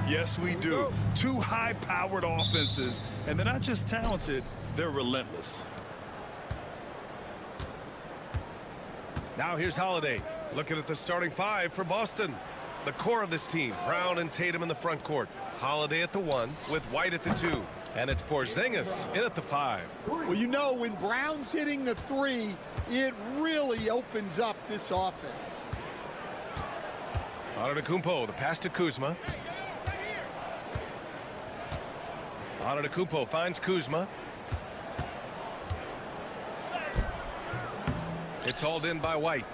Yes, we do. Two high-powered offenses, and they're not just talented, they're relentless. Now here's Holiday, looking at the starting five for Boston. The core of this team, Brown and Tatum in the front court. Holiday at the 1 with White at the 2. And it's Porzingis in at the 5. Well, you know, when Brown's hitting the 3, it really opens up this offense. Antetokounmpo, the pass to Kuzma. Antetokounmpo finds Kuzma. It's hauled in by White.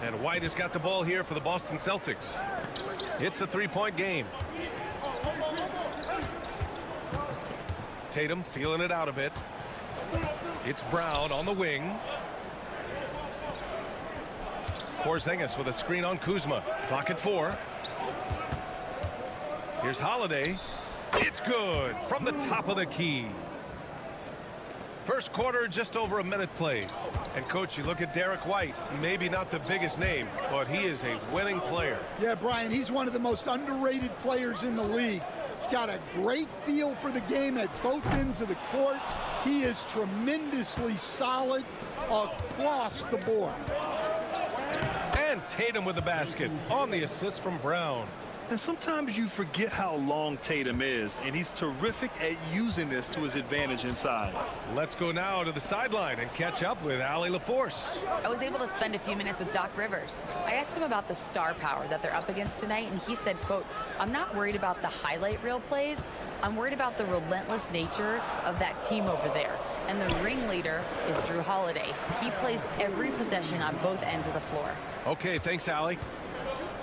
And White has got the ball here for the Boston Celtics. It's a 3-point game. Tatum feeling it out a bit. It's Brown on the wing. Porzingis with a screen on Kuzma. Clock at 4. Here's Holiday. It's good from the top of the key. First quarter, just over a minute played. And, Coach, you look at Derek White, maybe not the biggest name, but he is a winning player. Yeah, Brian, he's one of the most underrated players in the league. He's got a great feel for the game at both ends of the court. He is tremendously solid across the board. And Tatum with the basket on the assist from Brown. And sometimes you forget how long Tatum is, and he's terrific at using this to his advantage inside. Let's go now to the sideline and catch up with Allie LaForce. I was able to spend a few minutes with Doc Rivers. I asked him about the star power that they're up against tonight, and he said, quote, "I'm not worried about the highlight reel plays. I'm worried about the relentless nature of that team over there. And the ringleader is Drew Holiday. He plays every possession on both ends of the floor." Okay, thanks, Allie.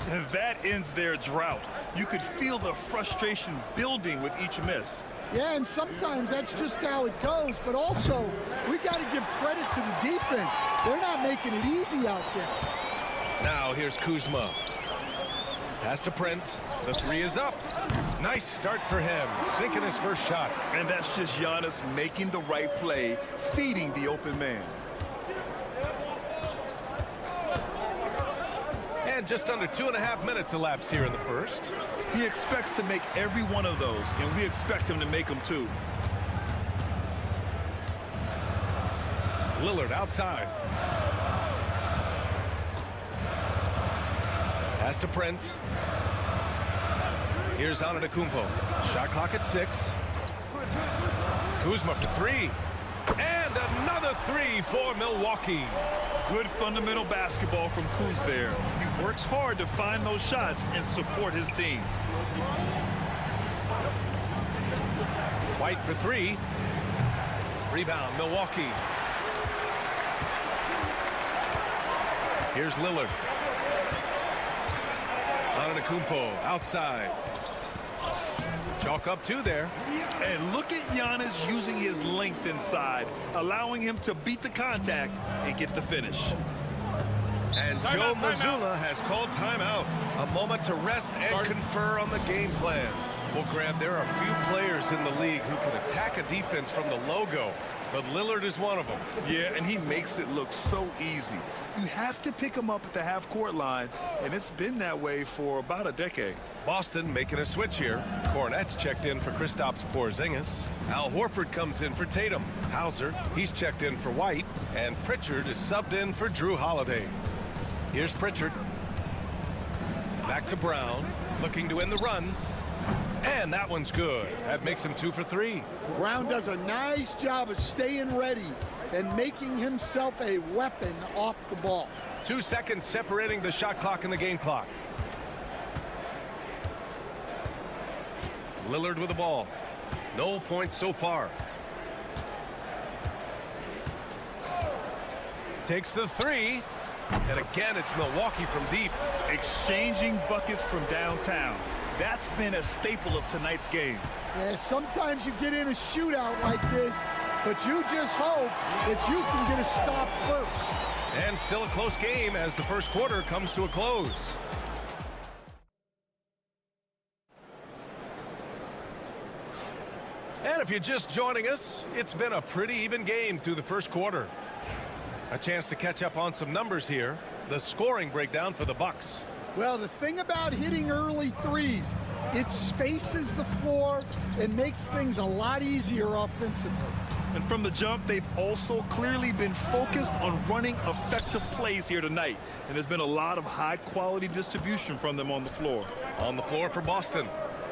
And that ends their drought. You could feel the frustration building with each miss. Yeah, and sometimes that's just how it goes, but also we got to give credit to the defense. They're not making it easy out there. Now here's Kuzma. Pass to Prince. The 3 is up. Nice start for him, sinking his first shot. And that's just Giannis making the right play, feeding the open man. And just under 2.5 minutes elapsed here in the first. He expects to make every one of those, and we expect him to make them too. Lillard outside. Pass to Prince. Here's Antetokounmpo. Shot clock at 6. Kuzma for 3. And another 3 for Milwaukee. Good fundamental basketball from Kuz there. He works hard to find those shots and support his team. White for 3. Rebound, Milwaukee. Here's Lillard. Antetokounmpo outside. Chalk up 2 there. And look at Giannis using his length inside, allowing him to beat the contact and get the finish. And Joe Mazzulla has called timeout. A moment to rest and confer on the game plan. Well, Grant, there are few players in the league who can attack a defense from the logo, but Lillard is one of them. Yeah, and he makes it look so easy. You have to pick him up at the half-court line, and it's been that way for about a decade. Boston making a switch here. Cornette's checked in for Kristaps Porzingis. Al Horford comes in for Tatum. Hauser, he's checked in for White. And Pritchard is subbed in for Drew Holiday. Here's Pritchard. Back to Brown, looking to end the run. And that one's good. That makes him 2 for 3. Brown does a nice job of staying ready and making himself a weapon off the ball. 2 seconds separating the shot clock and the game clock. Lillard with the ball. No points so far. Takes the 3. And again, it's Milwaukee from deep. Exchanging buckets from downtown. That's been a staple of tonight's game. Yeah, sometimes you get in a shootout like this, but you just hope that you can get a stop first. And still a close game as the first quarter comes to a close. And if you're just joining us, it's been a pretty even game through the first quarter. A chance to catch up on some numbers here. The scoring breakdown for the Bucks. Well, the thing about hitting early threes, It spaces the floor and makes things a lot easier offensively. And from the jump, they've also clearly been focused on running effective plays here tonight. And there's been a lot of high-quality distribution from them on the floor. On the floor for Boston,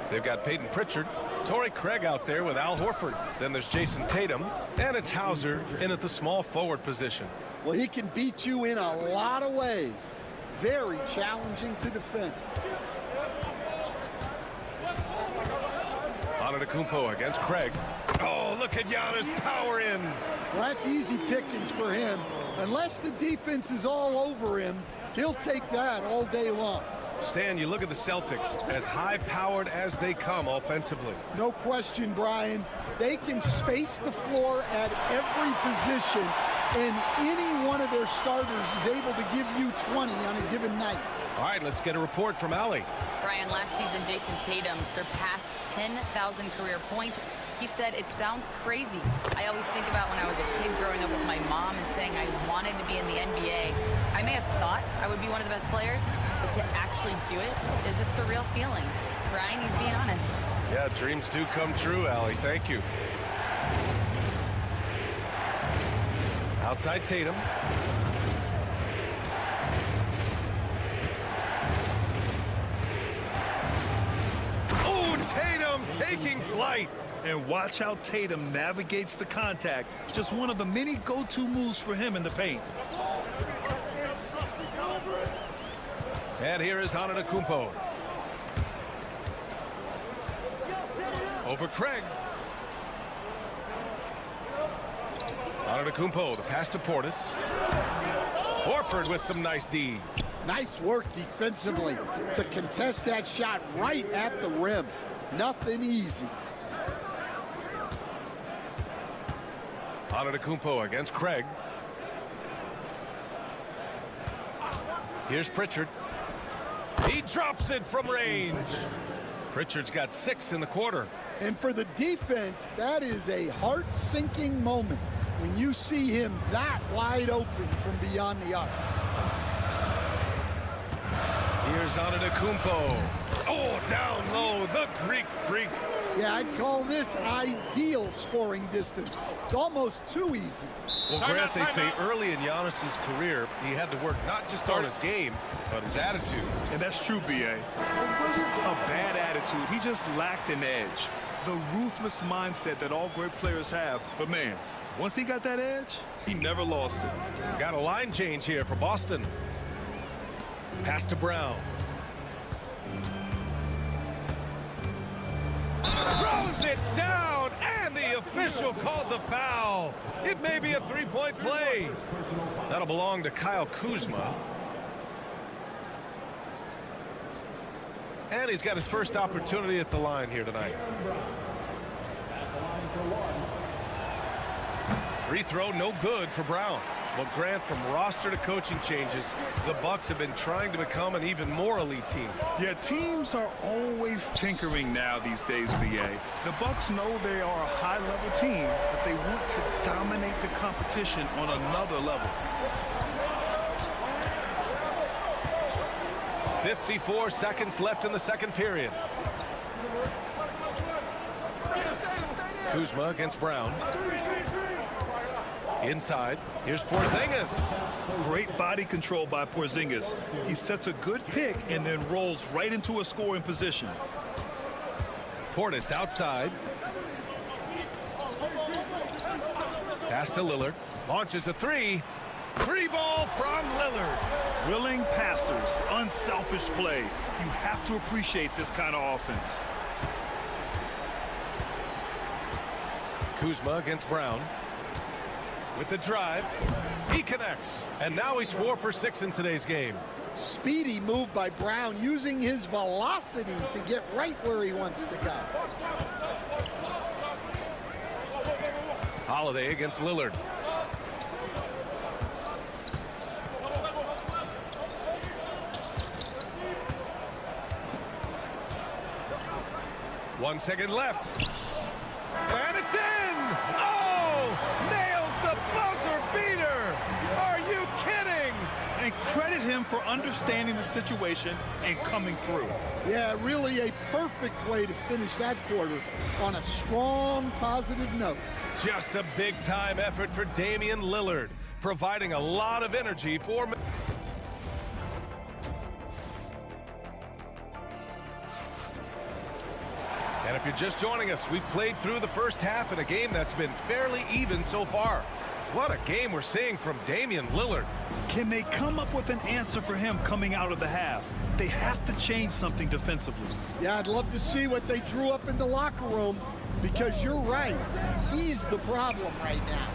they've got Peyton Pritchard, Torrey Craig out there with Al Horford. Then there's Jason Tatum, and it's Hauser in at the small forward position. Well, he can beat you in a lot of ways. Very challenging to defend. Antetokounmpo against Craig. Oh, look at Giannis power in. Well, that's easy pickings for him. Unless the defense is all over him, he'll take that all day long. Stan, you look at the Celtics, as high-powered as they come offensively. No question, Brian. They can space the floor at every position, and any one of their starters is able to give you 20 on a given night. All right, let's get a report from Allie. Brian, last season, Jason Tatum surpassed 10,000 career points. He said, it sounds crazy. I always think about when I was a kid growing up with my mom and saying I wanted to be in the NBA. I may have thought I would be one of the best players, but to actually do it is a surreal feeling. Brian, he's being honest. Yeah, dreams do come true, Allie. Thank you. Outside Tatum. Oh, Tatum taking flight. And watch how Tatum navigates the contact. Just one of the many go-to moves for him in the paint. And here is Antetokounmpo. Over Craig. Antetokounmpo, the pass to Portis. Horford with some nice D. Nice work defensively to contest that shot right at the rim. Nothing easy. Antetokounmpo against Craig. Here's Pritchard. He drops it from range. Pritchard's got 6 in the quarter. And for the defense, that is a heart-sinking moment when you see him that wide open from beyond the arc. Here's Antetokounmpo. Oh, down low, the Greek freak. Yeah, I'd call this ideal scoring distance. It's almost too easy. Well, Grant, they say early in Giannis's career, he had to work not just on his game, but his attitude. And that's true, B.A. It wasn't a bad attitude. He just lacked an edge. The ruthless mindset that all great players have. But, man, once he got that edge, he never lost it. Got a line change here for Boston. Pass to Brown. Throws it down, and the official calls a foul. It may be a three-point play. That'll belong to Kyle Kuzma. And he's got his first opportunity at the line here tonight. Free throw, no good for Brown. Well, Grant, from roster to coaching changes, the Bucks have been trying to become an even more elite team. Yeah, teams are always tinkering now these days, B.A. The Bucks know they are a high-level team, but they want to dominate the competition on another level. 54 seconds left in the second period. Kuzma against Brown. Inside, here's Porzingis. Great body control by Porzingis. He sets a good pick and then rolls right into a scoring position. Portis outside. Pass to Lillard. Launches a three. Three ball from Lillard. Willing passers, unselfish play. You have to appreciate this kind of offense. Kuzma against Brown. With the drive, he connects. And now he's 4 for 6 in today's game. Speedy move by Brown, using his velocity to get right where he wants to go. Holiday against Lillard. One second left. And it's in! Oh! Nails the buzzer beater! Are you kidding? And Credit him for understanding the situation and coming through. Yeah, really a perfect way to finish that quarter on a strong, positive note. Just a big-time effort for Damian Lillard, providing a lot of energy for... And if you're just joining us, we played through the first half in a game that's been fairly even so far. What a game we're seeing from Damian Lillard. Can they come up with an answer for him coming out of the half? They have to change something defensively. Yeah, I'd love to see what they drew up in the locker room, because you're right. He's the problem right now.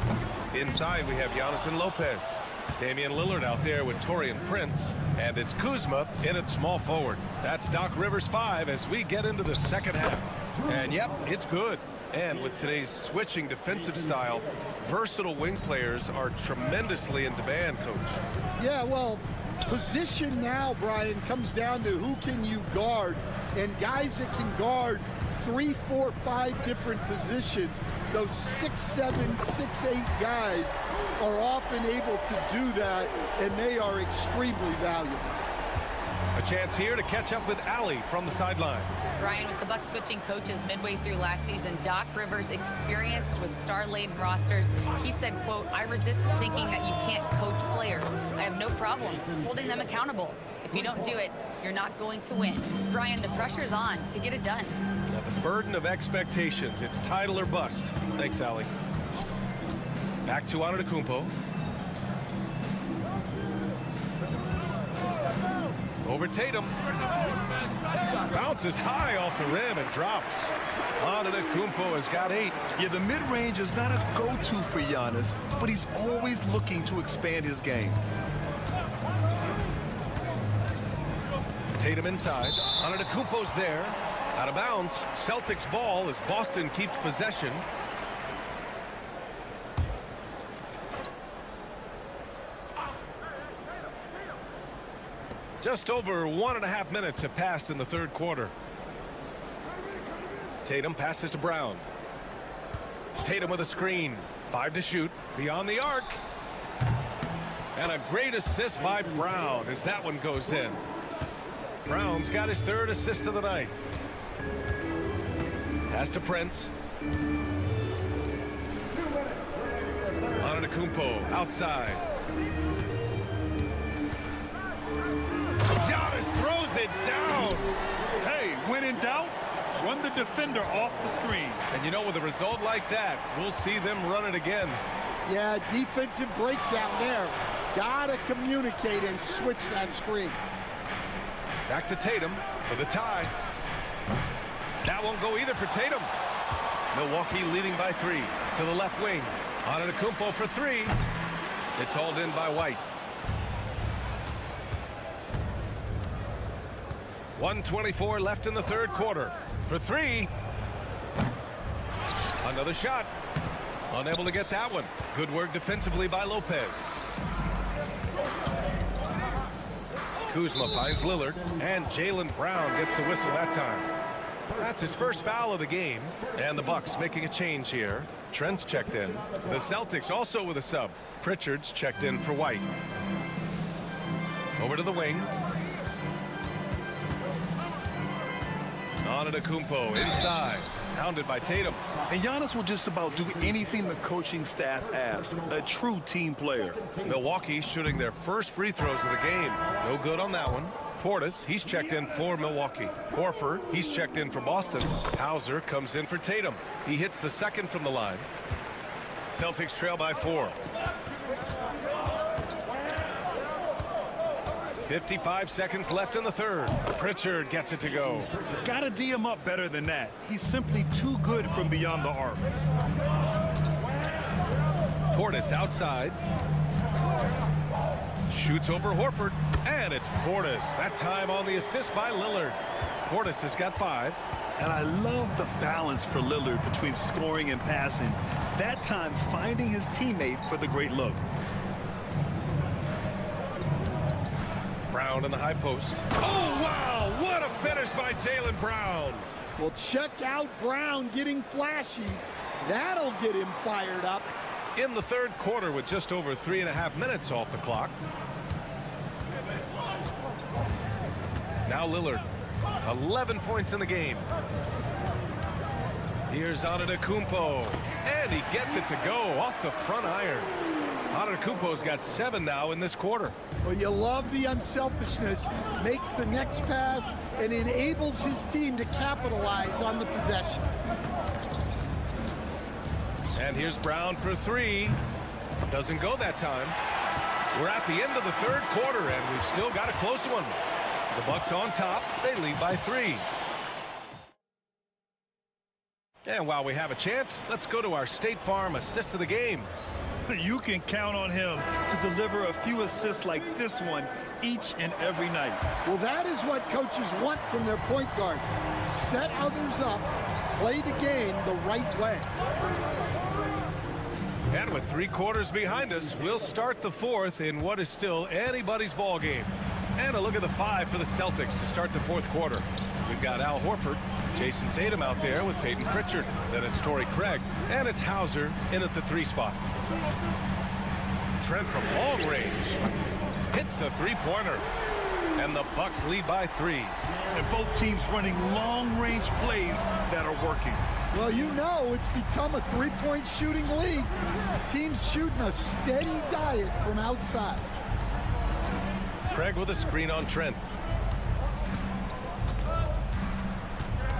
Inside, we have Giannis and Lopez. Damian Lillard out there with Taurean Prince. And it's Kuzma in at small forward. That's Doc Rivers 5 as we get into the second half. And yep, it's good. And with today's switching defensive style, versatile wing players are tremendously in demand, Coach. Yeah, well, position now, Brian, comes down to who can you guard. And guys that can guard 3, 4, 5 different positions, those 6'7", 6'8" guys are often able to do that, and they are extremely valuable. A chance here to catch up with Allie from the sideline. Brian, with the Bucks switching coaches midway through last season, Doc Rivers, experienced with star-laden rosters, he said, quote, "I resist thinking that you can't coach players. I have no problem holding them accountable. If you don't do it, you're not going to win." Brian, the pressure's on to get it done. Now the burden of expectations, it's title or bust. Thanks, Allie. Back to Antetokounmpo. Over Tatum. Bounces high off the rim and drops. Antetokounmpo has got 8. Yeah, the mid-range is not a go-to for Giannis, but he's always looking to expand his game. Tatum inside. Antetokounmpo's there. Out of bounds. Celtics ball as Boston keeps possession. Just over 1.5 minutes have passed in the third quarter. Tatum passes to Brown. Tatum with a screen. 5 to shoot. Beyond the arc. And a great assist by Brown as that one goes in. Brown's got his 3rd assist of the night. Pass to Prince. Antetokounmpo outside. Giannis throws it down. Hey, when in doubt, run the defender off the screen. And you know, with a result like that, we'll see them run it again. Yeah, defensive breakdown there. Gotta communicate and switch that screen. Back to Tatum for the tie. That won't go either for Tatum. Milwaukee leading by 3 to the left wing. Antetokounmpo for 3. It's hauled in by White. 1:24 left in the third quarter. For 3. Another shot. Unable to get that one. Good work defensively by Lopez. Kuzma finds Lillard, and Jaylen Brown gets a whistle that time. That's his first foul of the game, and the Bucks making a change here. Trent's checked in. The Celtics also with a sub. Pritchard's checked in for White. Over to the wing. Antetokounmpo inside, hounded by Tatum. And Giannis will just about do anything the coaching staff asks. A true team player. Milwaukee shooting their first free throws of the game. No good on that one. Portis, he's checked in for Milwaukee. Horford, he's checked in for Boston. Hauser comes in for Tatum. He hits the second from the line. Celtics trail by 4. 55 seconds left in the third. Pritchard gets it to go. Gotta D him up better than that. He's simply too good from beyond the arc. Portis outside. Shoots over Horford. And it's Portis. That time on the assist by Lillard. Portis has got 5. And I love the balance for Lillard between scoring and passing. That time finding his teammate for the great look. Brown in the high post. Oh, wow! What a finish by Jaylen Brown. Well, check out Brown getting flashy. That'll get him fired up. In the third quarter with just over 3.5 minutes off the clock. Now Lillard. 11 points in the game. Here's Antetokounmpo. And he gets it to go off the front iron. Antetokounmpo's got 7 now in this quarter. Well, you love the unselfishness. Makes the next pass and enables his team to capitalize on the possession. And here's Brown for 3. Doesn't go that time. We're at the end of the third quarter, and we've still got a close one. The Bucks on top. They lead by 3. And while we have a chance, let's go to our State Farm assist of the game. You can count on him to deliver a few assists like this one each and every night. Well, that is what coaches want from their point guard. Set others up, play the game the right way. And with 3 quarters behind us, we'll start the fourth in what is still anybody's ball game. And a look at the 5 for the Celtics to start the fourth quarter. We've got Al Horford, Jason Tatum out there with Peyton Pritchard. Then it's Torrey Craig, and it's Hauser in at the 3 spot. Trent from long range hits a 3-pointer, and the Bucks lead by 3. And both teams running long-range plays that are working. Well, you know it's become a 3-point shooting league. Teams shooting a steady diet from outside. Craig with a screen on Trent.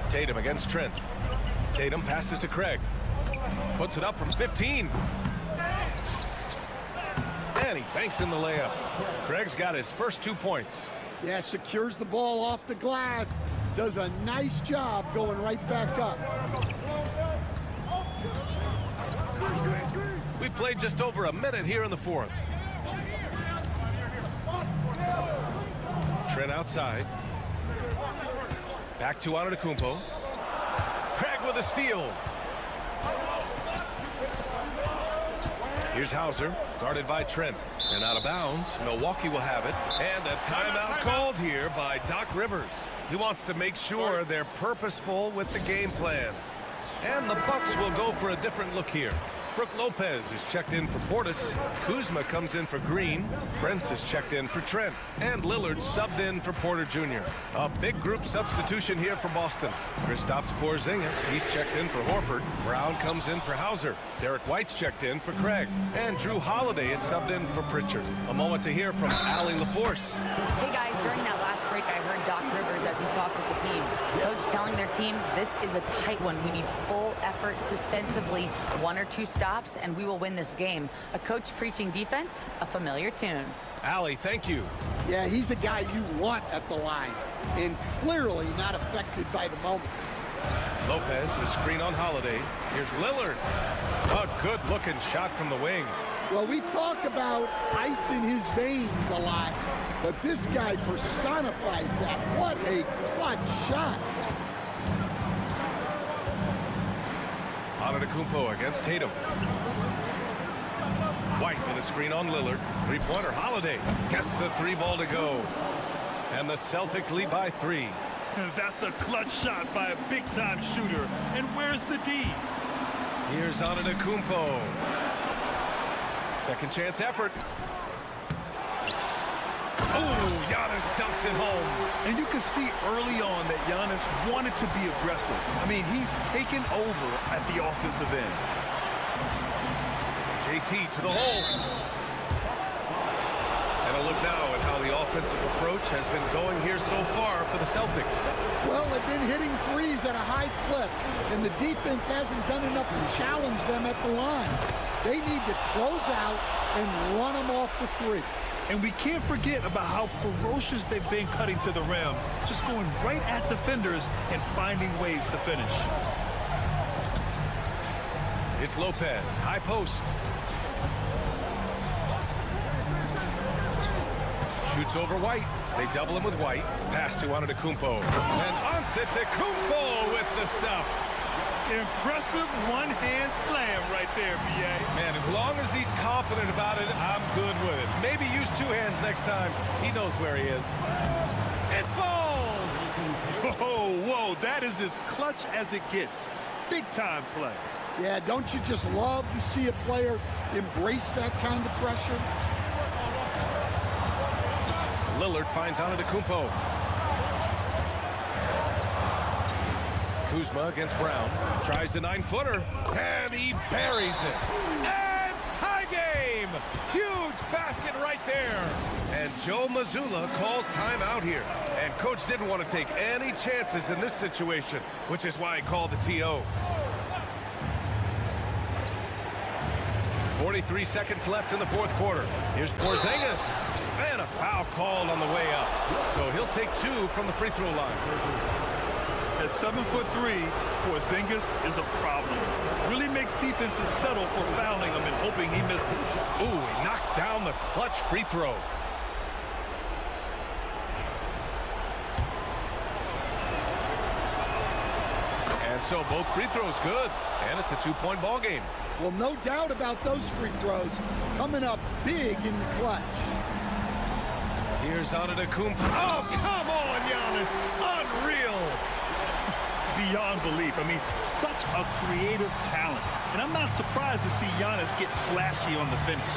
Tatum against Trent. Tatum passes to Craig. Puts it up from 15. And he banks in the layup. Craig's got his first 2 points. Yeah, secures the ball off the glass. Does a nice job going right back up. We've played just over a minute here in the fourth. Trent outside. Back to Antetokounmpo. Craig with a steal. Here's Hauser, guarded by Trent. And out of bounds, Milwaukee will have it. And a timeout called here by Doc Rivers. He wants to make sure they're purposeful with the game plan. And the Bucks will go for a different look here. Brook Lopez is checked in for Portis. Kuzma comes in for Green. Brent is checked in for Trent. And Lillard subbed in for Porter Jr. A big group substitution here for Boston. Kristaps Porzingis, he's checked in for Horford. Brown comes in for Hauser. Derek White's checked in for Craig. And Drew Holiday is subbed in for Pritchard. A moment to hear from Allie LaForce. Hey guys, during that last break, I heard Doc Rivers as he talked with the team. Coach telling their team, this is a tight one. We need full effort defensively, 1 or 2 stops, and we will win this game. A coach preaching defense, a familiar tune. Allie, thank you. Yeah, he's a guy you want at the line, and clearly not affected by the moment. Lopez, the screen on Holiday. Here's Lillard. A good-looking shot from the wing. Well, we talk about ice in his veins a lot, but this guy personifies that. What a clutch shot. Antetokounmpo against Tatum. White with a screen on Lillard. 3-pointer. Holiday gets the 3 ball to go. And the Celtics lead by 3. That's a clutch shot by a big-time shooter. And where's the D? Here's Antetokounmpo. Second chance effort. Oh, Giannis dunks it home. And you can see early on that Giannis wanted to be aggressive. I mean, he's taken over at the offensive end. JT to the hole. And a look now at how the offensive approach has been going here so far for the Celtics. Well, they've been hitting threes at a high clip, and the defense hasn't done enough to challenge them at the line. They need to close out and run them off the 3. And we can't forget about how ferocious they've been cutting to the rim, just going right at defenders and finding ways to finish. It's Lopez, high post. Shoots over White. They double him with White. Pass to Antetokounmpo. And Antetokounmpo with the stuff. Impressive one-hand slam right there, B.A. Man, as long as he's confident about it, I'm good with it. Maybe use 2 hands next time. He knows where he is. It falls! Whoa, whoa, that is as clutch as it gets. Big-time play. Yeah, don't you just love to see a player embrace that kind of pressure? Lillard finds Antetokounmpo. Kuzma against Brown. Tries a 9-footer, and he buries it. And tie game! Huge basket right there. And Joe Mazzulla calls timeout here. And coach didn't want to take any chances in this situation, which is why he called the TO. 43 seconds left in the fourth quarter. Here's Porzingis. And a foul called on the way up. So he'll take 2 from the free throw line. At 7'3", Porzingis is a problem. Really makes defenses settle for fouling him and hoping he misses. Ooh, he knocks down the clutch free throw. And so both free throws good. And it's a 2-point ball game. Well, no doubt about those free throws coming up big in the clutch. Here's Antetokounmpo. Oh, come on, Giannis. Unreal. Beyond belief. I mean, such a creative talent. And I'm not surprised to see Giannis get flashy on the finish.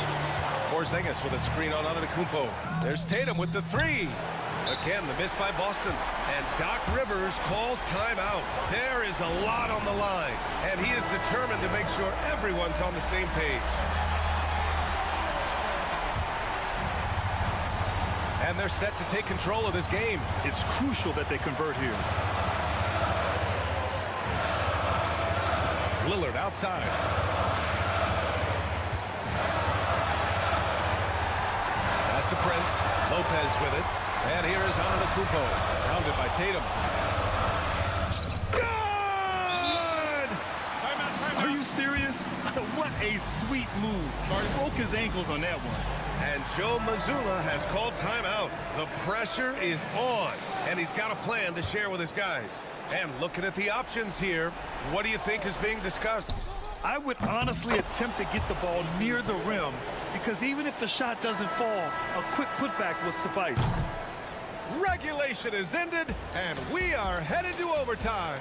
Porzingis with a screen on Antetokounmpo. There's Tatum with the 3. Again, the miss by Boston. And Doc Rivers calls timeout. There is a lot on the line. And he is determined to make sure everyone's on the same page. And they're set to take control of this game. It's crucial that they convert here. Lillard outside. Pass to Prince. Lopez with it. And here is Antetokounmpo. Pounded by Tatum. Good! Are you serious? What a sweet move. Broke his ankles on that one. And Joe Mazzulla has called timeout. The pressure is on. And he's got a plan to share with his guys. And looking at the options here, what do you think is being discussed? I would honestly attempt to get the ball near the rim because even if the shot doesn't fall, a quick putback will suffice. Regulation is ended, and we are headed to overtime.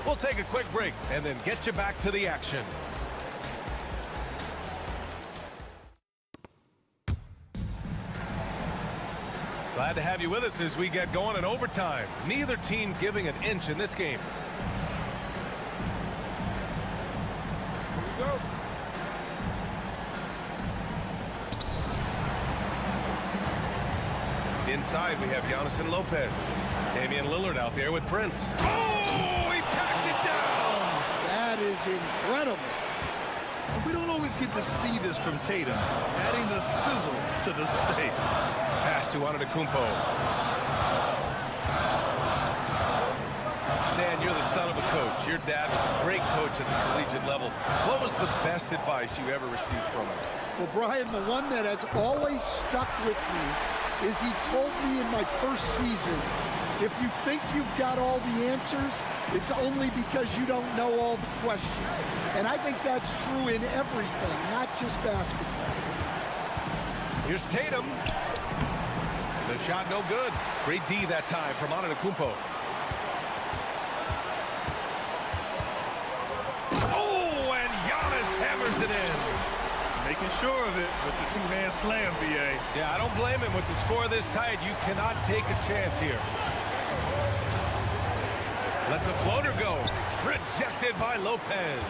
We'll take a quick break and then get you back to the action. Glad to have you with us as we get going in overtime. Neither team giving an inch in this game. Here we go. Inside, we have Giannis and Lopez. Damian Lillard out there with Prince. Oh, he packs it down! That is incredible. We don't always get to see this from Tatum, adding the sizzle to the steak. Pass to Antetokounmpo. Stan, you're the son of a coach. Your dad was a great coach at the collegiate level. What was the best advice you ever received from him? Well, Brian, the one that has always stuck with me is he told me in my first season, if you think you've got all the answers, it's only because you don't know all the questions. And I think that's true in everything, not just basketball. Here's Tatum. The shot no good. Great D that time from Antetokounmpo. Oh, and Giannis hammers it in. Making sure of it with the two-hand slam, B.A. Yeah, I don't blame him. With the score this tight, you cannot take a chance here. Lets a floater go. Rejected by Lopez.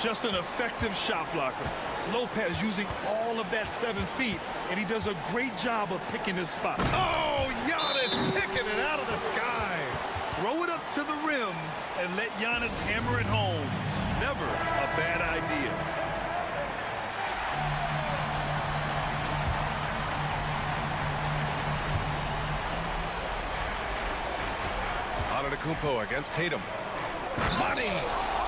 Just an effective shot blocker. Lopez using all of that 7 feet, and he does a great job of picking his spot. Oh, Giannis picking it out of the sky. Throw it up to the rim and let Giannis hammer it home. Never a bad idea. Antetokounmpo against Tatum. Money!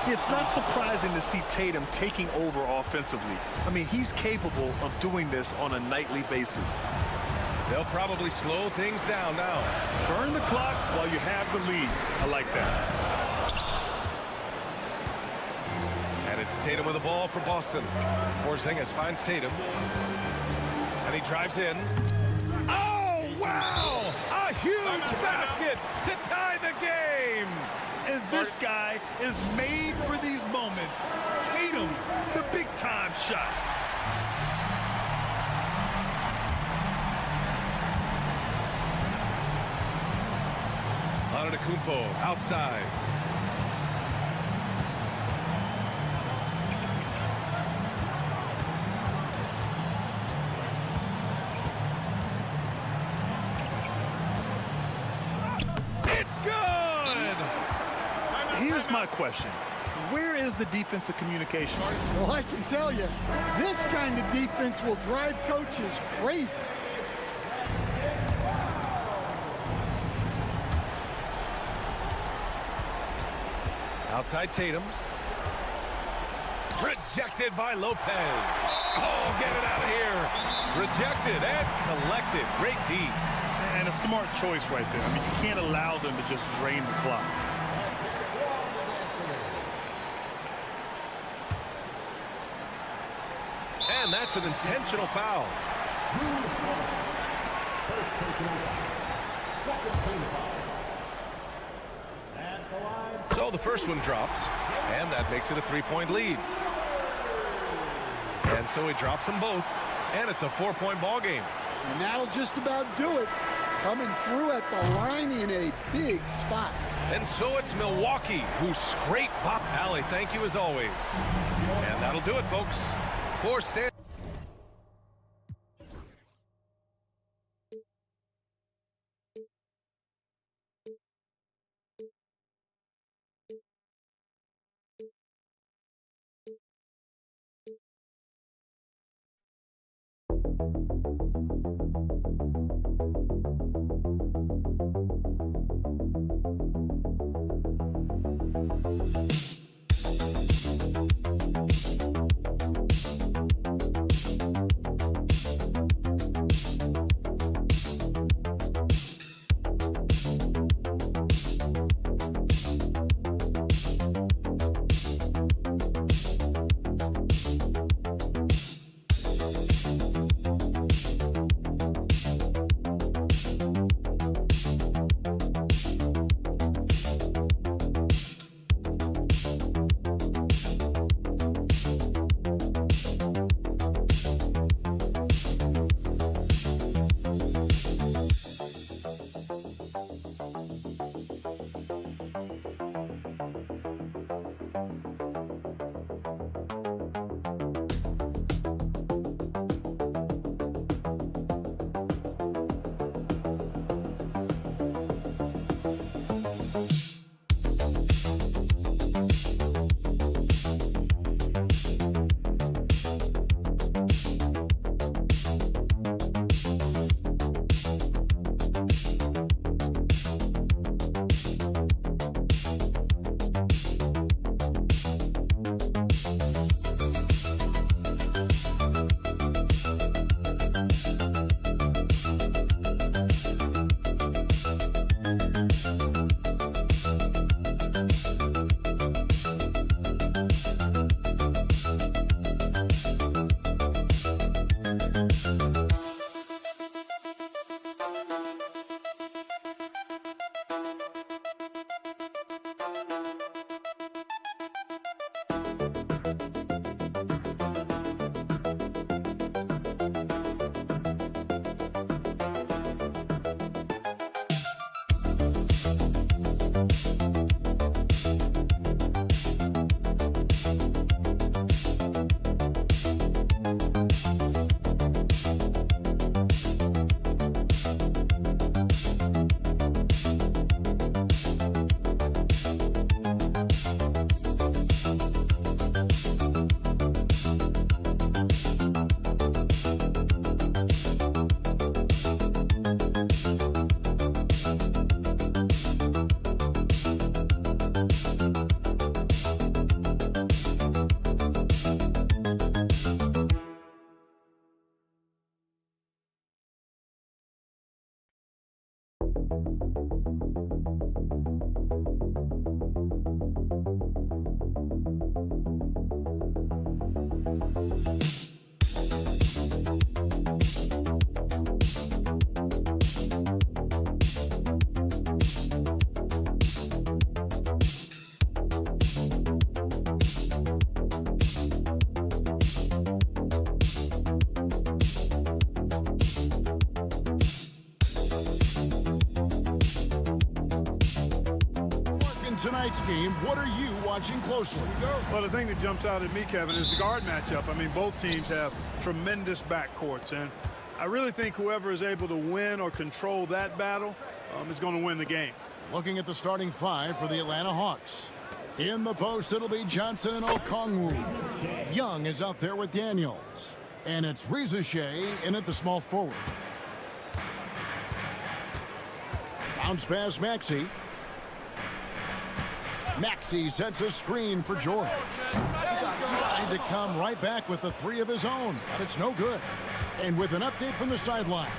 It's not surprising to see Tatum taking over offensively. I mean, he's capable of doing this on a nightly basis. They'll probably slow things down now. Burn the clock while you have the lead. I like that. And it's Tatum with the ball for Boston. Porzingis finds Tatum. And he drives in. Oh, wow! A huge basket to tie the game! And this guy is made for these moments. Tatum, the big-time shot. Antetokounmpo outside. my question. Where is the defensive communication? Well, I can tell you, this kind of defense will drive coaches crazy. Outside Tatum. Rejected by Lopez. Oh, get it out of here. Rejected and collected. Great D. And a smart choice right there. I mean, you can't allow them to just drain the clock. And that's an intentional foul. So the first one drops, and that makes it a 3-point lead. And so he drops them both, and it's a 4-point ball game. And that'll just about do it. Coming through at the line in a big spot. And so it's Milwaukee who scrape Pop Alley. Thank you as always. And that'll do it, folks. For Stan. tonight's game, what are you watching closely? Well, the thing that jumps out at me, Kevin, is the guard matchup. I mean, both teams have tremendous backcourts, and I really think whoever is able to win or control that battle is going to win the game. Looking at the starting five for the Atlanta Hawks. In the post, it'll be Johnson and Okongwu. Young is out there with Daniels. And it's Rizachet in at the small forward. Bounce pass, Maxey. Maxey sets a screen for George. Trying to come right back with the three of his own, but it's no good. And with an update from the sidelines,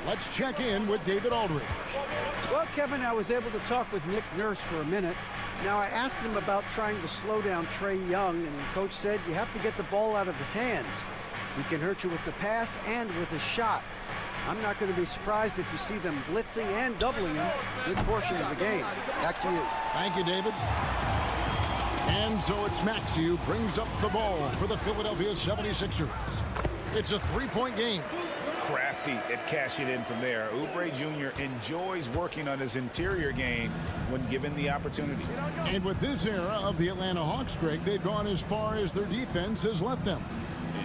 let's check in with David Aldridge. Well, Kevin, I was able to talk with Nick Nurse for a minute. Now, I asked him about trying to slow down Trae Young, and the coach said you have to get the ball out of his hands. He can hurt you with the pass and with a shot. I'm not going to be surprised if you see them blitzing and doubling him a good portion of the game. Back to you. Thank you, David. And so it's Maxey who brings up the ball for the Philadelphia 76ers. It's a three-point game. Crafty at cashing in from there. Oubre Jr. enjoys working on his interior game when given the opportunity. And with this era of the Atlanta Hawks, Greg, they've gone as far as their defense has let them.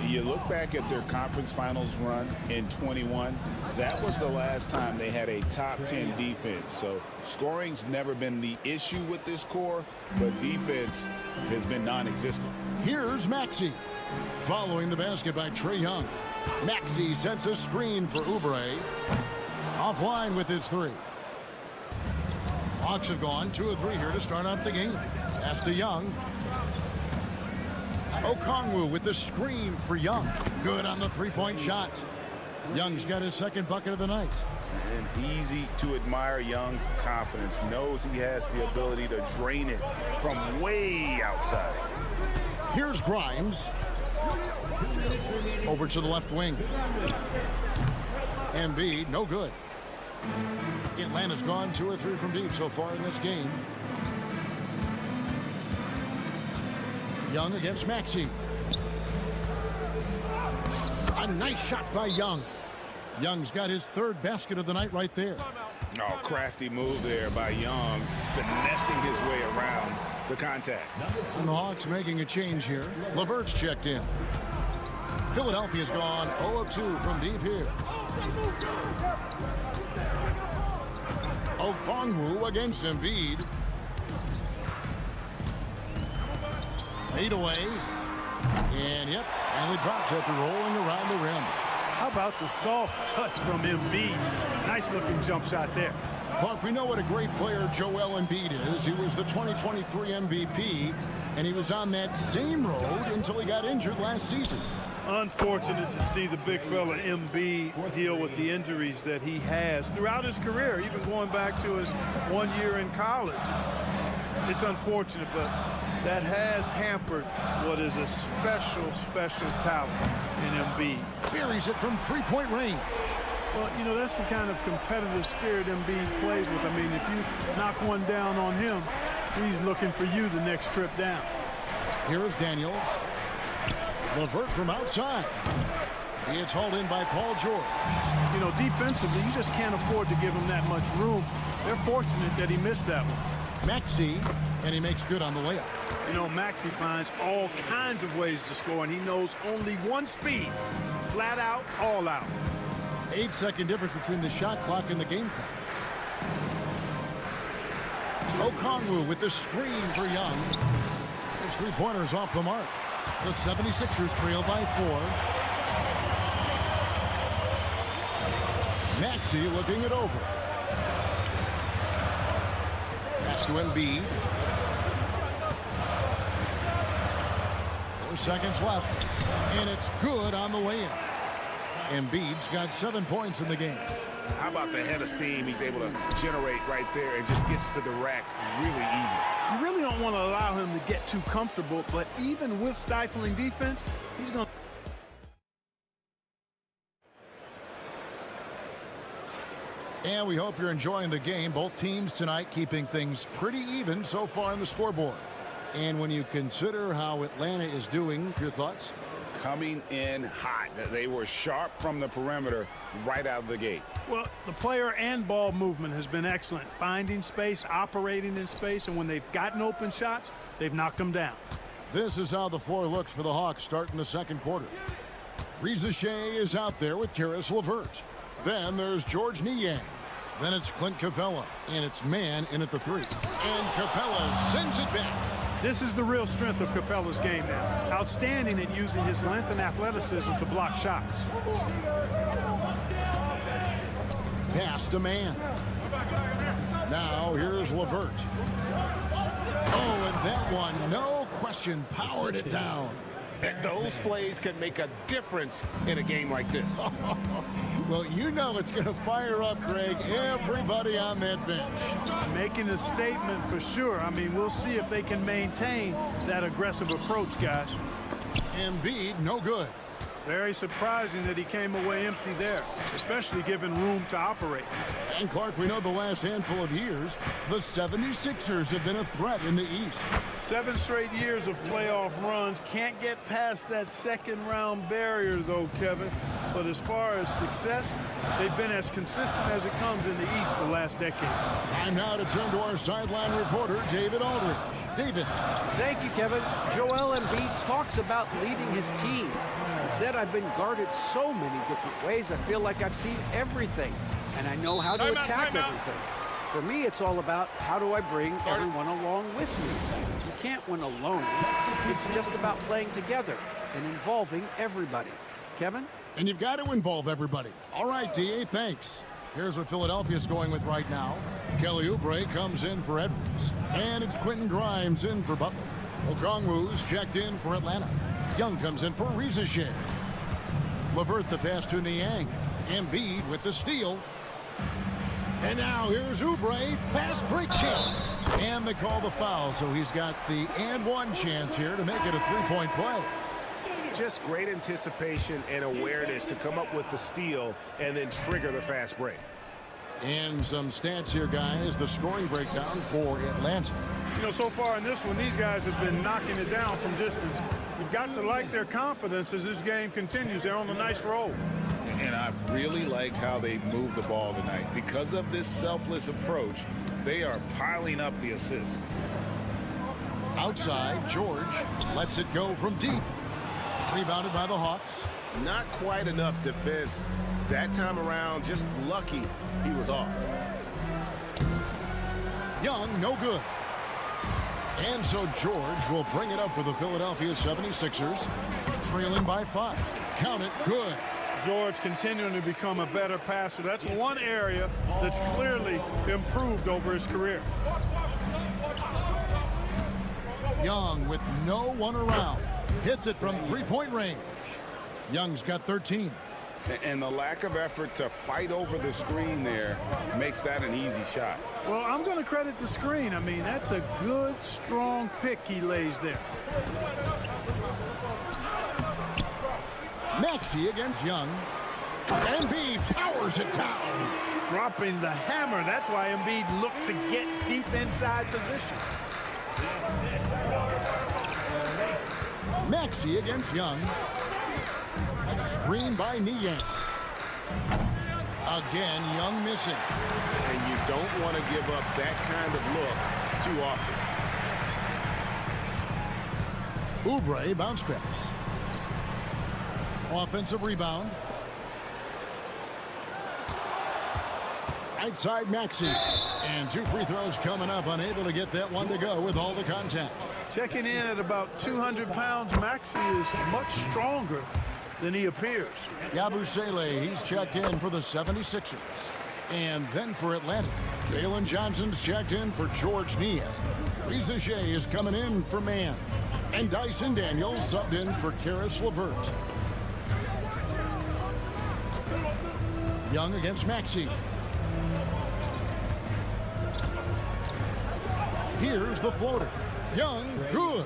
You look back at their conference finals run in 21, that was the last time they had a top 10 defense. So scoring's never been the issue with this core, but defense has been non-existent. Here's Maxey. Following the basket by Trae Young. Maxey sets a screen for Oubre. Offline with his three. Hawks have gone 2 of 3 here to start out the game. Pass to Young. Okongwu with the screen for Young. Good on the three-point shot. Young's got his second bucket of the night. And easy to admire Young's confidence. Knows he has the ability to drain it from way outside. Here's Grimes. Over to the left wing. Embiid, no good. Atlanta's gone 2 or 3 from deep so far in this game. Young against Maxey. A nice shot by Young. Young's got his third basket of the night right there. Oh, crafty move there by Young, finessing his way around the contact. And the Hawks making a change here. LeVert's checked in. Philadelphia's gone 0 of 2 from deep here. Okongwu against Embiid. Fade away. And yep, finally drops after rolling around the rim. How about the soft touch from Embiid? Nice looking jump shot there. Clark, we know what a great player Joel Embiid is. He was the 2023 MVP, and he was on that same road until he got injured last season. Unfortunate to see the big fella Embiid deal with the injuries that he has throughout his career, even going back to his 1 year in college. It's unfortunate, but that has hampered what is a special talent in Embiid. Buries it from three-point range. Well, you know, that's the kind of competitive spirit Embiid plays with. I mean, if you knock one down on him, he's looking for you the next trip down. Here is Daniels. LeVert from outside. He is hauled in by Paul George. You know, defensively, you just can't afford to give him that much room. They're fortunate that he missed that one. Maxey, and he makes good on the layup. You know, Maxey finds all kinds of ways to score, and he knows only one speed. Flat out, all out. 8-second difference between the shot clock and the game clock. Okongwu with the screen for Young. His three-pointer's off the mark. The 76ers trail by 4. Maxey looking it over. Pass to Embiid. 4 seconds left. And it's good on the way in. Embiid's got 7 points in the game. How about the head of steam he's able to generate right there and just gets to the rack really easy. You really don't want to allow him to get too comfortable, but even with stifling defense, he's going to... And we hope you're enjoying the game. Both teams tonight keeping things pretty even so far on the scoreboard. And when you consider how Atlanta is doing, your thoughts? Coming in hot. They were sharp from the perimeter right out of the gate. Well, the player and ball movement has been excellent. Finding space, operating in space, and when they've gotten open shots, they've knocked them down. This is how the floor looks for the Hawks starting the second quarter. Rizachet is out there with Caris LeVert. Then there's George Niang. Then it's Clint Capella, and it's Mann in at the 3. And Capella sends it back. This is the real strength of Capella's game now. Outstanding at using his length and athleticism to block shots. Pass to man. Now here's LeVert. Oh, and that one, no question, powered it down. Those plays can make a difference in a game like this. Well, you know it's going to fire up, Greg, everybody on that bench. Making a statement for sure. I mean, we'll see if they can maintain that aggressive approach, guys. Embiid, no good. Very surprising that he came away empty there, especially given room to operate. And Clark, we know the last handful of years, the 76ers have been a threat in the East. 7 straight years of playoff runs. Can't get past that second-round barrier, though, Kevin. But as far as success, they've been as consistent as it comes in the East the last decade. Time now to turn to our sideline reporter, David Aldridge. David. Thank you, Kevin. Joel Embiid talks about leading his team. He said, I've been guarded so many different ways, I feel like I've seen everything, and I know how to attack everything. For me, it's all about how do I bring everyone along with me. You can't win alone. It's just about playing together and involving everybody. Kevin? And you've got to involve everybody. All right, D.A., thanks. Here's what Philadelphia's going with right now. Kelly Oubre comes in for Edwards. And it's Quentin Grimes in for Butler. Okongwu's checked in for Atlanta. Young comes in for Riza. LeVert the pass to Niang. Embiid with the steal. And now here's Oubre. Fast break chance. And they call the foul, so he's got the and one chance here to make it a three-point play. Just great anticipation and awareness to come up with the steal and then trigger the fast break. And some stats here, guys. The scoring breakdown for Atlanta. You know, so far in this one, these guys have been knocking it down from distance. You've got to like their confidence as this game continues. They're on a nice roll. And I've really liked how they moved the ball tonight. Because of this selfless approach, they are piling up the assists. Outside, George lets it go from deep. Rebounded by the Hawks. Not quite enough defense that time around. Just lucky he was off. Young, no good. And so George will bring it up for the Philadelphia 76ers. Trailing by 5. Count it, good. George continuing to become a better passer. That's one area that's clearly improved over his career. Young with no one around. Hits it from three-point range. Young's got 13. And the lack of effort to fight over the screen there makes that an easy shot. Well, I'm going to credit the screen. I mean, that's a good, strong pick he lays there. Maxey against Young. Embiid powers it down. Dropping the hammer. That's why Embiid looks to get deep inside position. Maxey against Young. Screen by Niang. Again, Young missing. And you don't want to give up that kind of look too often. Oubre bounce pass. Offensive rebound. Right side Maxey. And 2 free throws coming up. Unable to get that one to go with all the contact. Checking in at about 200 pounds, Maxey is much stronger than he appears. Yabusele, he's checked in for the 76ers. And then for Atlanta, Jalen Johnson's checked in for George Niang. Riza is coming in for Man. And Dyson Daniels subbed in for Karis LeVert. Young against Maxey. Here's the floater. Young, good.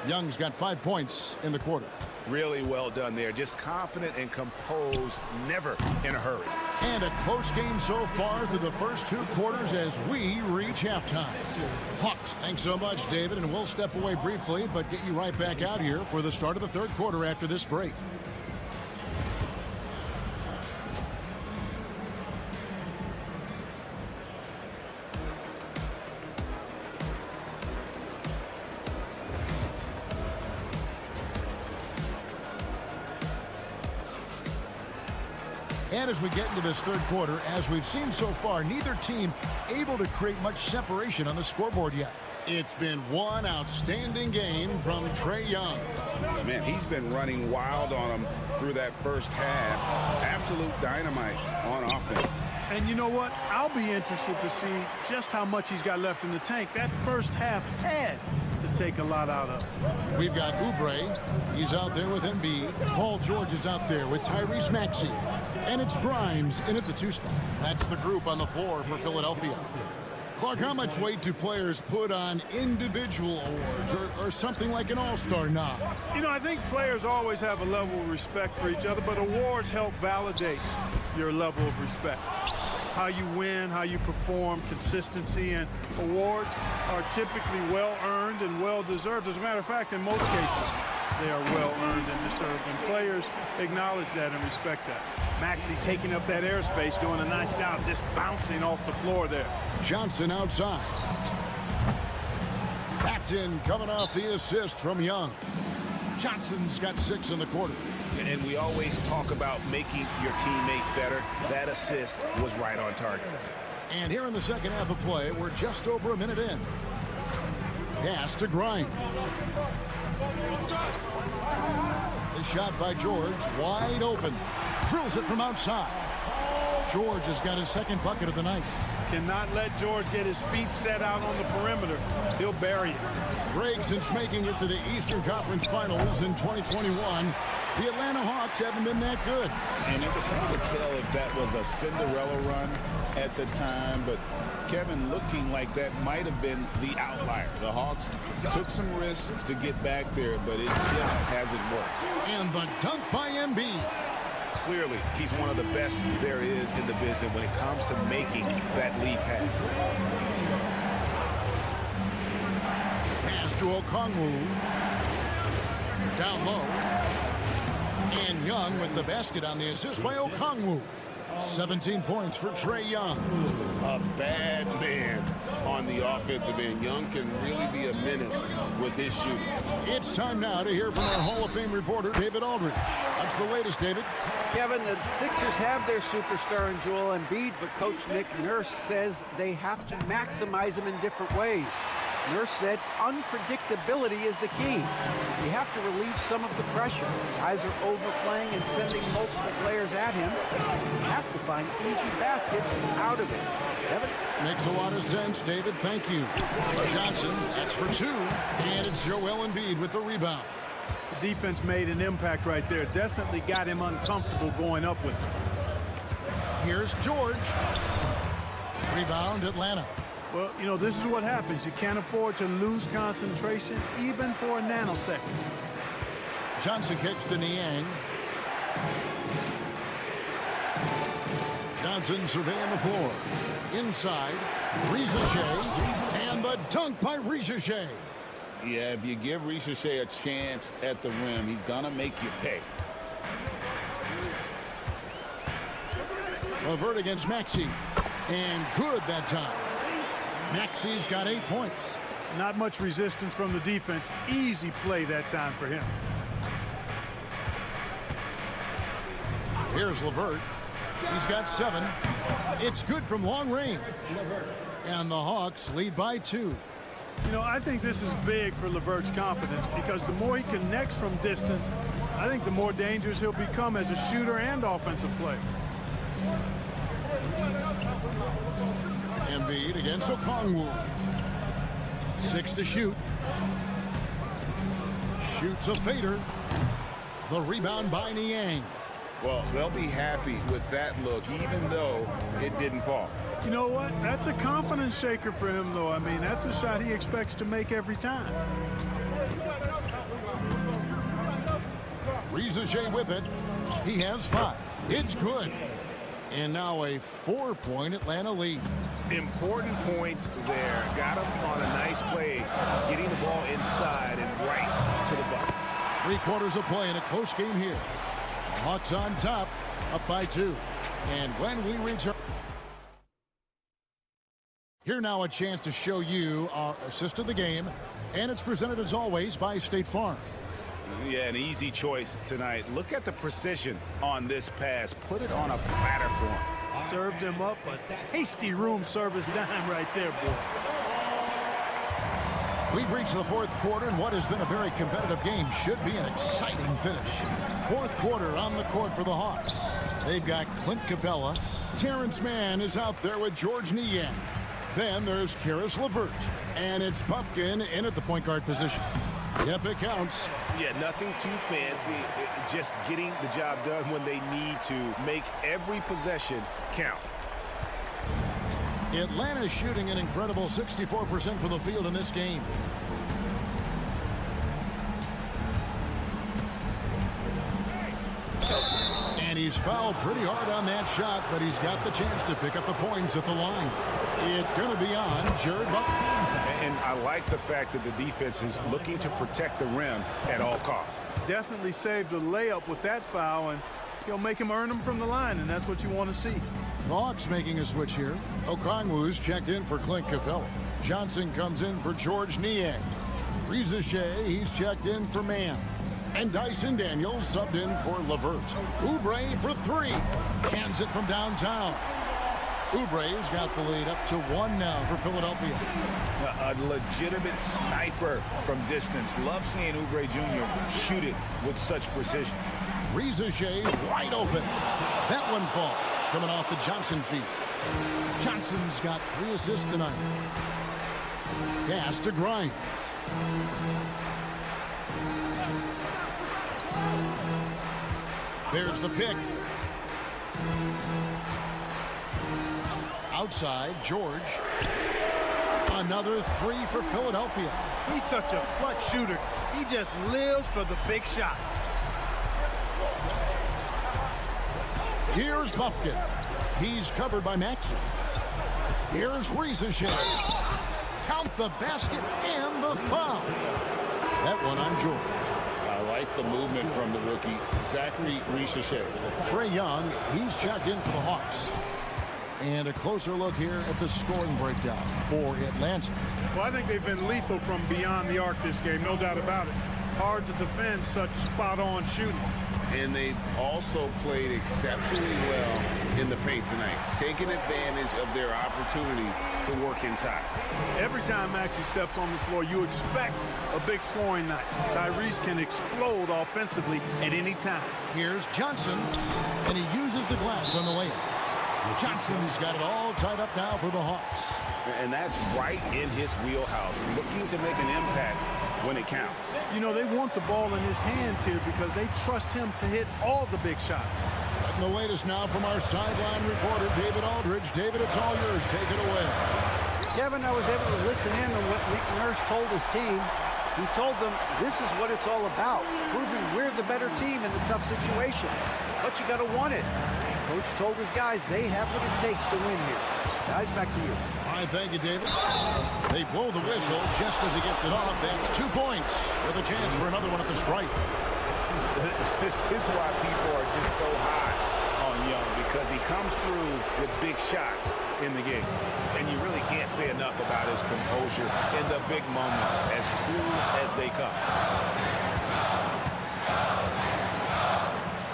Young's got 5 points in the quarter. Really well done there. Just confident and composed, never in a hurry. And a close game so far through the first 2 quarters as we reach halftime. Hawks, thanks so much, David, and we'll step away briefly, but get you right back out here for the start of the 3rd quarter after this break. And as we get into this 3rd quarter, as we've seen so far, neither team able to create much separation on the scoreboard yet. It's been one outstanding game from Trae Young. Man, he's been running wild on him through that first half. Absolute dynamite on offense. And you know what? I'll be interested to see just how much he's got left in the tank. That first half had to take a lot out of. We've got Oubre. He's out there with Embiid. Paul George is out there with Tyrese Maxey. And it's Grimes in at the 2 spot. That's the group on the floor for Philadelphia. Clark, how much weight do players put on individual awards or something like an all-star nod? You know, I think players always have a level of respect for each other, but awards help validate your level of respect. How you win, how you perform, consistency, and awards are typically well-earned and well-deserved. As a matter of fact, in most cases, they are well-earned and deserved, and players acknowledge that and respect that. Maxey taking up that airspace, doing a nice job just bouncing off the floor there. Johnson outside. Patton coming off the assist from Young. Johnson's got 6 in the quarter. And we always talk about making your teammate better. That assist was right on target. And here in the second half of play, we're just over a minute in. Pass to Grimes. The shot by George, wide open. Drills it from outside. George has got his second bucket of the night. Cannot let George get his feet set out on the perimeter. He'll bury it. Greg, since making it to the Eastern Conference Finals in 2021, the Atlanta Hawks haven't been that good. And it was hard to tell if that was a Cinderella run at the time, but Kevin looking like that might have been the outlier. The Hawks took some risks to get back there, but it just hasn't worked. And the dunk by Embiid. Clearly, he's one of the best there is in the business when it comes to making that lead pass. Pass to Okongwu. Down low. And Young with the basket on the assist by Okongwu. 17 points for Trae Young. A bad man on the offensive end. Young can really be a menace with his shooting. It's time now to hear from our Hall of Fame reporter, David Aldridge. What's the latest, David? Kevin, the Sixers have their superstar in Joel Embiid, but Coach Nick Nurse says they have to maximize him in different ways. Nurse said unpredictability is the key. You have to relieve some of the pressure. Guys are overplaying and sending multiple players at him. You have to find easy baskets out of it. Kevin? Makes a lot of sense, David. Thank you. Johnson, that's for 2. And it's Joel Embiid with the rebound. The defense made an impact right there. Definitely got him uncomfortable going up with it. Here's George. Rebound, Atlanta. Well, you know, this is what happens. You can't afford to lose concentration even for a nanosecond. Johnson kicks to Niang. Johnson surveying the floor. Inside, Ricochet, and the dunk by Ricochet. Yeah, if you give Ricochet a chance at the rim, he's going to make you pay. Levert against Maxey. And good that time. Maxey's got 8 points. Not much resistance from the defense. Easy play that time for him. Here's Levert. He's got 7. It's good from long range. And the Hawks lead by 2. You know, I think this is big for Levert's confidence because the more he connects from distance, I think the more dangerous he'll become as a shooter and offensive player. Embiid against Okongwu. 6 to shoot. Shoots a fader. The rebound by Niang. Well, they'll be happy with that look, even though it didn't fall. You know what? That's a confidence shaker for him, though. I mean, that's a shot he expects to make every time. Ricochet with it. He has 5. It's good. And now a 4-point Atlanta lead. Important points there. Got him on a nice play, getting the ball inside and right to the bucket. 3 quarters of play in a close game here. Hawks on top, up by 2. And when we return... Here now a chance to show you our assist of the game. And it's presented as always by State Farm. Yeah, an easy choice tonight. Look at the precision on this pass. Put it on a platter for him. Served him up a tasty room service dime right there, boy. We've reached the fourth quarter, and what has been a very competitive game should be an exciting finish. Fourth quarter on the court for the Hawks. They've got Clint Capella. Terrence Mann is out there with George Niang. Then there's Karis LeVert. And it's Buffkin in at the point guard position. Yep, it counts. Yeah, nothing too fancy. Just getting the job done when they need to. Make every possession count. Atlanta shooting an incredible 64% from the field in this game. And he's fouled pretty hard on that shot, but he's got the chance to pick up the points at the line. It's going to be on Jared Buffkin. And I like the fact that the defense is looking to protect the rim at all costs. Definitely saved a layup with that foul, and he'll make him earn them from the line, and that's what you want to see. Hawks making a switch here. Okongwu's checked in for Clint Capella. Johnson comes in for George Niang. Reza Shea, he's checked in for Mann. And Dyson Daniels subbed in for LeVert. Oubre for three. Cans it from downtown. Oubre's got the lead up to 1 now for Philadelphia. A legitimate sniper from distance. Love seeing Oubre Jr. shoot it with such precision. Reza Shea wide open. That one falls. Coming off the Johnson feet. Johnson's got 3 assists tonight. Pass to Grimes. There's the pick. Outside, George. Another 3 for Philadelphia. He's such a clutch shooter. He just lives for the big shot. Here's Buffkin. He's covered by Maxey. Here's Reza Shea. Count the basket and the foul. That one on George. I like the movement from the rookie, Zachary Reza Shea. Trae Young, he's checked in for the Hawks. And a closer look here at the scoring breakdown for Atlanta. Well, I think they've been lethal from beyond the arc this game, no doubt about it. Hard to defend such spot-on shooting. And they've also played exceptionally well in the paint tonight, taking advantage of their opportunity to work inside. Every time Maxey steps on the floor, you expect a big scoring night. Tyrese can explode offensively at any time. Here's Johnson, and he uses the glass on the layup. Johnson's got it all tied up now for the Hawks. And that's right in his wheelhouse, looking to make an impact when it counts. You know, they want the ball in his hands here because they trust him to hit all the big shots. And the latest now from our sideline reporter, David Aldridge. David, it's all yours. Take it away. Kevin, I was able to listen in on what Nick Nurse told his team. He told them this is what it's all about, proving we're the better team in the tough situation. But you got to want it. Coach told his guys they have what it takes to win here. Guys, back to you. All right, thank you, David. They blow the whistle just as he gets it off. That's 2 points with a chance for another one at the stripe. This is why people are just so high on Young, because he comes through with big shots in the game. And you really can't say enough about his composure in the big moments, as cool as they come.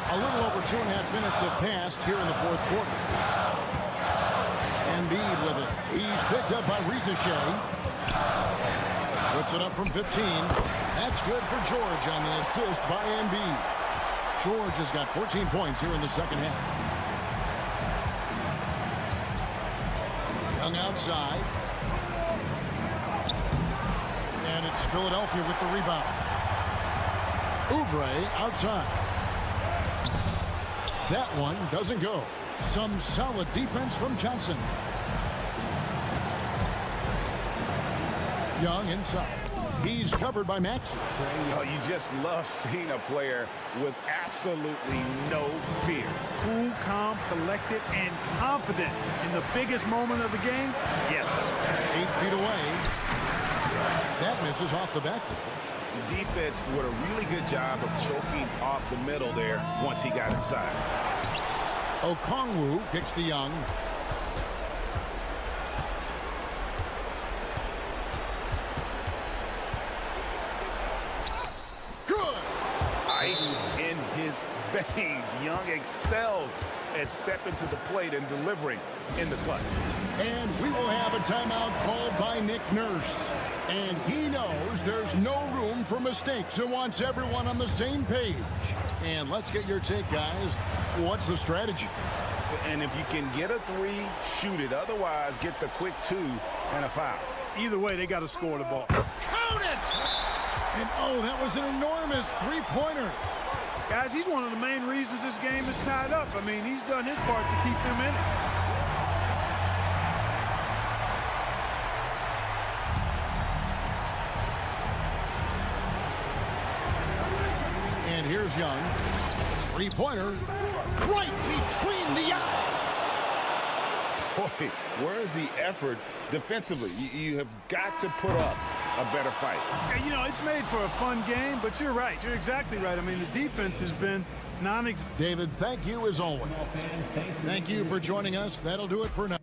A little over 2.5 minutes have passed here in the fourth quarter. Embiid with it. He's picked up by Reza Shea. Puts it up from 15. That's good for George on the assist by Embiid. George has got 14 points here in the second half. Young outside. And it's Philadelphia with the rebound. Oubre outside. That one doesn't go. Some solid defense from Johnson. Young inside. He's covered by Maxey. Oh, you just love seeing a player with absolutely no fear. Cool, calm, collected, and confident in the biggest moment of the game. Yes. 8 feet away. That misses off the backboard. The defense did a really good job of choking off the middle there once he got inside. Okongwu kicks to Young. Good. ice in his veins. Young excels at stepping to the plate and delivering in the clutch. And we will have a timeout called by Nick Nurse. And he knows there's no room for mistakes and wants everyone on the same page. And let's get your take, guys. What's the strategy? And if you can get a 3, shoot it. Otherwise, get the quick 2 and a foul. Either way, they got to score the ball. Count it! And oh, that was an enormous three-pointer. Guys, he's one of the main reasons this game is tied up. I mean, he's done his part to keep them in it. And here's Young. Three-pointer. Right between the eyes. Boy, where is the effort defensively? You have got to put up a better fight. And, you know, it's made for a fun game, but you're right. You're exactly right. I mean, the defense has been non-existent. David, thank you as always. Thank you for joining us. That'll do it for now.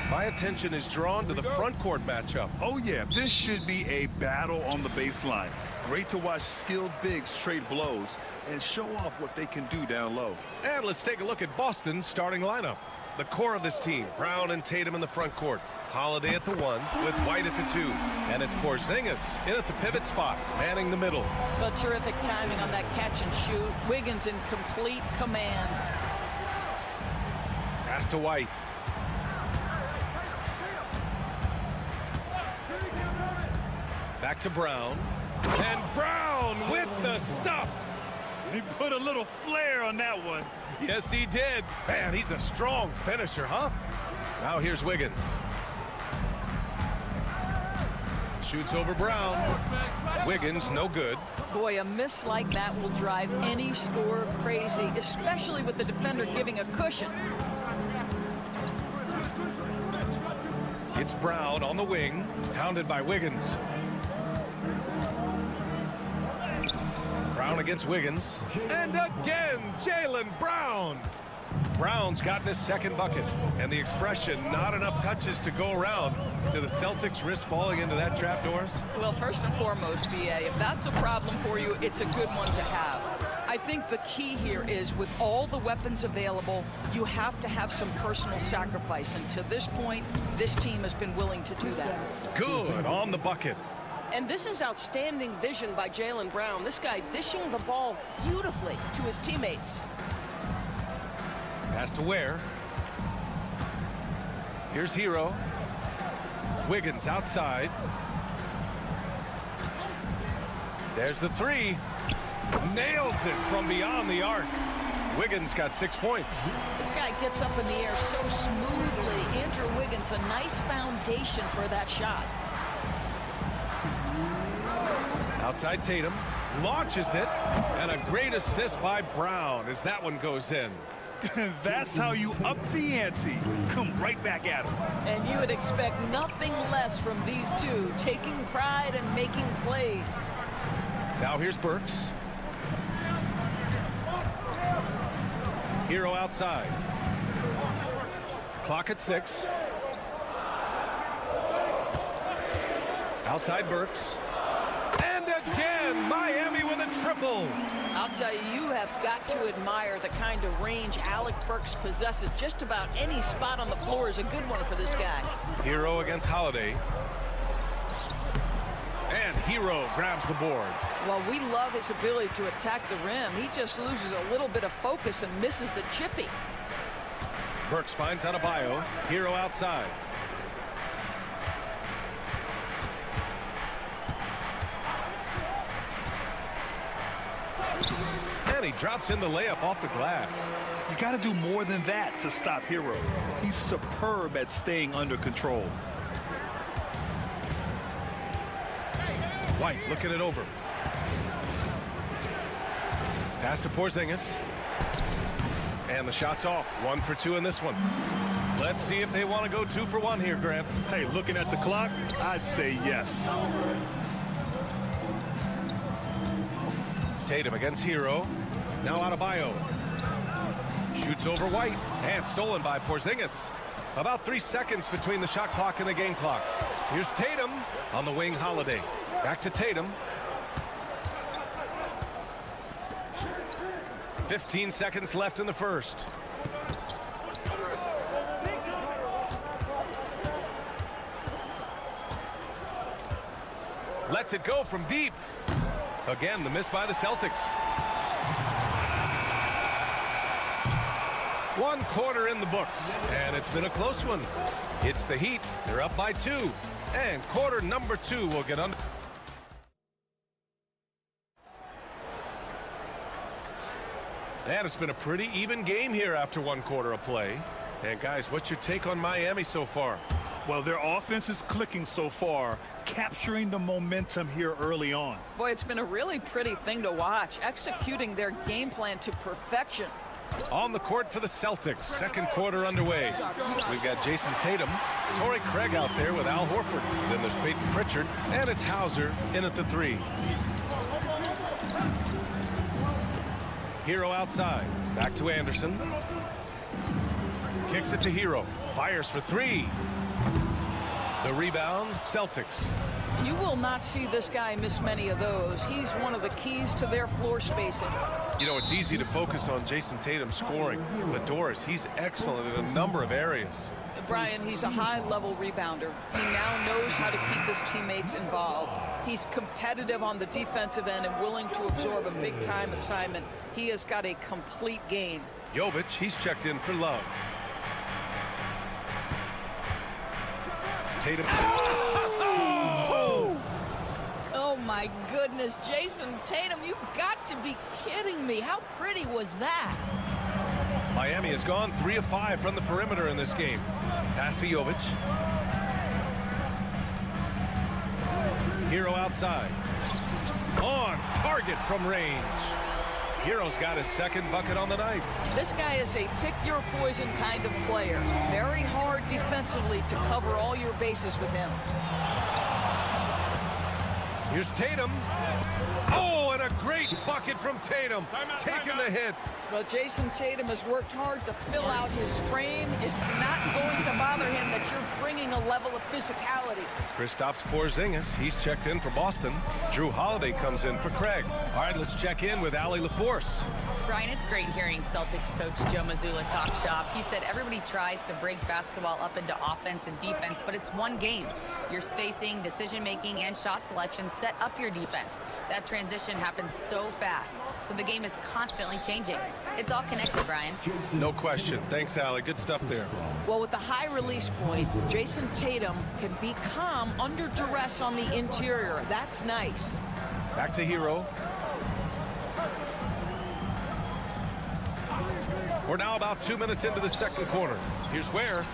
My attention is drawn to the front court matchup. Oh, yeah, this should be a battle on the baseline. Great to watch skilled bigs trade blows and show off what they can do down low. And let's take a look at Boston's starting lineup. The core of this team, Brown and Tatum in the front court. Holiday at the 1 with White at the 2. And it's Porzingis in at the pivot spot, manning the middle. Well, terrific timing on that catch and shoot. Wiggins in complete command. Pass to White. Back to Brown. And Brown with the stuff. He put a little flair on that one. Yes, he did. Man, he's a strong finisher, huh? Now here's Wiggins. Shoots over Brown. Wiggins, no good. Boy, a miss like that will drive any scorer crazy, especially with the defender giving a cushion. It's Brown on the wing, hounded by Wiggins. Brown against Wiggins. And again, Jaylen Brown. Brown's gotten his second bucket. And the expression, not enough touches to go around. Do the Celtics risk falling into that trap, Doris? Well, first and foremost, BA, if that's a problem for you, it's a good one to have. I think the key here is with all the weapons available, you have to have some personal sacrifice. And to this point, this team has been willing to do that. Good on the bucket. And this is outstanding vision by Jaylen Brown. This guy dishing the ball beautifully to his teammates. Pass to Ware. Here's Hero. Wiggins outside. There's the 3. Nails it from beyond the arc. Wiggins got 6 points. This guy gets up in the air so smoothly. Andrew Wiggins, a nice foundation for that shot. Outside Tatum, launches it, and a great assist by Brown as that one goes in. That's how you up the ante. Come right back at him. And you would expect nothing less from these two, taking pride and making plays. Now here's Burks. Hero outside. Clock at 6. Outside Burks. And again, Miami with a triple. I'll tell you, you have got to admire the kind of range Alec Burks possesses. Just about any spot on the floor is a good one for this guy. Hero against Holiday. And Hero grabs the board. Well, we love his ability to attack the rim. He just loses a little bit of focus and misses the chippy. Burks finds Adebayo. Hero outside. And he drops in the layup off the glass. You got to do more than that to stop Hero. He's superb at staying under control. White looking it over. Pass to Porzingis. And the shot's off. 1 for 2 in this one. Let's see if they want to go 2 for 1 here, Grant. Hey, looking at the clock, I'd say yes. Tatum against Hero. Now Adebayo. Shoots over White. And stolen by Porzingis. About 3 seconds between the shot clock and the game clock. Here's Tatum on the wing. Holiday. Back to Tatum. 15 seconds left in the first. Lets it go from deep. Again, the miss by the Celtics. 1 quarter in the books, and it's been a close one. It's the Heat. They're up by 2. And quarter number 2 will get under. And it's been a pretty even game here after 1 quarter of play. And guys, what's your take on Miami so far? Well, their offense is clicking so far, capturing the momentum here early on. Boy, it's been a really pretty thing to watch, executing their game plan to perfection. On the court for the Celtics, second quarter underway. We've got Jason Tatum, Torrey Craig out there with Al Horford. Then there's Peyton Pritchard, and it's Hauser in at the 3. Hero outside, back to Anderson. Kicks it to Hero, fires for 3. The rebound, Celtics. You will not see this guy miss many of those. He's one of the keys to their floor spacing. You know, it's easy to focus on Jason Tatum scoring, but Doris, he's excellent in a number of areas. Brian, he's a high-level rebounder. He now knows how to keep his teammates involved. He's competitive on the defensive end and willing to absorb a big-time assignment. He has got a complete game. Jovic, he's checked in for Love. Tatum. Oh my goodness, Jason Tatum, you've got to be kidding me. How pretty was that? Miami has gone 3 of 5 from the perimeter in this game. Pass to Jovic. Hero outside. On target from range. Hero's got his second bucket on the night. This guy is a pick-your-poison kind of player. Very hard defensively to cover all your bases with him. Here's Tatum. Oh, and a great bucket from Tatum. Taking the hit. Well, Jason Tatum has worked hard to fill out his frame. It's not going to bother him that you're bringing a level of physicality. Kristaps Porzingis, he's checked in for Boston. Drew Holiday comes in for Craig. All right, let's check in with Allie LaForce. Brian, it's great hearing Celtics coach Joe Mazzulla talk shop. He said everybody tries to break basketball up into offense and defense, but it's one game. Your spacing, decision-making, and shot selection set up your defense. That transition happens so fast, so the game is constantly changing. It's all connected, Brian. No question. Thanks, Allie. Good stuff there. Well, with the high release point, Jason Tatum can be calm under duress on the interior. That's nice. Back to Hero. We're now about 2 minutes into the second quarter. Here's Ware.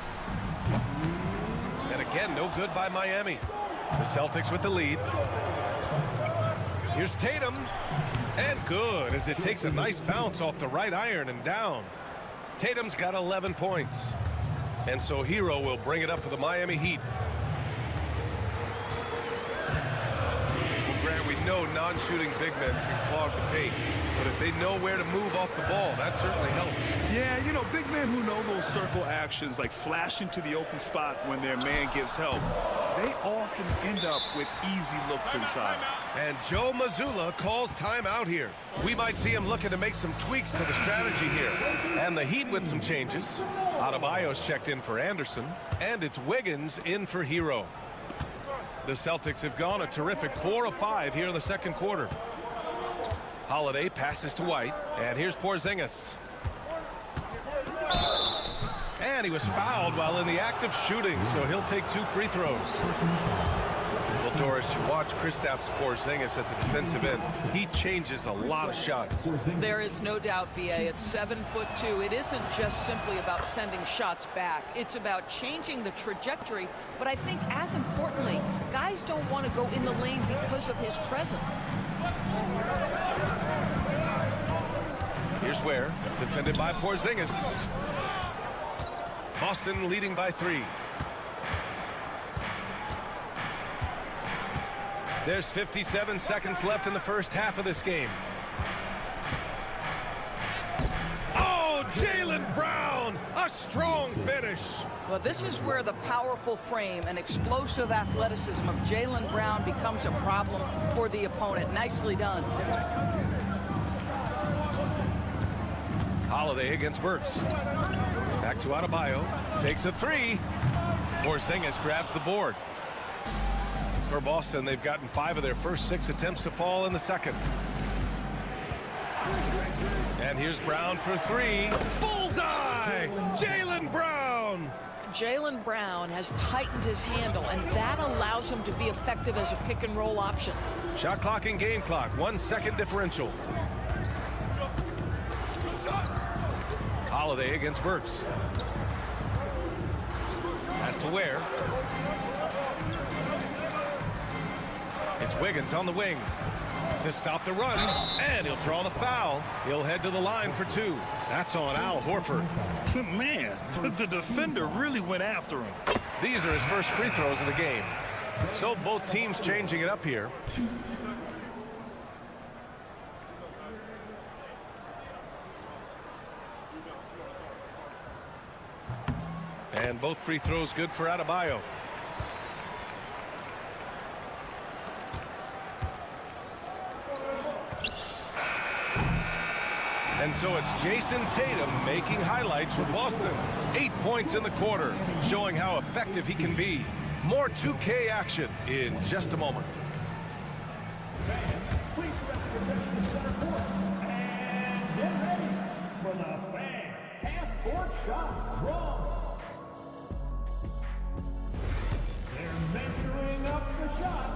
And again, no good by Miami. The Celtics with the lead. Here's Tatum. And good, as it takes a nice bounce off the right iron and down. Tatum's got 11 points. And so Hero will bring it up for the Miami Heat. Well, Grant, we know non-shooting big men can clog the paint. But if they know where to move off the ball, that certainly helps. Yeah, you know, big men who know those circle actions, like flashing to the open spot when their man gives help, they often end up with easy looks inside. And Joe Mazzulla calls timeout here. We might see him looking to make some tweaks to the strategy here. And the Heat with some changes. Adebayo's checked in for Anderson. And it's Wiggins in for Hero. The Celtics have gone a terrific 4 of 5 here in the second quarter. Holiday passes to White. And here's Porzingis. And he was fouled while in the act of shooting, so he'll take 2 free throws. Well, Doris, you watch Kristaps Porzingis at the defensive end. He changes a lot of shots. There is no doubt, B.A. It's 7'2". It isn't just simply about sending shots back. It's about changing the trajectory. But I think, as importantly, guys don't want to go in the lane because of his presence. Here's Ware, defended by Porzingis. Boston leading by 3. There's 57 seconds left in the first half of this game. Oh, Jaylen Brown, a strong finish. Well, this is where the powerful frame and explosive athleticism of Jaylen Brown becomes a problem for the opponent. Nicely done. Holiday against Burks. Back to Adebayo. Takes a 3. Porzingis grabs the board. For Boston, they've gotten 5 of their first 6 attempts to fall in the second. And here's Brown for 3. Bullseye! Jaylen Brown! Jaylen Brown has tightened his handle, and that allows him to be effective as a pick-and-roll option. Shot clock and game clock, 1 second differential. Holiday against Burks. Pass to Ware. It's Wiggins on the wing. to stop the run, and he'll draw the foul. He'll head to the line for 2. That's on Al Horford. Man, the defender really went after him. These are his first free throws of the game. So both teams changing it up here. And both free throws good for Adebayo. And so it's Jason Tatum making highlights for Boston. 8 points in the quarter, showing how effective he can be. More 2K action in just a moment. And get ready for the fan half-court shot draw. They're measuring up the shot.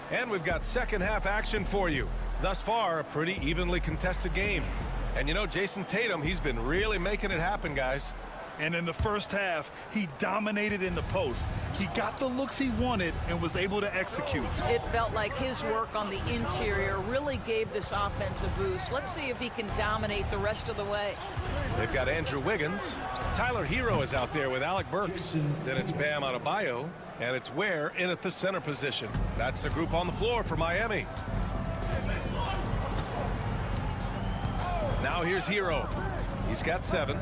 And we've got second half action for you. Thus far, a pretty evenly contested game. And you know, Jason Tatum, he's been really making it happen, guys. And in the first half, he dominated in the post. He got the looks he wanted and was able to execute. It felt like his work on the interior really gave this offense a boost. Let's see if he can dominate the rest of the way. They've got Andrew Wiggins. Tyler Hero is out there with Alec Burks. Then it's Bam Adebayo. And it's Ware in at the center position. That's the group on the floor for Miami. Now here's Hero. He's got 7.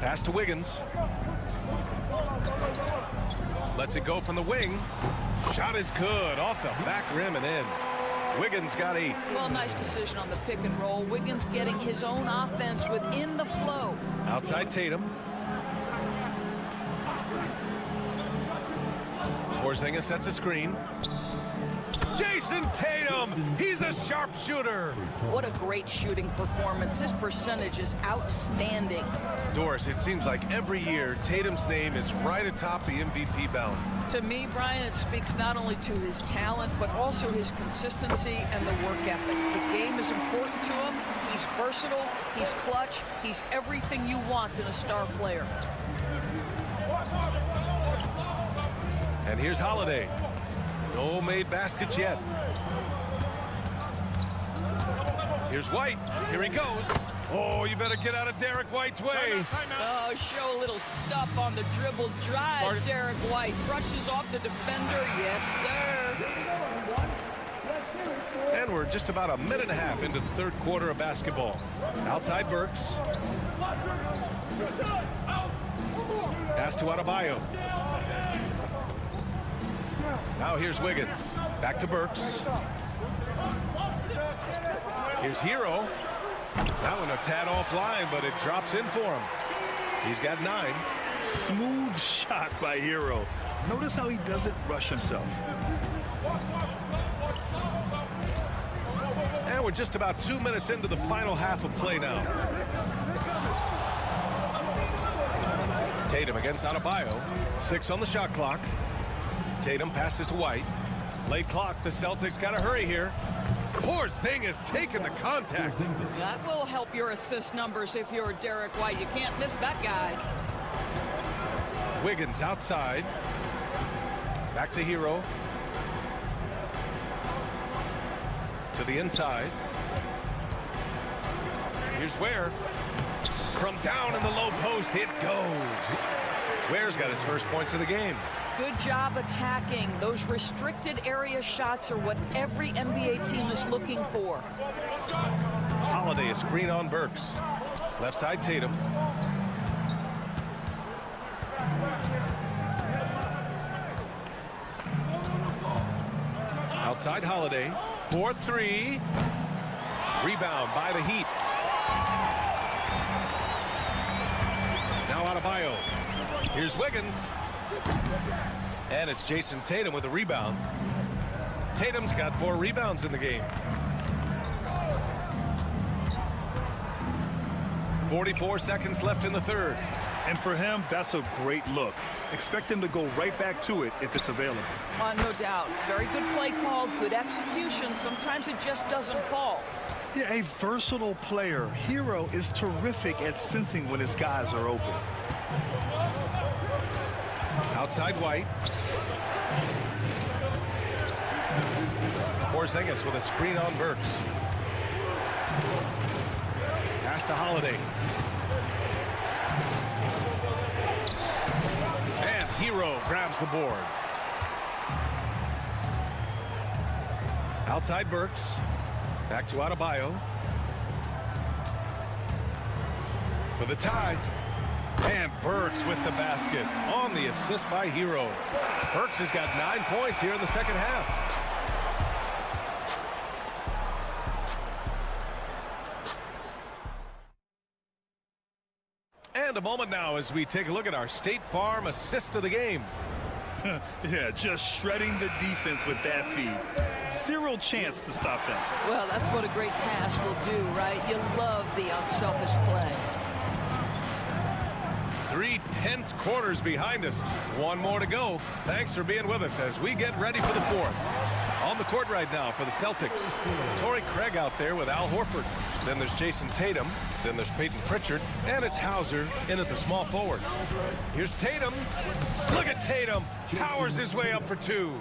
Pass to Wiggins. Lets it go from the wing. Shot is good. Off the back rim and in. Wiggins got 8. Well, nice decision on the pick and roll. Wiggins getting his own offense within the flow. Outside Tatum. Porzingis sets a screen. Jason Tatum, he's a sharpshooter. What a great shooting performance. His percentage is outstanding. Doris, it seems like every year Tatum's name is right atop the MVP ballot. To me, Brian, it speaks not only to his talent, but also his consistency and the work ethic. The game is important to him. He's versatile, he's clutch, he's everything you want in a star player. And here's Holiday. No made baskets yet. Here's White. Here he goes. Oh, you better get out of Derek White's way. Oh, show a little stuff on the dribble drive. Derek White brushes off the defender. Yes, sir. And we're just about a minute and a half into the third quarter of basketball. Outside Burks. Pass to Adebayo. Now here's Wiggins. Back to Burks. Here's Hero. That one a tad offline, but it drops in for him. He's got 9. Smooth shot by Hero. Notice how he doesn't rush himself. And we're just about 2 minutes into the final half of play now. Tatum against Adebayo. 6 on the shot clock. Tatum passes to White. Late clock, the Celtics got to hurry here. Porzingis taking the contact. That will help your assist numbers if you're Derek White. You can't miss that guy. Wiggins outside. Back to Hero. To the inside. Here's Ware. From down in the low post, it goes. Ware's got his first points of the game. Good job attacking. Those restricted area shots are what every NBA team is looking for. Holiday, a screen on Burks. Left side Tatum. Outside Holiday. 4-3. Rebound by the Heat. Now Adebayo. Here's Wiggins. And it's Jason Tatum with a rebound. Tatum's got 4 rebounds in the game. 44 seconds left in the third. And for him, that's a great look. Expect him to go right back to it if it's available. No doubt. Very good play call, good execution. Sometimes it just doesn't fall. Yeah, a versatile player. Hero is terrific at sensing when his guys are open. Outside White. Porzingis with a screen on Burks. Pass to Holiday. And Hero grabs the board. Outside Burks. Back to Adebayo. For the tie. And Burks with the basket on the assist by Hero. Burks has got 9 points here in the second half. And a moment now as we take a look at our State Farm assist of the game. Yeah, just shredding the defense with that feed. Zero chance to stop that. Well, that's what a great pass will do, right? You love the unselfish play. 3 tense quarters behind us. One more to go. Thanks for being with us as we get ready for the fourth. On the court right now for the Celtics. Torrey Craig out there with Al Horford. Then there's Jason Tatum. Then there's Peyton Pritchard. And it's Hauser in at the small forward. Here's Tatum. Look at Tatum. Powers his way up for 2.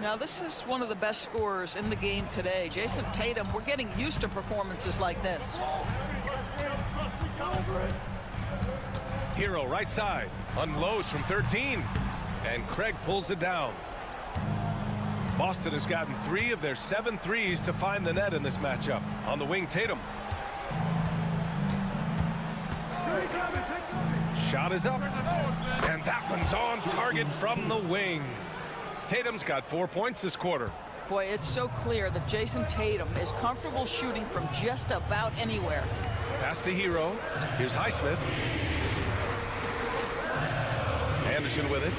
Now, this is one of the best scorers in the game today. Jason Tatum, we're getting used to performances like this. Hero right side. Unloads from 13. And Craig pulls it down. Boston has gotten 3 of their 7 threes to find the net in this matchup. On the wing, Tatum. Shot is up. And that one's on target from the wing. Tatum's got 4 points this quarter. Boy, it's so clear that Jason Tatum is comfortable shooting from just about anywhere. Pass to Hero. Here's Highsmith. Anderson with it.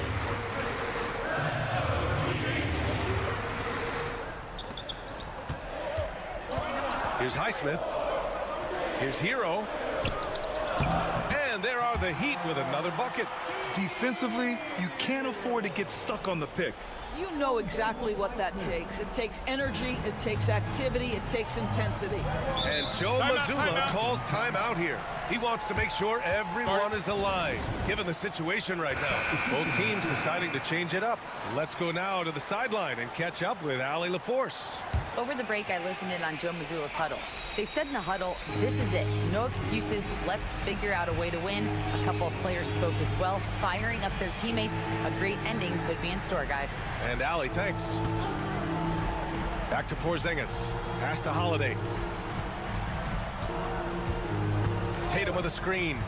Here's Highsmith. Here's Hero. And there are the Heat with another bucket. Defensively, you can't afford to get stuck on the pick. You know exactly what that takes. It takes energy, it takes activity, it takes intensity. And Joe Mazzulla calls timeout here. He wants to make sure everyone is aligned. Given the situation right now, both teams deciding to change it up. Let's go now to the sideline and catch up with Allie LaForce. Over the break, I listened in on Joe Mazzulla's huddle. They said in the huddle, this is it. No excuses. Let's figure out a way to win. A couple of players spoke as well, firing up their teammates. A great ending could be in store, guys. And Allie, thanks. Back to Porzingis. Pass to Holiday. Tatum with a screen.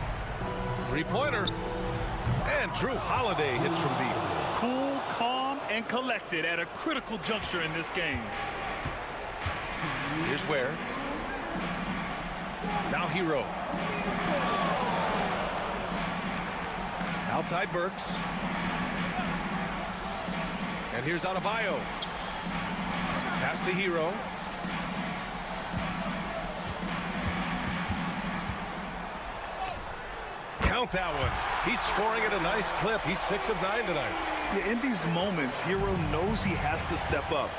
3-pointer. And Drew Holiday hits from deep. Cool, calm, and collected at a critical juncture in this game. Here's Ware. Now Hero. Outside Burks. And here's Adebayo. Pass to Hero. Count that one. He's scoring at a nice clip. He's 6 of 9 tonight. Yeah, in these moments, Hero knows he has to step up,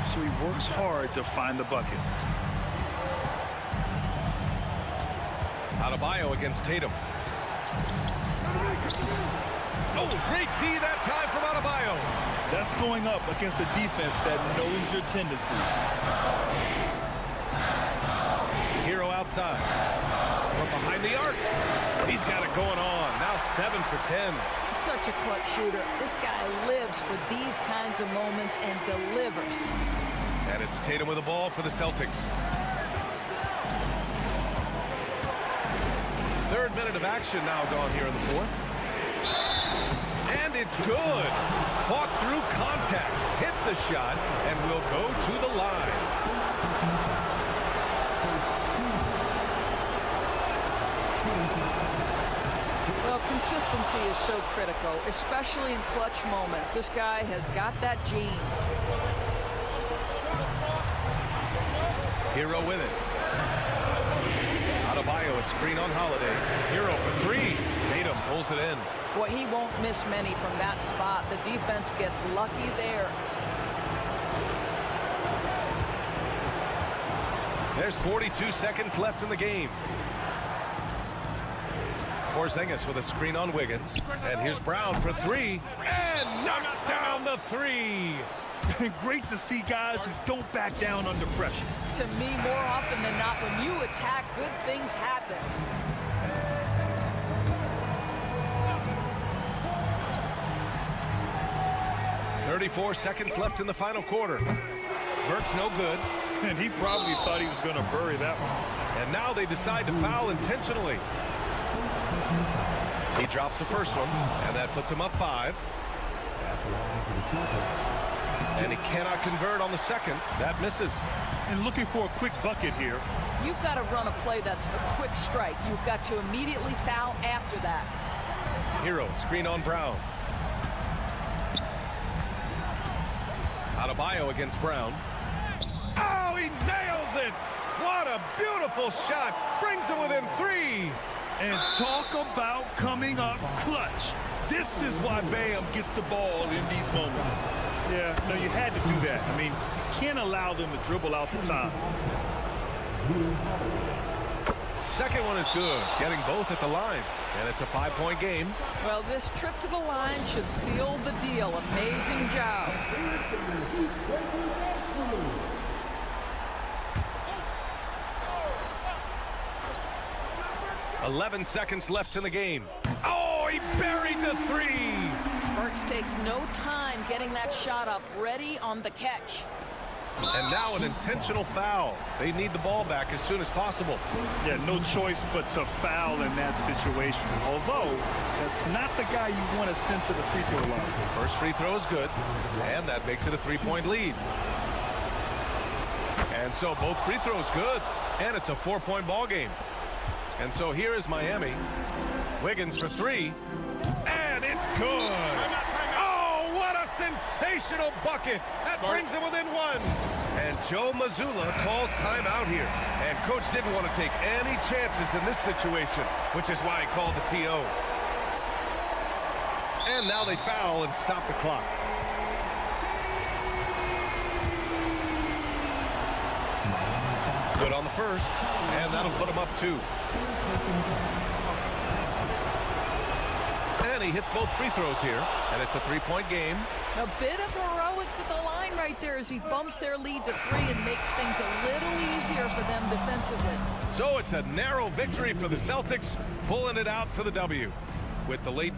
so he works hard to find the bucket. Adebayo against Tatum. Oh, great D that time from Adebayo. That's going up against a defense that knows your tendencies. Hero outside. From behind the arc. He's got it going on. Now 7 for 10. Such a clutch shooter. This guy lives for these kinds of moments and delivers. And it's Tatum with the ball for the Celtics. 3rd minute of action now gone here in the 4th. And it's good. Fought through contact. Hit the shot and will go to the line. Well, consistency is so critical, especially in clutch moments. This guy has got that gene. Hero with it. Adebayo, a screen on Holiday. Hero for 3. Tatum pulls it in. Boy, he won't miss many from that spot. The defense gets lucky there. There's 42 seconds left in the game. Porzingis with a screen on Wiggins. And here's Brown for 3. And knocks down the three. Great to see guys who don't back down under pressure. To me, more often than not, when you attack, good things happen. .34 seconds left in the final quarter. Burke's no good. And he probably thought he was going to bury that one. And now they decide to foul intentionally. He drops the first one, and that puts him up 5. And he cannot convert on the second. That misses. And looking for a quick bucket here. You've got to run a play that's a quick strike. You've got to immediately foul after that. Hero, screen on Brown. Adebayo against Brown. Oh, he nails it! What a beautiful shot! Brings him within 3. And talk about coming up clutch. This is why Bam gets the ball in these moments. Yeah, no, you had to do that. I mean, you can't allow them to dribble out the time. Second one is good, getting both at the line. And it's a 5-point game. Well, this trip to the line should seal the deal. Amazing job. 11 seconds left in the game. Oh, he buried the 3. Burks takes no time getting that shot up, ready on the catch. And now an intentional foul. They need the ball back as soon as possible. Yeah, no choice but to foul in that situation. Although, that's not the guy you want to send to the free throw line. First free throw is good, and that makes it a 3-point lead. And so both free throws good, and it's a 4-point ball game. And so here is Miami. Wiggins for 3, and it's good. Oh, what a sensational bucket. That brings him within 1. And Joe Mazzulla calls timeout here. And coach didn't want to take any chances in this situation, which is why he called the TO. And now they foul and stop the clock. Good on the first, and that'll put him up 2. And he hits both free throws here, and it's a 3-point game. A bit of heroics at the line right there as he bumps their lead to 3 and makes things a little easier for them defensively. So it's a narrow victory for the Celtics, pulling it out for the W. With the late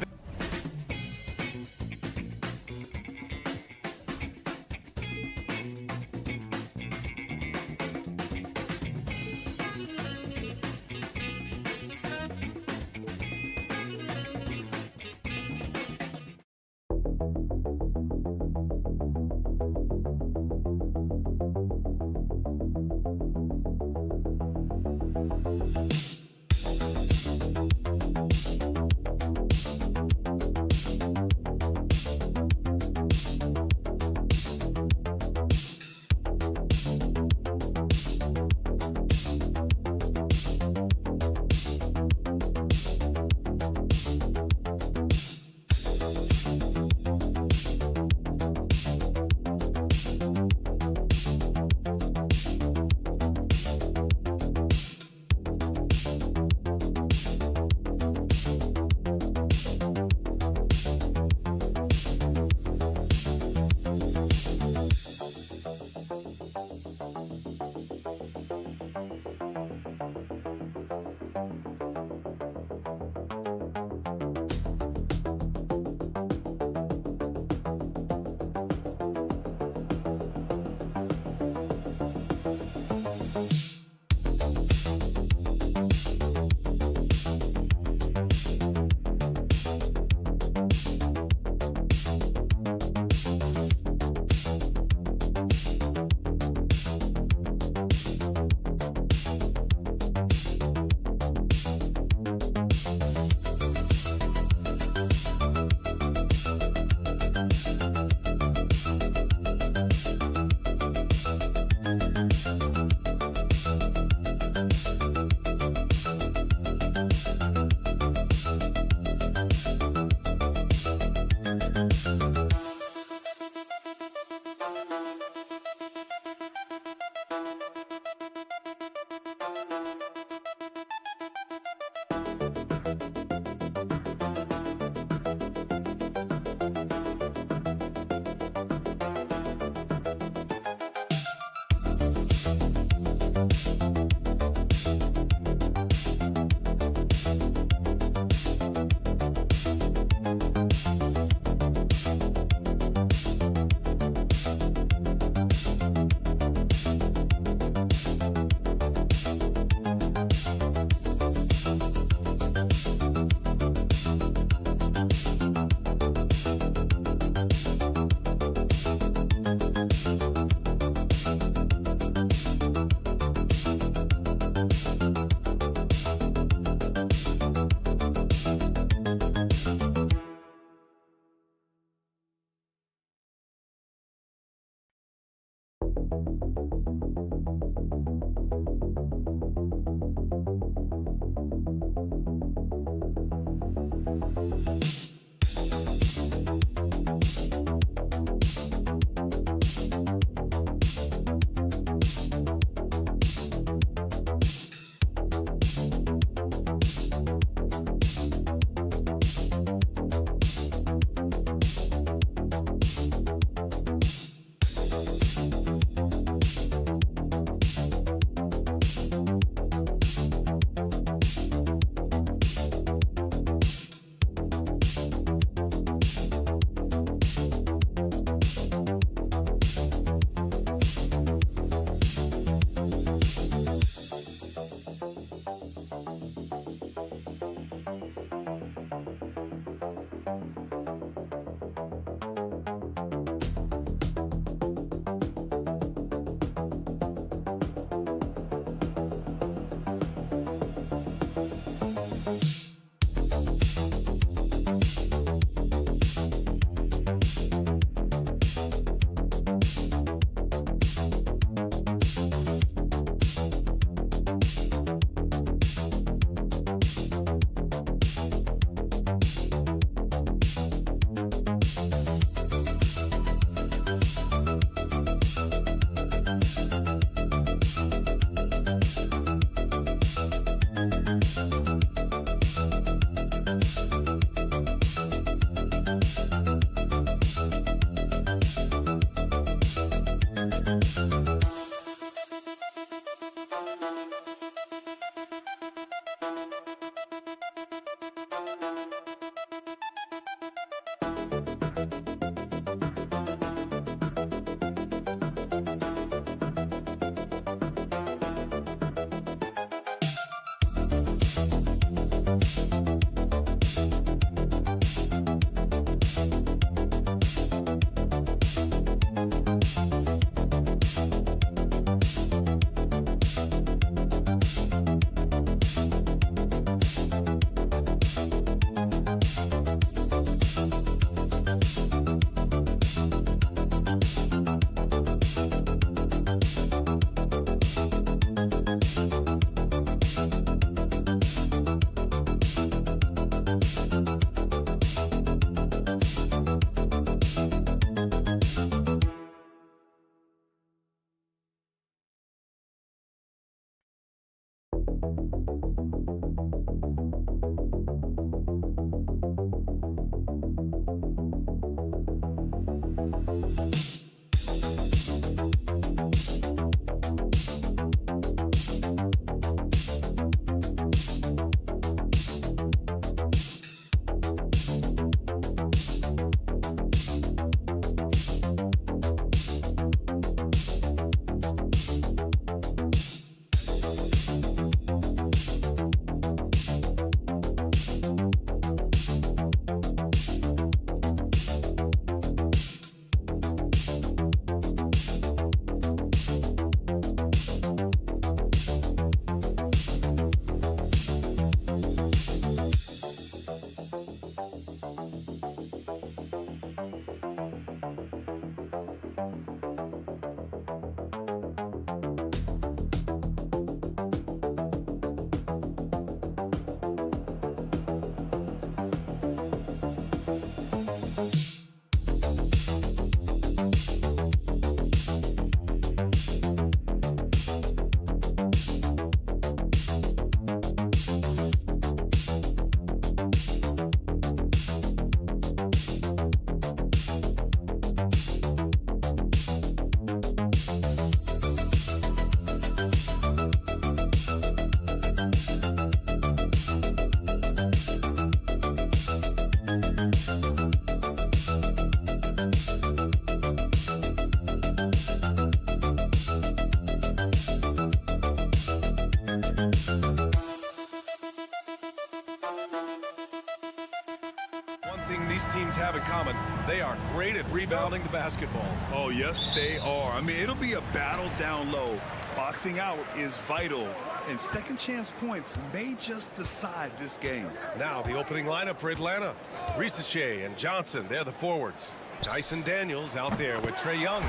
These teams have in common, they are great at rebounding the basketball. Oh, yes, they are. I mean, it'll be a battle down low. Boxing out is vital, and second chance points may just decide this game. Now the opening lineup for Atlanta. Risache and Johnson, they're the forwards. Dyson Daniels out there with Trae Young.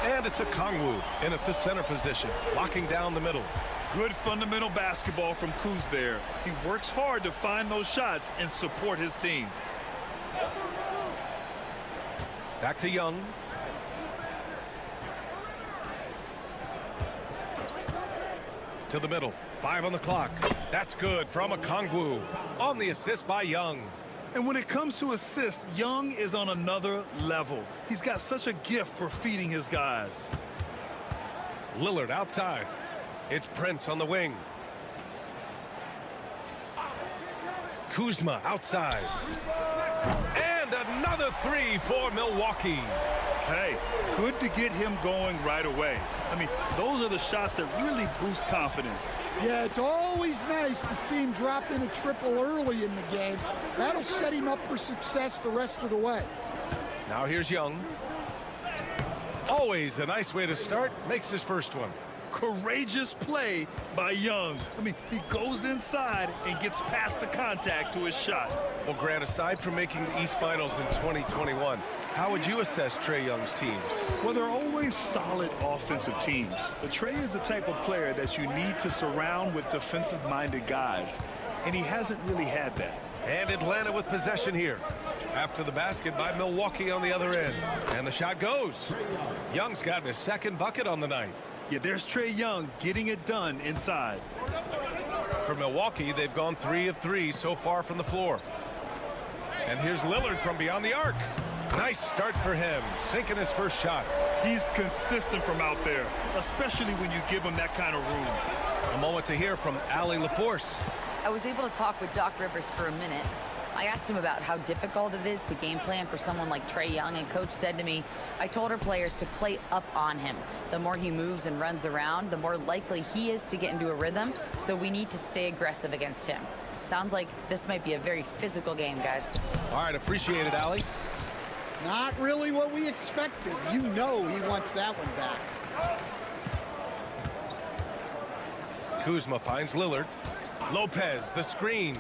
And it's a Kongwu in at the center position, locking down the middle. Good fundamental basketball from Kuz there. He works hard to find those shots and support his team. Back to Young. To the middle. 5 on the clock. That's good from Okongwu. On the assist by Young. And when it comes to assists, Young is on another level. He's got such a gift for feeding his guys. Lillard outside. It's Prince on the wing. Kuzma outside. And another three for Milwaukee. Hey, good to get him going right away. I mean, those are the shots that really boost confidence. Yeah, it's always nice to see him drop in a triple early in the game. That'll set him up for success the rest of the way. Now here's Young. Always a nice way to start. Makes his first one. Courageous play by Young. I mean, he goes inside and gets past the contact to his shot. Well, Grant, aside from making the East Finals in 2021, how would you assess Trae Young's teams? Well, they're always solid offensive teams. But Trae is the type of player that you need to surround with defensive-minded guys, and he hasn't really had that. And Atlanta with possession here. After the basket by Milwaukee on the other end. And the shot goes. Young's gotten his second bucket on the night. Yeah, there's Trae Young getting it done inside. For Milwaukee, they've gone 3 of 3 so far from the floor. And here's Lillard from beyond the arc. Nice start for him, sinking his first shot. He's consistent from out there, especially when you give him that kind of room. A moment to hear from Allie LaForce. I was able to talk with Doc Rivers for a minute. I asked him about how difficult it is to game plan for someone like Trae Young, and Coach said to me, I told our players to play up on him. The more he moves and runs around, the more likely he is to get into a rhythm, so we need to stay aggressive against him. Sounds like this might be a very physical game, guys. All right, appreciate it, Allie. Not really what we expected. You know he wants that one back. Kuzma finds Lillard. Lopez, the screen.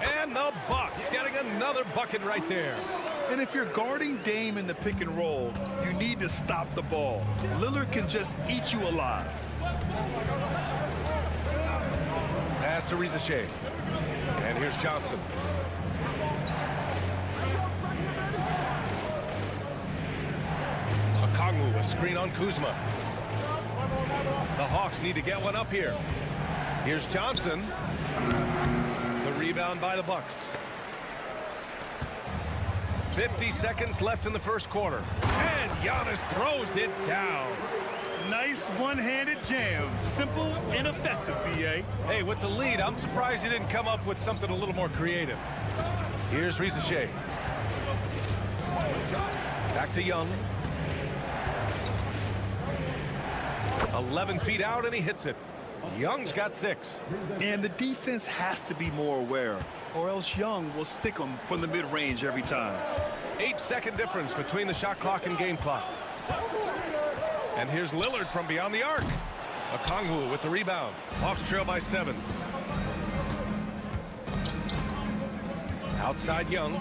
And the Bucks getting another bucket right there. And if you're guarding Dame in the pick and roll, you need to stop the ball. Lillard can just eat you alive. Pass to Rizachet. And here's Johnson. Okongwu, a screen on Kuzma. The Hawks need to get one up here. Here's Johnson. The rebound by the Bucks. 50 seconds left in the first quarter. And Giannis throws it down. Nice one-handed jam. Simple and effective, B.A. Hey, with the lead, I'm surprised he didn't come up with something a little more creative. Here's Rizachet. Back to Young. 11 feet out, and he hits it. Young's got 6. And the defense has to be more aware, or else Young will stick them from the mid-range every time. 8-second difference between the shot clock and game clock. And here's Lillard from beyond the arc. Okongwu with the rebound. Hawks trail by 7. Outside Young.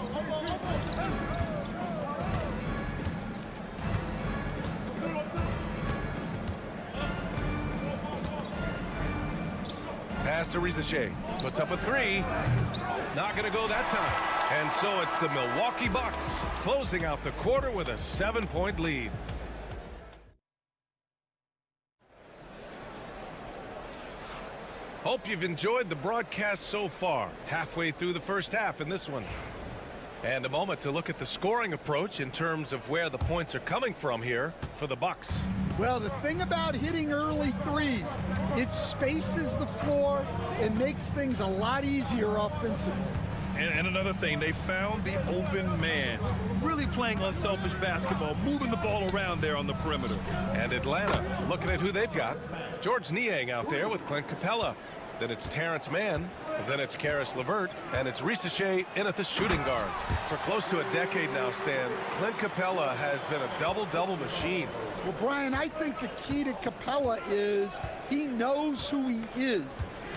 Pass to Rizachet. Puts up a 3. Not going to go that time. And so it's the Milwaukee Bucks closing out the quarter with a 7-point lead. Hope you've enjoyed the broadcast so far. Halfway through the first half in this one. And a moment to look at the scoring approach in terms of where the points are coming from here for the Bucks. Well, the thing about hitting early threes, it spaces the floor and makes things a lot easier offensively. And another thing, they found the open man. Really playing unselfish basketball, moving the ball around there on the perimeter. And Atlanta, looking at who they've got. George Niang out there with Clint Capella. Then it's Terrence Mann. Then it's Karis LeVert. And it's Rizachet in at the shooting guard. For close to a decade now, Stan, Clint Capella has been a double-double machine. Well, Brian, I think the key to Capella is he knows who he is.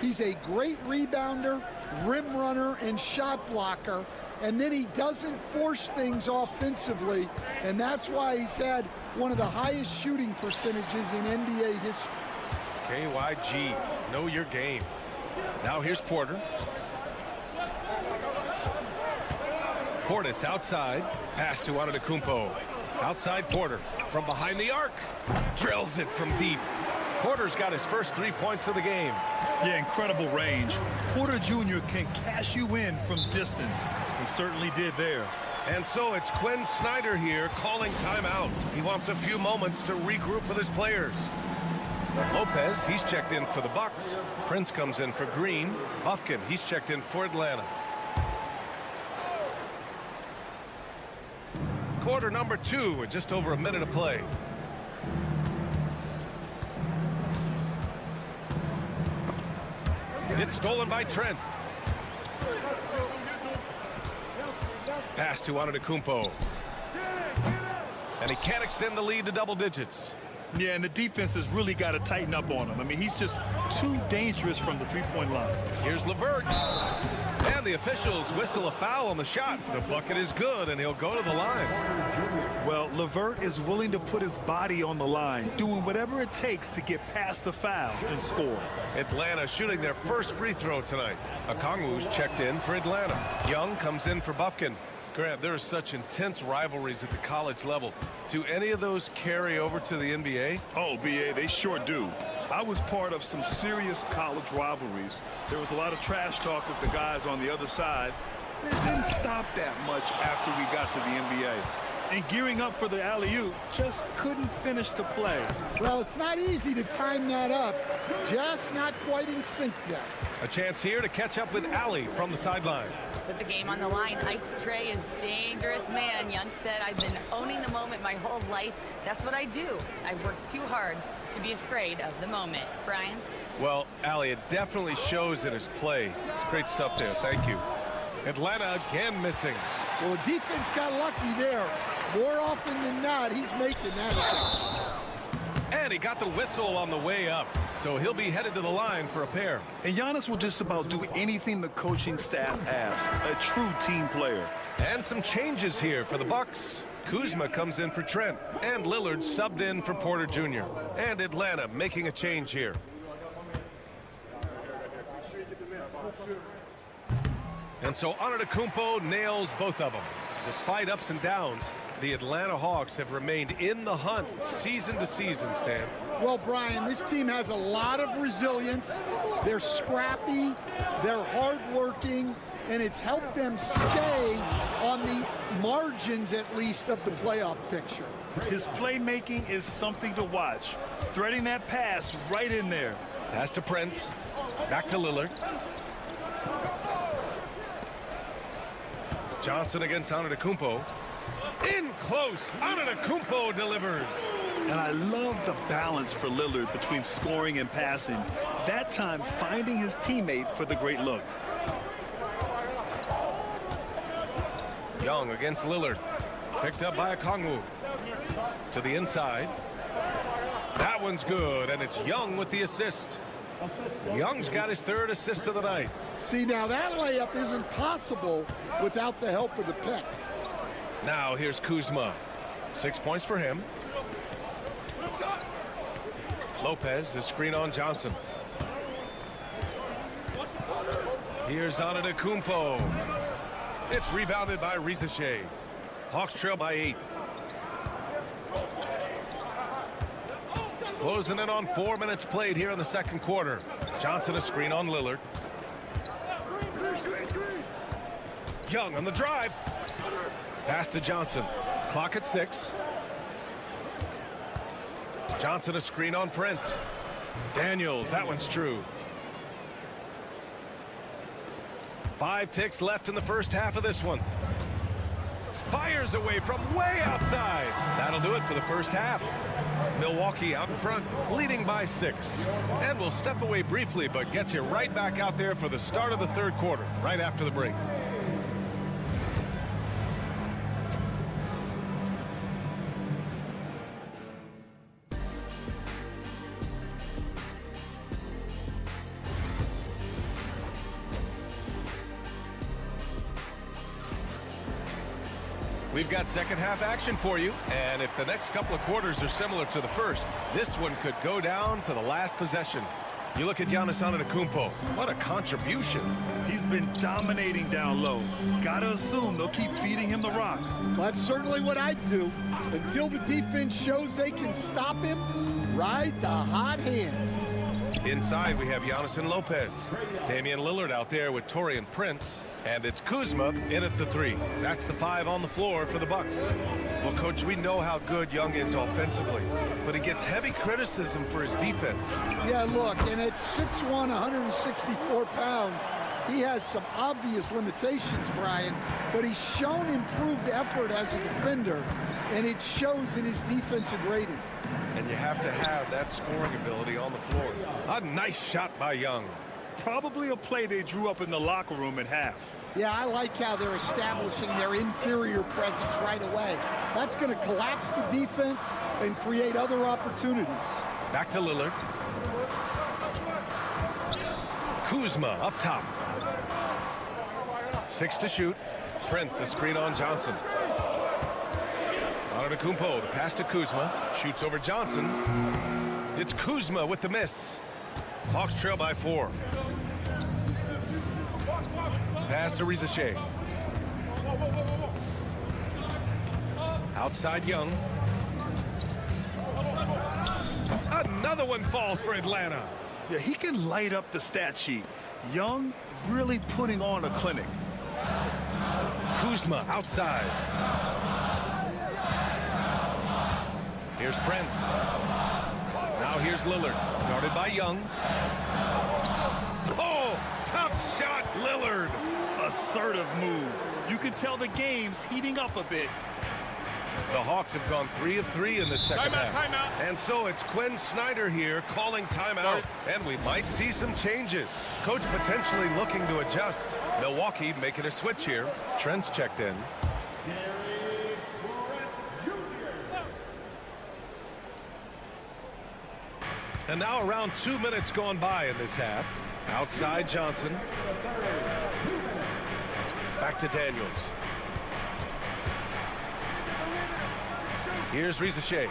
He's a great rebounder, rim runner, and shot blocker. And then he doesn't force things offensively. And that's why he's had one of the highest shooting percentages in NBA history. KYG, know your game. Now here's Porter. Portis outside. Pass to Antetokounmpo. Outside Porter. From behind the arc. Drills it from deep. Porter's got his first 3 points of the game. Yeah, incredible range. Porter Jr. can cash you in from distance. He certainly did there. And so it's Quinn Snyder here calling timeout. He wants a few moments to regroup with his players. Lopez, he's checked in for the Bucks. Prince comes in for Green. Bufkin, he's checked in for Atlanta. Quarter number 2 with just over a minute of play. It's stolen by Trent. Pass to Antetokounmpo. And he can't extend the lead to double digits. Yeah, and the defense has really got to tighten up on him. I mean, he's just too dangerous from the three-point line. Here's LeVert. And the officials whistle a foul on the shot. The bucket is good, and he'll go to the line. Well, LeVert is willing to put his body on the line, doing whatever it takes to get past the foul and score. Atlanta shooting their first free throw tonight. Okongwu's checked in for Atlanta. Young comes in for Bufkin. Grant, there are such intense rivalries at the college level. Do any of those carry over to the NBA? Oh, B.A., they sure do. I was part of some serious college rivalries. There was a lot of trash talk with the guys on the other side. It didn't stop that much after we got to the NBA. And gearing up for the alley-oop, just couldn't finish the play. Well, it's not easy to time that up. Just not quite in sync yet. A chance here to catch up with Allie from the sideline. With the game on the line, Ice Trey is dangerous, man. Young said, I've been owning the moment my whole life. That's what I do. I've worked too hard to be afraid of the moment. Brian? Well, Allie, it definitely shows in his play. It's great stuff there. Thank you. Atlanta again missing. Well, the defense got lucky there. More often than not, he's making that shot. And he got the whistle on the way up, so he'll be headed to the line for a pair. And Giannis will just about do anything the coaching staff asks. A true team player. And some changes here for the Bucks. Kuzma comes in for Trent, and Lillard subbed in for Porter Jr. And Atlanta making a change here. And so Antetokounmpo nails both of them. Despite ups and downs, the Atlanta Hawks have remained in the hunt season to season, Stan. Well, Brian, this team has a lot of resilience. They're scrappy, they're hardworking, and it's helped them stay on the margins, at least, of the playoff picture. His playmaking is something to watch. Threading that pass right in there. Pass to Prince. Back to Lillard. Johnson against Antetokounmpo. In close, Antetokounmpo delivers. And I love the balance for Lillard between scoring and passing. That time finding his teammate for the great look. Young against Lillard. Picked up by Okongwu. To the inside. That one's good, and it's Young with the assist. Young's got his third assist of the night. See, now that layup isn't possible without the help of the pick. Now here's Kuzma. 6 points for him. Lopez, the screen on Johnson. Here's Antetokounmpo. It's rebounded by Rizache. Hawks trail by 8. Closing in on 4 minutes played here in the second quarter. Johnson a screen on Lillard. Young on the drive. Pass to Johnson. Clock at 6. Johnson a screen on Prince. Daniels, that one's true. 5 ticks left in the first half of this one. Fires away from way outside. That'll do it for the first half. Milwaukee out in front, leading by 6. And we'll step away briefly, but get you right back out there for the start of the third quarter, right after the break. We've got second half action for you, and if the next couple of quarters are similar to the first, this one could go down to the last possession. You look at Giannis Antetokounmpo. What a contribution. He's been dominating down low. Gotta assume they'll keep feeding him the rock. That's certainly what I'd do. Until the defense shows they can stop him, ride the hot hand. Inside, we have Giannis and Lopez. Damian Lillard out there with Taurean Prince. And it's Kuzma in at the 3. That's the 5 on the floor for the Bucks. Well, Coach, we know how good Young is offensively, but he gets heavy criticism for his defense. Yeah, look, and at 6'1", 164 pounds, he has some obvious limitations, Brian, but he's shown improved effort as a defender, and it shows in his defensive rating. And you have to have that scoring ability on the floor. A nice shot by Young. Probably a play they drew up in the locker room at half. Yeah, I like how they're establishing their interior presence right away. That's going to collapse the defense and create other opportunities. Back to Lillard. Kuzma up top. 6 to shoot. Prince, a screen on Johnson. Antetokounmpo, the pass to Kuzma. Shoots over Johnson. It's Kuzma with the miss. Hawks trail by 4. Pass to Rizachet. Outside Young. Another one falls for Atlanta. Yeah, he can light up the stat sheet. Young really putting on a clinic. Kuzma outside. Here's Prince. Now here's Lillard. Guarded by Young. Oh, tough shot, Lillard. Assertive move. You can tell the game's heating up a bit. The Hawks have gone 3 of 3 in the second half. Timeout. And so it's Quinn Snyder here calling timeout. And we might see some changes. Coach potentially looking to adjust. Milwaukee making a switch here. Trent's checked in. And now around 2 minutes gone by in this half. Outside Johnson. Back to Daniels. Here's Rizachet.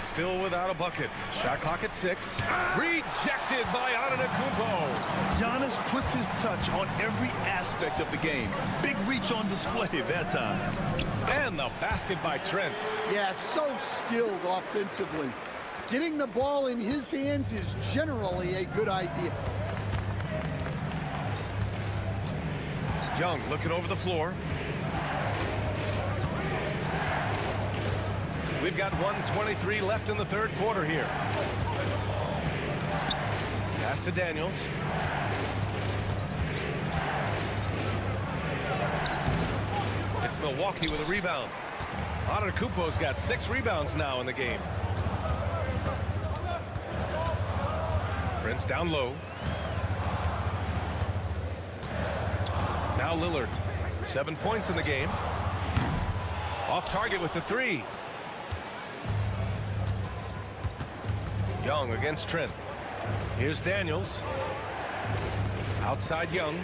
Still without a bucket. Shot clock at 6. Rejected by Antetokounmpo. Giannis puts his touch on every aspect of the game. Big reach on display that time. And the basket by Trent. Yeah, so skilled offensively. Getting the ball in his hands is generally a good idea. Young looking over the floor. We've got 1:23 left in the third quarter here. Pass to Daniels. It's Milwaukee with a rebound. Antetokounmpo's got 6 rebounds now in the game. Prince down low. Now Lillard. 7 points in the game. Off target with the 3. Young against Trent. Here's Daniels. Outside Young.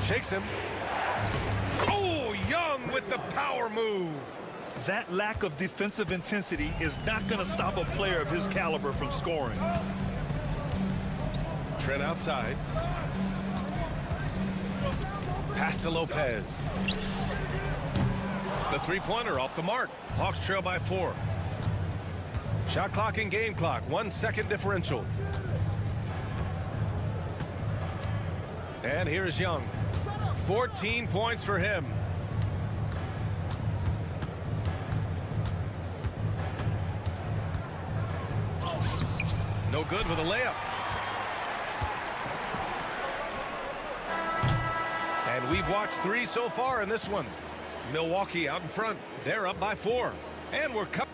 Shakes him. Oh, Young with the power move. That lack of defensive intensity is not going to stop a player of his caliber from scoring. Trent outside. Pass to Lopez. The three-pointer off the mark. Hawks trail by 4. Shot clock and game clock. 1 second differential. And here's Young. 14 points for him. No good with a layup. And we've watched 3 so far in this one. Milwaukee out in front. They're up by 4. And we're coming.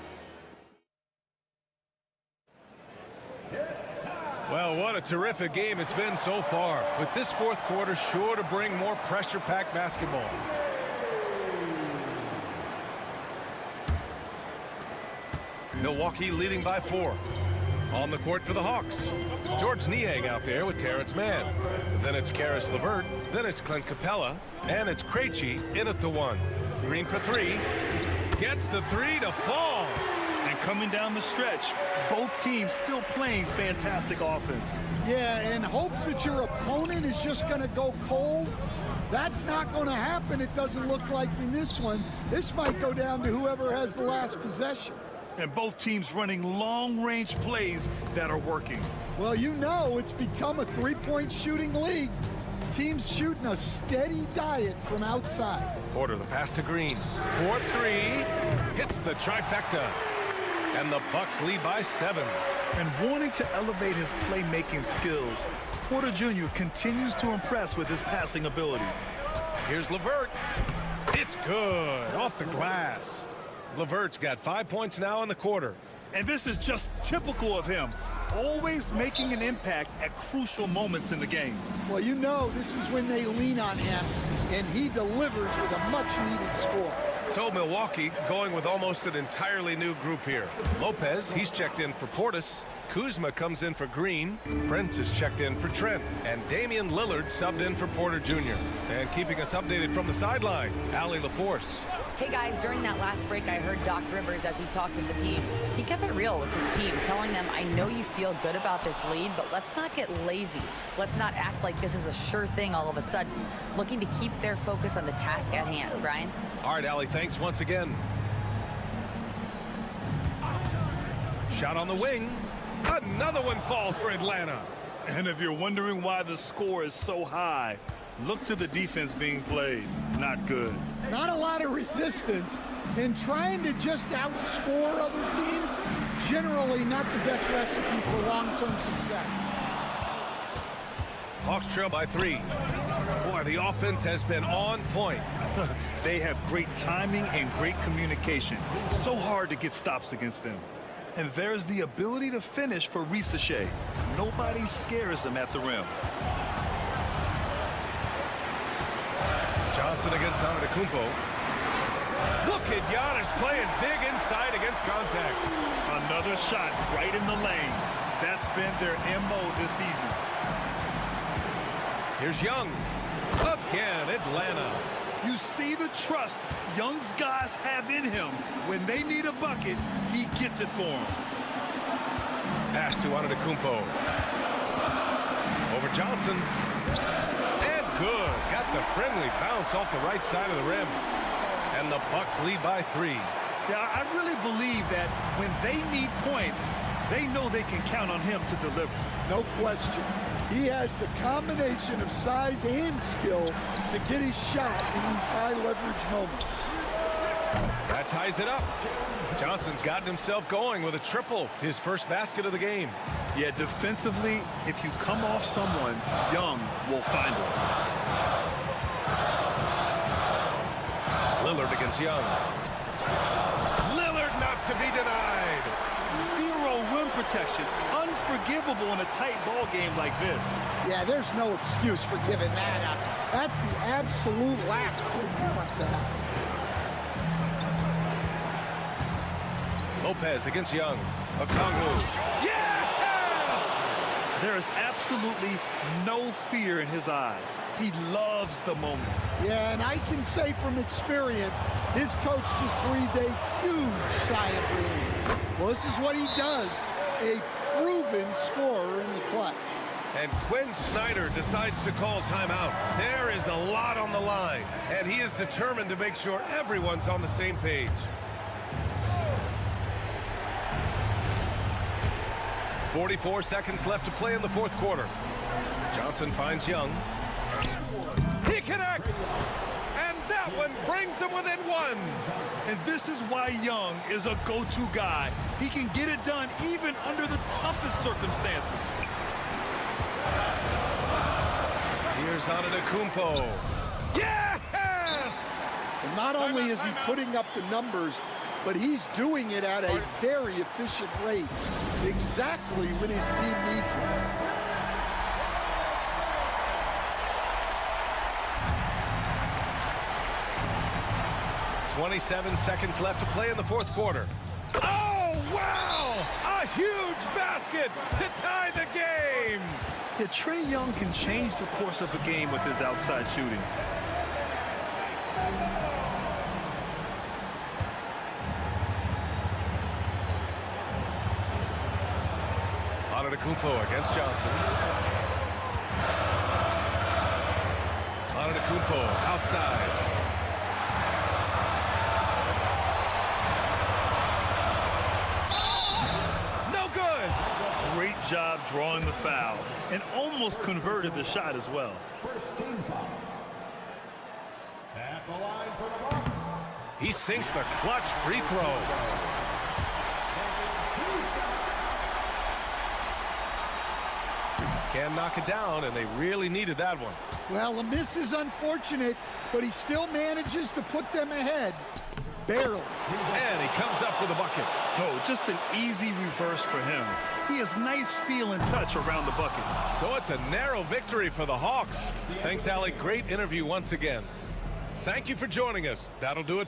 Well, what a terrific game it's been so far. With this fourth quarter sure to bring more pressure-packed basketball. Milwaukee leading by 4. On the court for the Hawks. George Niang out there with Terrence Mann. Then it's Karis LeVert. Then it's Clint Capella. And it's Krejci in at the 1. Green for 3. Gets the 3 to fall. And coming down the stretch, both teams still playing fantastic offense. Yeah, in hopes that your opponent is just going to go cold. That's not going to happen, it doesn't look like in this one. This might go down to whoever has the last possession. And both teams running long-range plays that are working. Well, you know it's become a three-point shooting league. Teams shooting a steady diet from outside. Porter, the pass to Green. 4-3. Hits the trifecta. And the Bucks lead by 7. And wanting to elevate his playmaking skills, Porter Jr. continues to impress with his passing ability. Here's LeVert. It's good. Off the glass. LeVert's got 5 points now in the quarter. And this is just typical of him. always making an impact at crucial moments in the game. Well, you know this is when they lean on him, and he delivers with a much-needed score. So Milwaukee going with almost an entirely new group here. Lopez, he's checked in for Portis. Kuzma comes in for Green. Prince is checked in for Trent. And Damian Lillard subbed in for Porter Jr. And keeping us updated from the sideline, Allie LaForce. Hey guys, during that last break, I heard Doc Rivers as he talked with the team. He kept it real with his team, telling them, I know you feel good about this lead, but let's not get lazy. Let's not act like this is a sure thing all of a sudden. Looking to keep their focus on the task at hand. Brian? All right, Allie, thanks once again. Shot on the wing. Another one falls for Atlanta. And if you're wondering why the score is so high, look to the defense being played. Not good. Not a lot of resistance, and trying to just outscore other teams, generally not the best recipe for long-term success. Hawks trail by 3. Boy, the offense has been on point. They have great timing and great communication. So hard to get stops against them. And there's the ability to finish for Ricochet. Nobody scares him at the rim. Johnson against Antetokounmpo. Look at Giannis playing big inside against contact. Another shot right in the lane. That's been their MO this evening. Here's Young. Again, Atlanta. You see the trust Young's guys have in him. When they need a bucket, he gets it for them. Pass to Antetokounmpo. Over Johnson. And good. Got the friendly bounce off the right side of the rim. And the Bucks lead by 3. Yeah, I really believe that when they need points, they know they can count on him to deliver. No question. He has the combination of size and skill to get his shot in these high-leverage moments. That ties it up. Johnson's gotten himself going with a triple, his first basket of the game. Yeah, defensively, if you come off someone, Young will find him. Lillard against Young. Lillard not to be denied. Zero rim protection. Unforgivable in a tight ball game like this. Yeah, there's no excuse for giving that up. That's the absolute last thing you want to happen. Lopez against Young. Okongwu. Yes! There is absolutely no fear in his eyes. He loves the moment. Yeah, and I can say from experience, his coach just breathed a huge sigh of relief. Well, this is what he does, a proven scorer in the clutch. And Quinn Snyder decides to call timeout. There is a lot on the line, and he is determined to make sure everyone's on the same page. 44 seconds left to play in the fourth quarter. Johnson finds Young. He connects! And that one brings them within 1. And this is why Young is a go-to guy. He can get it done even under the toughest circumstances. Here's Antetokounmpo. Yes! And not only is he putting up the numbers, but he's doing it at a very efficient rate, exactly when his team needs it. .27 seconds left to play in the fourth quarter. Oh, wow! A huge basket to tie the game! Yeah, Trae Young can change the course of a game with his outside shooting. Antetokounmpo against Johnson. Antetokounmpo outside. No good! Great job drawing the foul and almost converted the shot as well. First team foul. At the line for the Bucks. He sinks the clutch free throw. Can't knock it down, and they really needed that one. Well, the miss is unfortunate, but he still manages to put them ahead. barely. And he comes up with a bucket. Oh, just an easy reverse for him. He has nice feel and touch around the bucket. So it's a narrow victory for the Hawks. Thanks, Allie. Great interview once again. Thank you for joining us. That'll do it.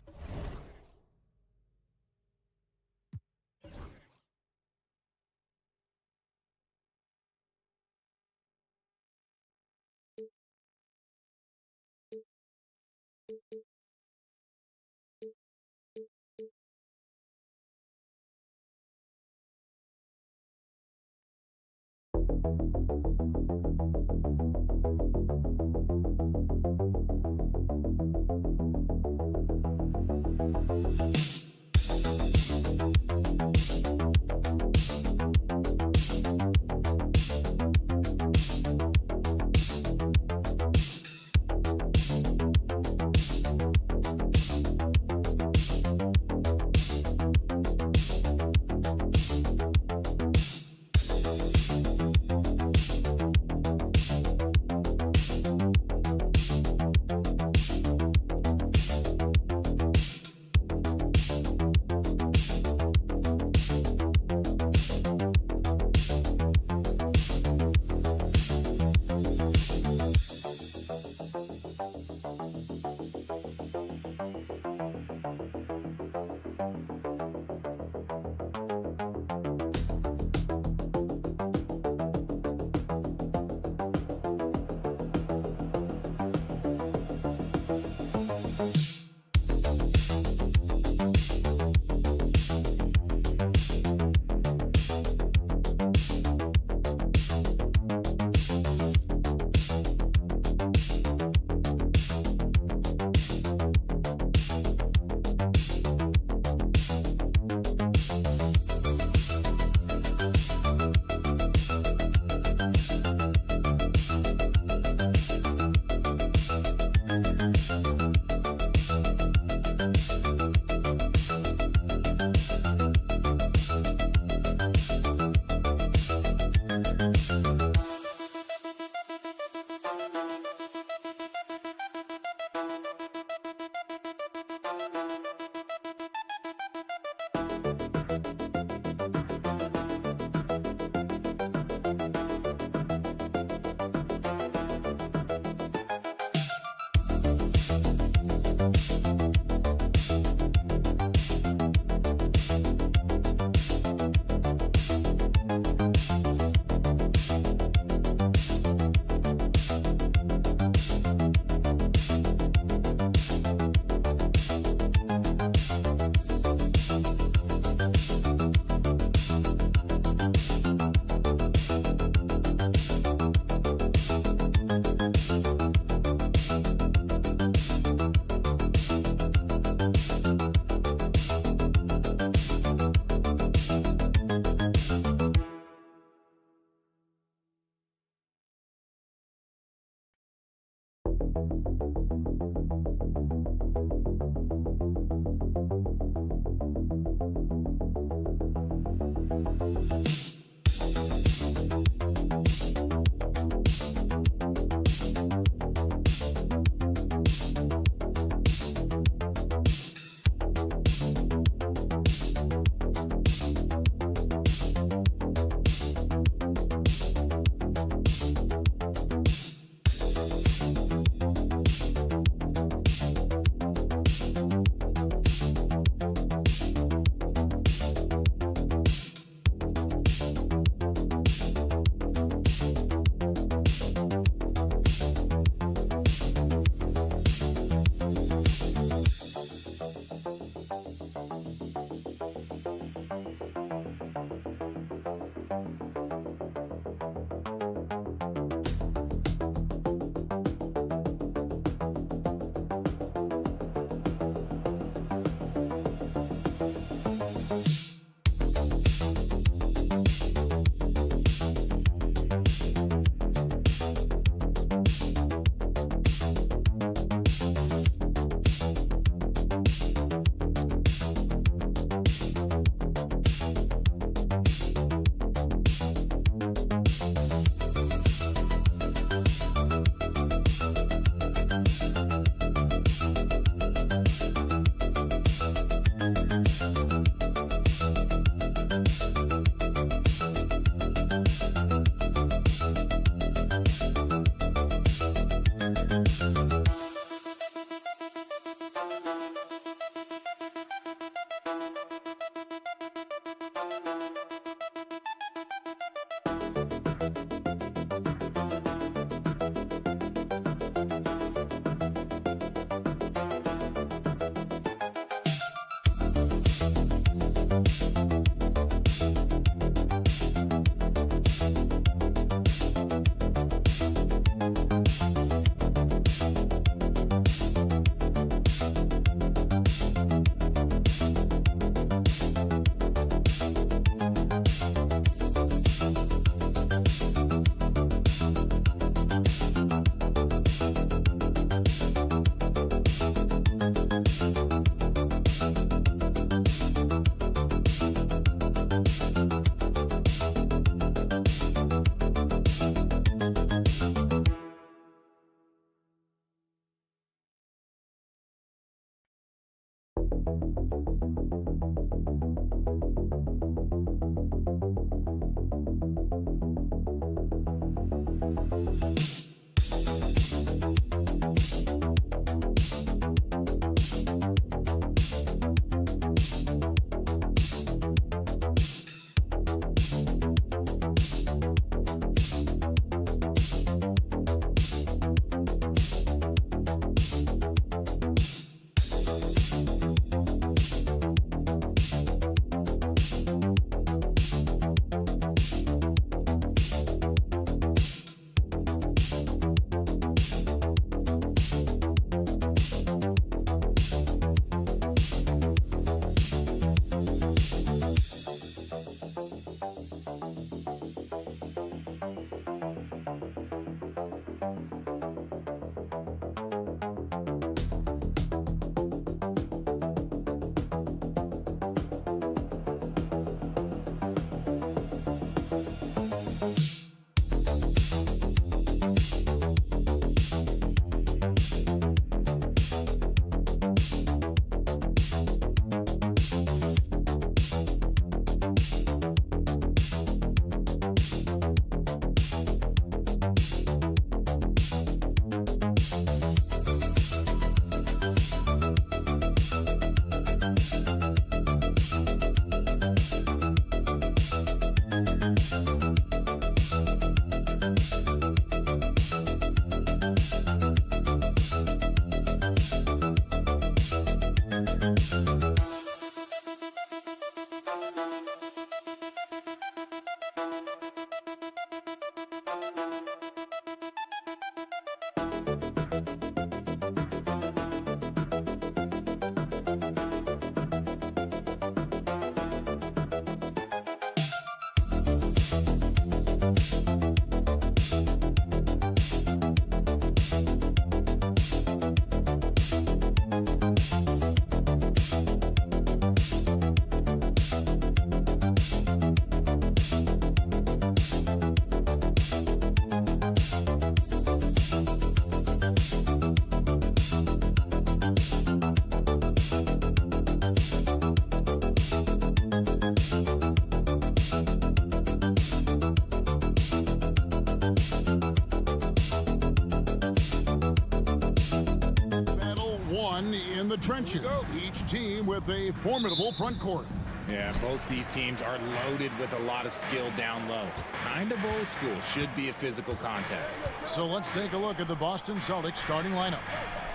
in the trenches, each team with a formidable front court. Yeah, both these teams are loaded with a lot of skill down low. Kind of old school. Should be a physical contest. So let's take a look at the Boston Celtics starting lineup.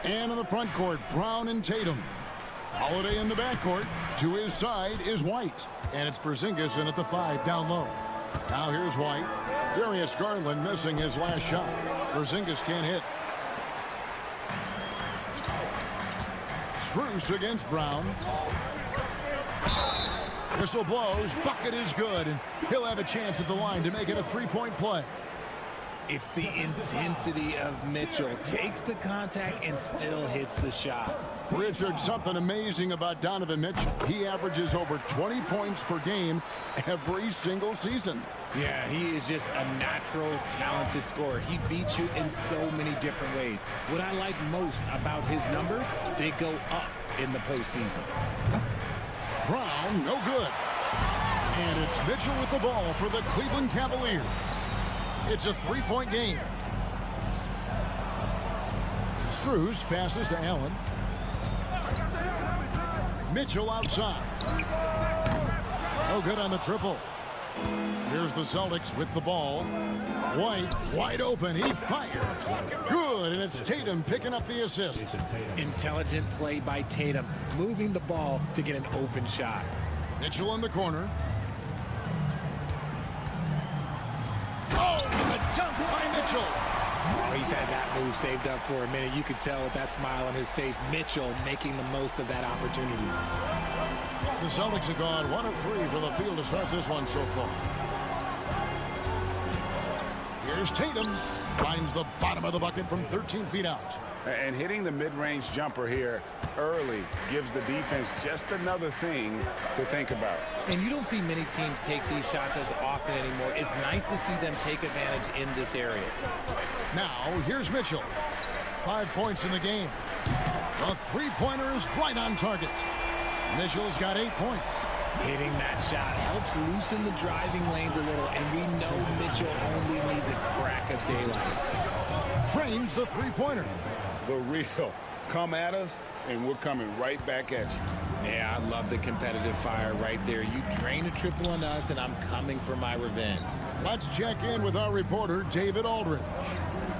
And in the front court, Brown and Tatum. Holiday in the backcourt. To his side is White. And it's Porzingis in at the 5 down low. Now here's White. Darius Garland missing his last shot. Porzingis can't hit. Strus against Brown. Whistle blows. Bucket is good. And he'll have a chance at the line to make it a three-point play. It's the intensity of Mitchell. Takes the contact and still hits the shot. Richard, something amazing about Donovan Mitchell. He averages over 20 points per game every single season. Yeah, he is just a natural, talented scorer. He beats you in so many different ways. What I like most about his numbers, they go up in the postseason. Brown, no good. And it's Mitchell with the ball for the Cleveland Cavaliers. It's a three-point game. Strus passes to Allen. Mitchell outside. No good on the triple. Here's the Celtics with the ball. White, wide open. He fires. Good, and it's Tatum picking up the assist. Intelligent play by Tatum, moving the ball to get an open shot. Mitchell in the corner. Oh, and the dunk by Mitchell. Oh, he's had that move saved up for a minute. You could tell with that smile on his face, Mitchell making the most of that opportunity. The Celtics have gone 1 of 3 from the field to start this one so far. Here's Tatum. Finds the bottom of the bucket from 13 feet out. And hitting the mid-range jumper here early gives the defense just another thing to think about. And you don't see many teams take these shots as often anymore. It's nice to see them take advantage in this area. Now, here's Mitchell. 5 points in the game. The three-pointer is right on target. Mitchell's got 8 points. Hitting that shot helps loosen the driving lanes a little, and we know Mitchell only needs a crack of daylight. Drains the three-pointer. The real. Come at us, and we're coming right back at you. Yeah, I love the competitive fire right there. You drain a triple on us, and I'm coming for my revenge. Let's check in with our reporter, David Aldridge.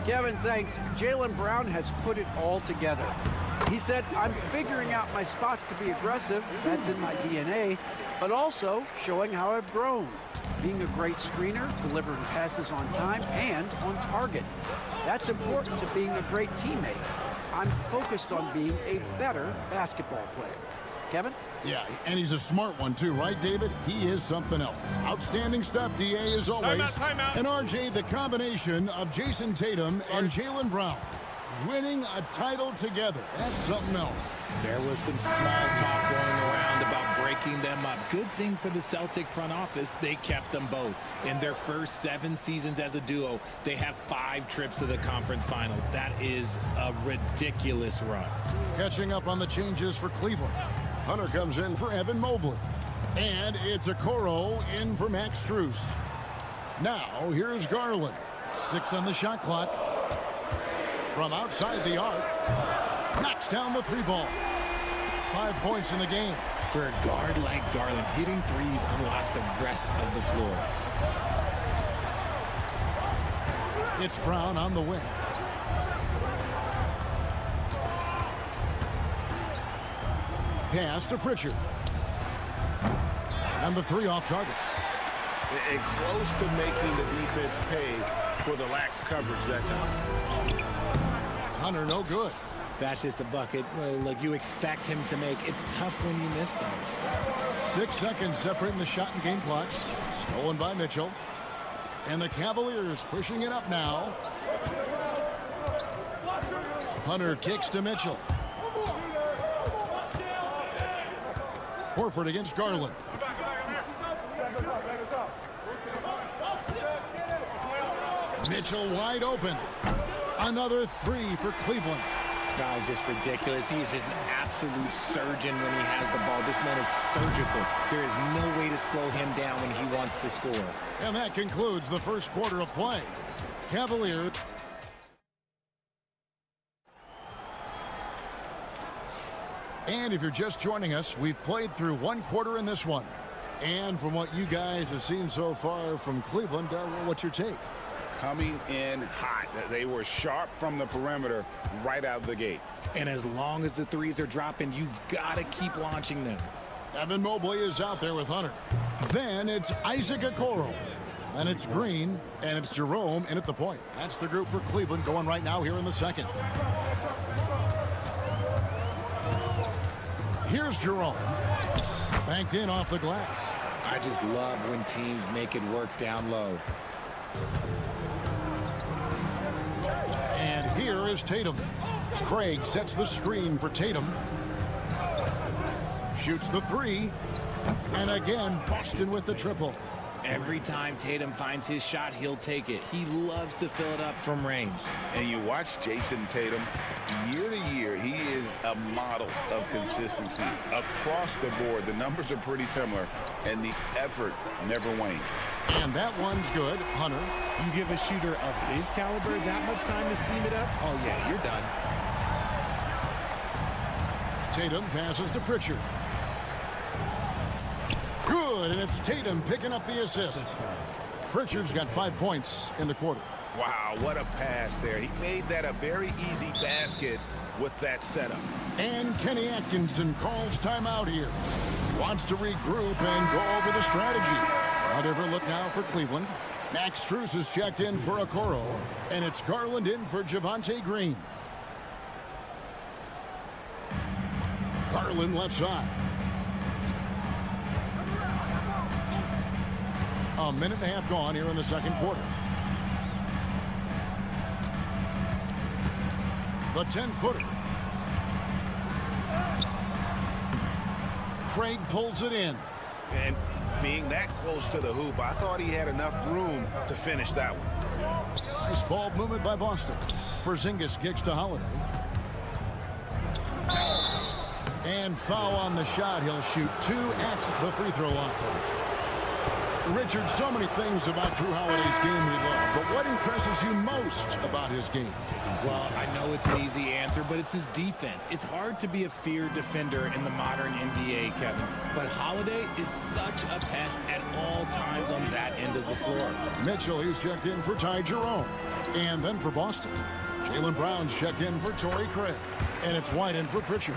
Kevin, thanks. Jaylen Brown has put it all together. He said, I'm figuring out my spots to be aggressive. That's in my DNA. But also showing how I've grown. Being a great screener, delivering passes on time and on target. That's important to being a great teammate. I'm focused on being a better basketball player. Kevin? Yeah, and he's a smart one too, right, David? He is something else. Outstanding stuff, DA, as always. Timeout. And RJ, the combination of Jason Tatum and Jaylen Brown winning a title together. That's something else. There was some small talk going around about breaking them up. Good thing for the Celtic front office, they kept them both. In their first 7 seasons as a duo, they have 5 trips to the conference finals. That is a ridiculous run. Catching up on the changes for Cleveland. Hunter comes in for Evan Mobley. And it's Okoro in for Max Strus. Now, here's Garland. 6 on the shot clock. From outside the arc, knocks down the 3-ball. 5 points in the game. For a guard like Garland, hitting threes unlocks the rest of the floor. It's Brown on the wing. Pass to Pritchard. And the 3 off target. And close to making the defense pay for the lax coverage that time. Hunter, no good. That's just a bucket like you expect him to make. It's tough when you miss them. 6 seconds separating the shot and game clocks. Stolen by Mitchell. And the Cavaliers pushing it up now. Hunter kicks to Mitchell. Horford against Garland. Mitchell wide open. Another 3 for Cleveland. Guy's just ridiculous. He's just an absolute surgeon when he has the ball. This man is surgical. There is no way to slow him down when he wants to score. And that concludes the first quarter of play. Cavaliers. And if you're just joining us, we've played through 1 quarter in this one. And from what you guys have seen so far from Cleveland, what's your take? Coming in hot. They were sharp from the perimeter right out of the gate. And as long as the threes are dropping, you've got to keep launching them. Evan Mobley is out there with Hunter. Then it's Isaac Okoro. Then it's Green, and it's Jerome in at the point. That's the group for Cleveland going right now here in the second. Here's Jerome. Banked in off the glass. I just love when teams make it work down low. And here is Tatum. Craig sets the screen for Tatum. Shoots the 3. And again, Boston with the triple. Every time Tatum finds his shot, he'll take it. He loves to fill it up from range. And you watch Jason Tatum, year to year, he is a model of consistency. Across the board, the numbers are pretty similar, and the effort never wanes. And that one's good. Hunter. You give a shooter of his caliber that much time to seam it up? Oh, yeah, you're done. Tatum passes to Pritchard. Good, and it's Tatum picking up the assist. Pritchard's got 5 points in the quarter. Wow, what a pass there. He made that a very easy basket with that setup. And Kenny Atkinson calls timeout here. Wants to regroup and go over the strategy. A different look now for Cleveland. Max Strus is checked in for Okoro, and it's Garland in for Javonte Green. Garland left side. A minute and a half gone here in the second quarter. The 10-footer. Craig pulls it in. And being that close to the hoop, I thought he had enough room to finish that one. Nice ball movement by Boston. Porzingis kicks to Holiday. And foul on the shot. He'll shoot 2 at the free throw line. Richard, so many things about Drew Holiday's game we love, but what impresses you most about his game? Well, I know it's an easy answer, but it's his defense. It's hard to be a feared defender in the modern NBA, Kevin. But Holiday is such a pest at all times on that end of the floor. Mitchell, he's checked in for Ty Jerome. And then for Boston, Jaylen Brown's checked in for Torrey Craig. And it's White in for Pritchard.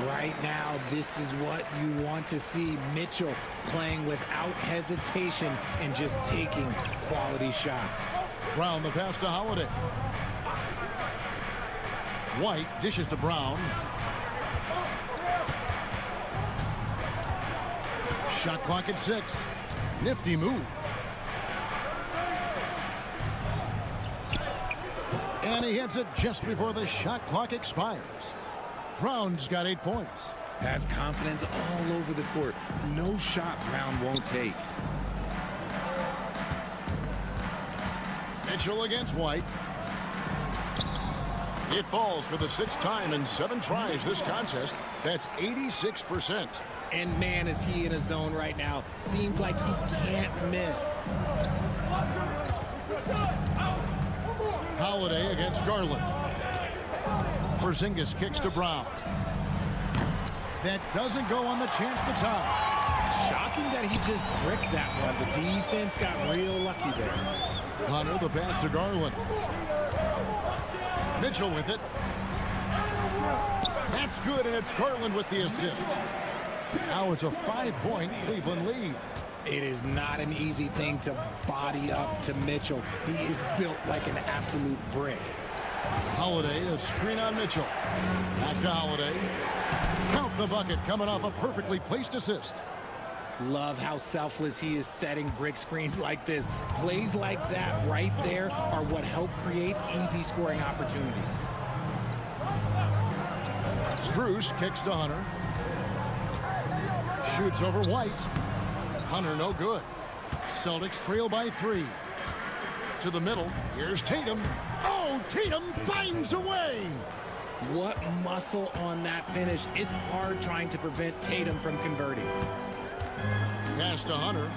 Right now, this is what you want to see. Mitchell playing without hesitation and just taking quality shots. Brown the pass to Holiday. White dishes to Brown. Shot clock at 6. Nifty move. And he hits it just before the shot clock expires. Brown's got 8 points. Has confidence all over the court. No shot Brown won't take. Mitchell against White. It falls for the 6th time in 7 tries this contest. That's 86%. And man, is he in a zone right now. Seems like he can't miss. Holiday against Garland. Porzingis kicks to Brown. That doesn't go on the chance to tie. Shocking that he just bricked that one. The defense got real lucky there. Hunter the pass to Garland. Mitchell with it. That's good, and it's Garland with the assist. Now it's a 5-point Cleveland lead. It is not an easy thing to body up to Mitchell. He is built like an absolute brick. Holiday, a screen on Mitchell. Back to Holiday. Count the bucket coming off a perfectly placed assist. Love how selfless he is setting brick screens like this. Plays like that right there are what help create easy scoring opportunities. Strus kicks to Hunter. Shoots over White. Hunter no good. Celtics trail by 3. To the middle. Here's Tatum. Oh, Tatum finds a way. What muscle on that finish. It's hard trying to prevent Tatum from converting. Pass to Hunter.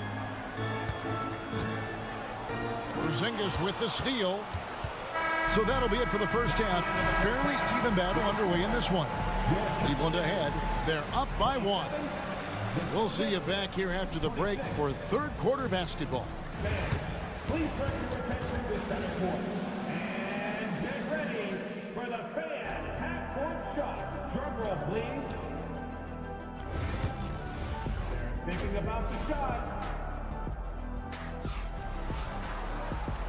Porzingis with the steal. So that'll be it for the first half. Fairly even battle underway in this one. Cleveland ahead. They're up by 1. We'll see you back here after the break for third quarter basketball. Please turn your attention to center court. And get ready for the fan half-court shot. Drum roll, please. They're thinking about the shot.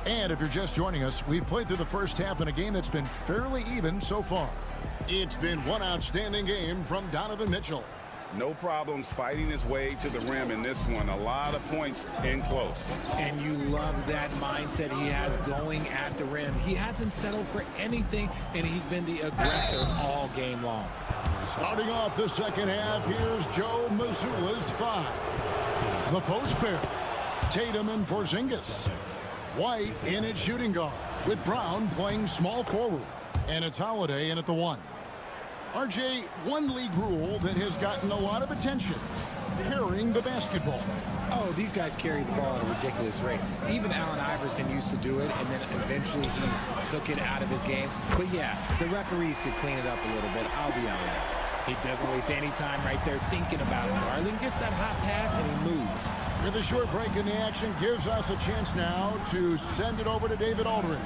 And if you're just joining us, we've played through the first half in a game that's been fairly even so far. It's been one outstanding game from Donovan Mitchell. No problems fighting his way to the rim in this one. A lot of points in close. And you love that mindset he has going at the rim. He hasn't settled for anything, and he's been the aggressor all game long. Starting off the second half, here's Joe Mazzulla's 5. The post pair, Tatum and Porzingis. White in at shooting guard, with Brown playing small forward. And it's Holiday in at the 1. RJ, one league rule that has gotten a lot of attention, carrying the basketball. Oh, these guys carry the ball at a ridiculous rate. Even Allen Iverson used to do it, and then eventually he took it out of his game. But yeah, the referees could clean it up a little bit, I'll be honest. He doesn't waste any time right there thinking about it. Garland gets that hot pass, and he moves. With a short break in the action, gives us a chance now to send it over to David Aldridge.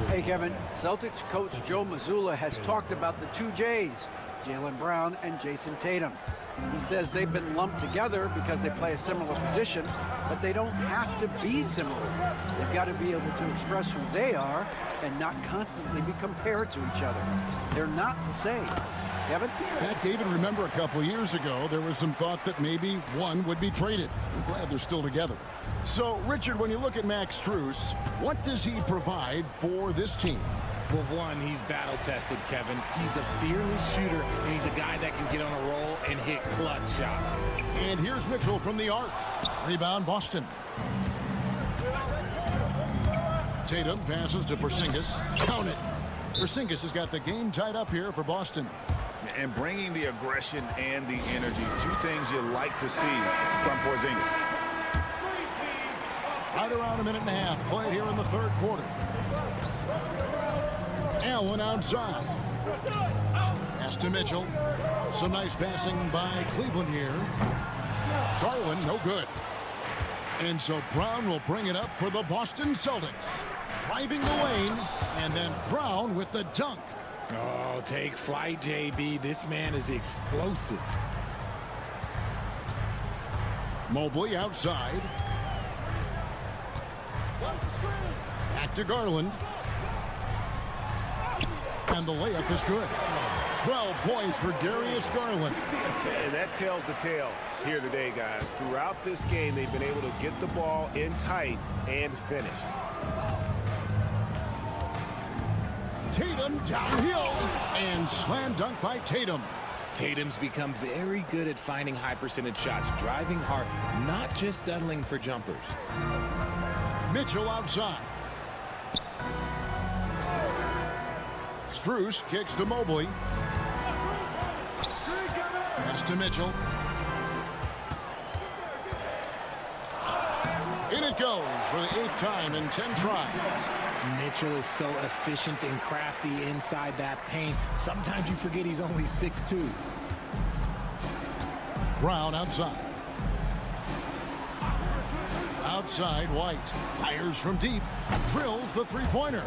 Hey, Kevin, Celtics coach Joe Mazzulla has talked about the 2 J's, Jaylen Brown and Jason Tatum. He says they've been lumped together because they play a similar position, but they don't have to be similar. They've got to be able to express who they are and not constantly be compared to each other. They're not the same. Kevin? Pat, David, remember a couple years ago, there was some thought that maybe one would be traded. I'm glad they're still together. So, Richard, when you look at Max Strus, what does he provide for this team? Well, one, he's battle-tested, Kevin. He's a fearless shooter, and he's a guy that can get on a roll and hit clutch shots. And here's Mitchell from the arc. Rebound, Boston. Tatum passes to Porzingis. Count it. Porzingis has got the game tied up here for Boston. And bringing the aggression and the energy, two things you like to see from Porzingis. Right around a minute and a half played here in the third quarter. Allen outside. Pass to Mitchell. Some nice passing by Cleveland here. Garland, no good. And so Brown will bring it up for the Boston Celtics. Driving the lane, and then Brown with the dunk. Oh, take flight, JB. This man is explosive. Mobley outside. Back to Garland. And the layup is good. 12 points for Darius Garland. And that tells the tale here today, guys. Throughout this game, they've been able to get the ball in tight and finish. Tatum downhill. And slam dunk by Tatum. Tatum's become very good at finding high percentage shots, driving hard, not just settling for jumpers. Mitchell outside. Strus kicks to Mobley. Pass to Mitchell. In it goes for the 8th time in 10 tries. Mitchell is so efficient and crafty inside that paint. Sometimes you forget he's only 6'2". Brown outside. Outside, White fires from deep, drills the three-pointer.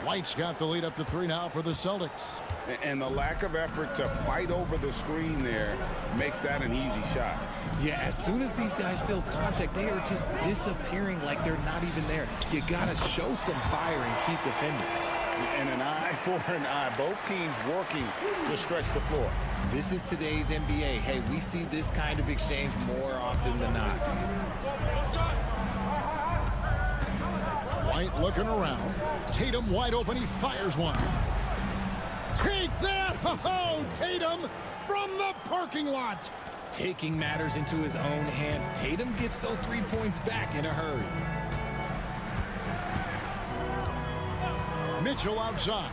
White's got the lead up to 3 now for the Celtics. And the lack of effort to fight over the screen there makes that an easy shot. Yeah, as soon as these guys feel contact, they are just disappearing like they're not even there. You got to show some fire and keep defending. And an eye for an eye. Both teams working to stretch the floor. This is today's NBA. Hey, we see this kind of exchange more often than not. White looking around. Tatum wide open. He fires one. Take that! Oh, Tatum from the parking lot. Taking matters into his own hands. Tatum gets those 3 points back in a hurry. Mitchell outside.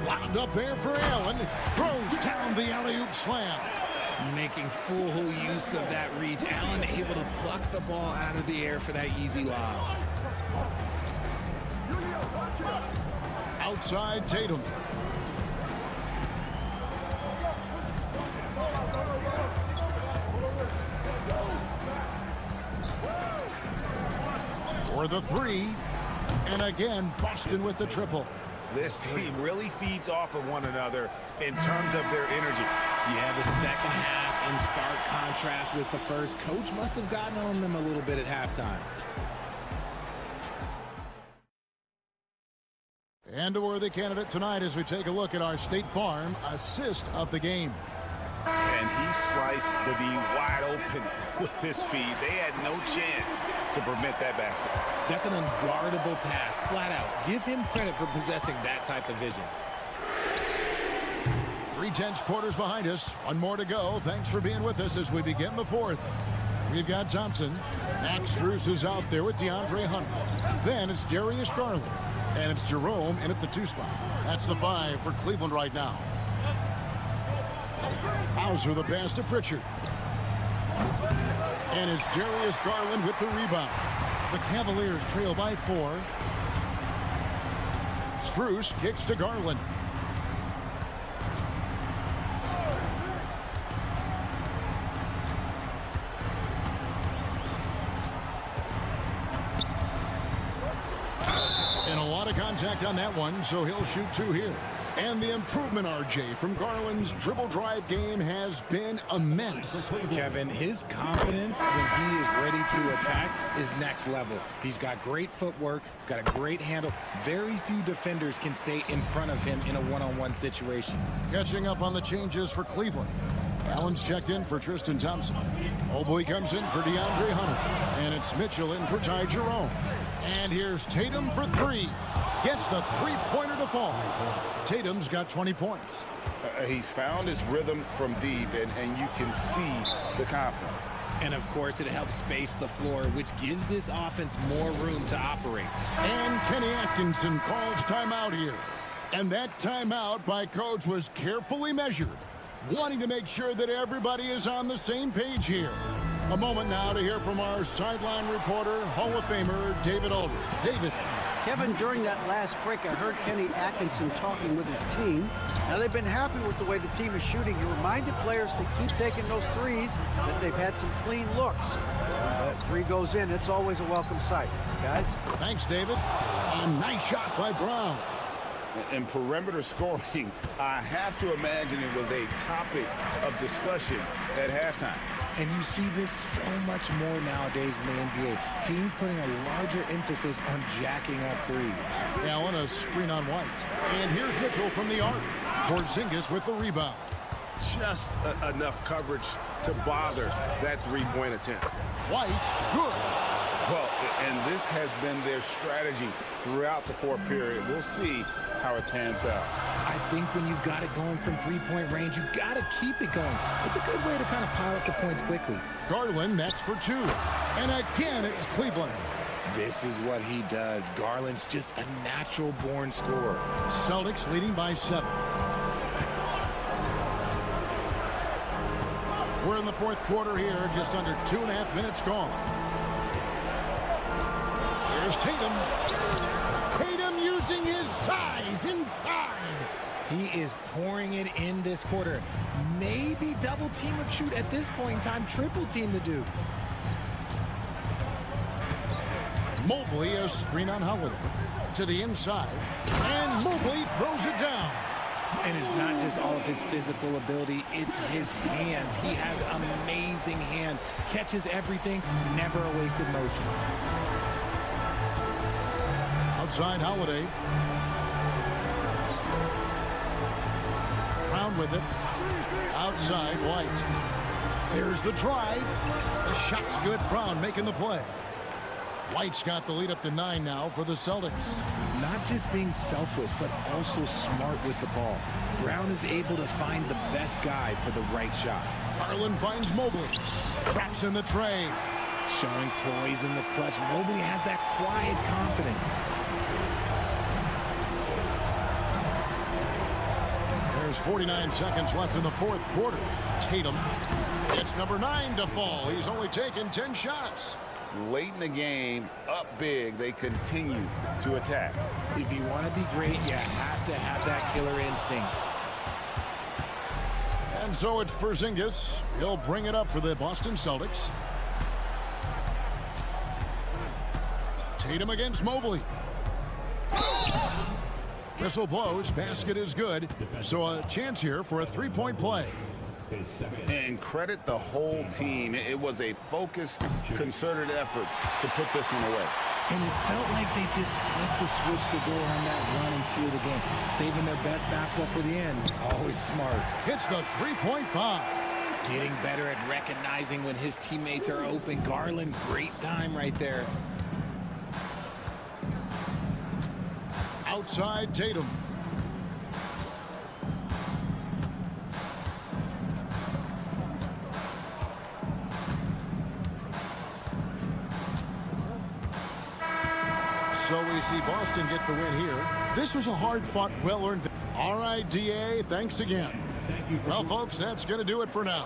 Wound up there for Allen. Throws down the alley-oop slam. Making full use of that reach. Allen able to pluck the ball out of the air for that easy lob. Outside Tatum. For the 3. And again, Boston with the triple. This team really feeds off of one another in terms of their energy. Yeah, the second half in stark contrast with the first. Coach must have gotten on them a little bit at halftime. And a worthy candidate tonight as we take a look at our State Farm assist of the game. And he sliced the D wide open with his feed. They had no chance to prevent that basket. That's an unguardable pass, flat out. Give him credit for possessing that type of vision. 3/10 quarters behind us. One more to go. Thanks for being with us as we begin the 4th. We've got Thompson. Max Strus is out there with DeAndre Hunter. Then it's Darius Garland. And it's Jerome in at the 2 spot. That's the 5 for Cleveland right now. Hauser the pass to Pritchard. And it's Darius Garland with the rebound. The Cavaliers trail by 4. Strus kicks to Garland. And a lot of contact on that one, so he'll shoot 2 here. And the improvement, RJ, from Garland's dribble drive game has been immense. Kevin, his confidence when he is ready to attack is next level. He's got great footwork. He's got a great handle. Very few defenders can stay in front of him in a one-on-one situation. Catching up on the changes for Cleveland. Allen's checked in for Tristan Thompson. Mobley comes in for DeAndre Hunter. And it's Mitchell in for Ty Jerome. And here's Tatum for 3. Gets the 3-pointer to fall. Tatum's got 20 points. He's found his rhythm from deep, and you can see the confidence. And, of course, it helps space the floor, which gives this offense more room to operate. And Kenny Atkinson calls timeout here. And that timeout by Coach was carefully measured, wanting to make sure that everybody is on the same page here. A moment now to hear from our sideline reporter, Hall of Famer David Aldridge. David. Kevin, during that last break, I heard Kenny Atkinson talking with his team. Now, they've been happy with the way the team is shooting. He reminded players to keep taking those threes, that they've had some clean looks. Three goes in, it's always a welcome sight. Guys? Thanks, David. A nice shot by Brown. In perimeter scoring, I have to imagine it was a topic of discussion at halftime. And you see this so much more nowadays in the NBA. Teams putting a larger emphasis on jacking up threes. Allen, a screen on White. And here's Mitchell from the arc. Porzingis with the rebound. Just enough coverage to bother that three-point attempt. White, good. Well, and this has been their strategy throughout the fourth period. We'll see how it pans out. I think when you've got it going from three-point range, you've got to keep it going. It's a good way to kind of pile up the points quickly. Garland, that's for two. And again, it's Cleveland. This is what he does. Garland's just a natural-born scorer. Celtics leading by 7. We're in the fourth quarter here, just under 2.5 minutes gone. Here's Tatum. Tatum using his size inside. He is pouring it in this quarter. Maybe double team up shoot at this point in time, triple team the dude. Mobley, a screen on Holiday. To the inside. And Mobley throws it down. And it's not just all of his physical ability, it's his hands. He has amazing hands. Catches everything, never a wasted motion. Outside Holiday. Brown with it. Outside White. There's the drive. The shot's good. Brown making the play. White's got the lead up to 9 now for the Celtics. Not just being selfless, but also smart with the ball. Brown is able to find the best guy for the right shot. Garland finds Mobley. Traps in the tray. Showing poise in the clutch. Mobley has that quiet confidence. There's 49 seconds left in the fourth quarter. Tatum gets number 9 to fall. He's only taken 10 shots. Late in the game, up big, they continue to attack. If you want to be great, you have to have that killer instinct. And so it's Porzingis. He'll bring it up for the Boston Celtics. Tatum against Mobley. Whistle blows. Basket is good. So a chance here for a three-point play. And credit the whole team. It was a focused, concerted effort to put this one away. And it felt like they just flipped the switch to go on that run and seal the game. Saving their best basketball for the end. Always smart. Hits the three-point bomb. Getting better at recognizing when his teammates are open. Garland, great time right there. Outside Tatum. So we see Boston get the win here. This was a hard-fought, well-earned. All right, DA, thanks again. Well, folks, that's going to do it for now.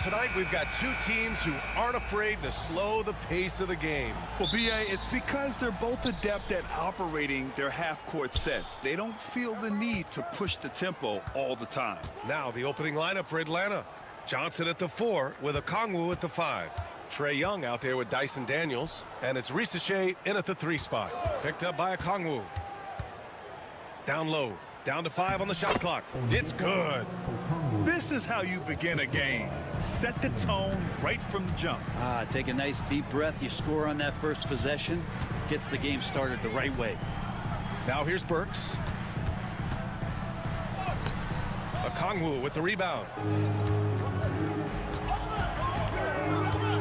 Tonight, we've got two teams who aren't afraid to slow the pace of the game. Well, B.A., it's because they're both adept at operating their half-court sets. They don't feel the need to push the tempo all the time. Now, the opening lineup for Atlanta. Johnson at the 4 with Okongwu at the 5. Trae Young out there with Dyson Daniels. And it's Risache in at the 3 spot. Picked up by Okongwu. Down low. Down to 5 on the shot clock. It's good. This is how you begin a game. Set the tone right from the jump. Take a nice deep breath. You score on that first possession. Gets the game started the right way. Now here's Burks. Okongwu with the rebound.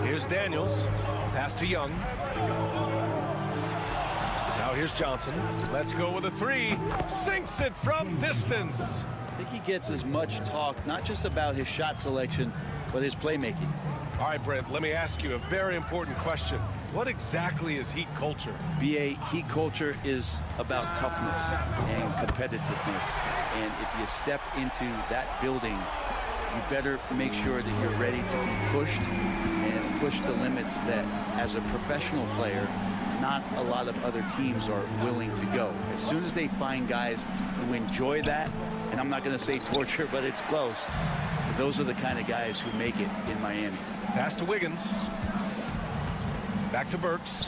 Here's Daniels. Pass to Young. Now here's Johnson. Let's go with a 3. Sinks it from distance. I think he gets as much talk, not just about his shot selection, but his playmaking. All right, Brent, let me ask you a very important question. What exactly is Heat culture? BA, Heat culture is about toughness and competitiveness. And if you step into that building, you better make sure that you're ready to be pushed and push the limits that, as a professional player, not a lot of other teams are willing to go. As soon as they find guys who enjoy that, and I'm not going to say torture, but it's close, those are the kind of guys who make it in Miami. Pass to Wiggins. Back to Burks.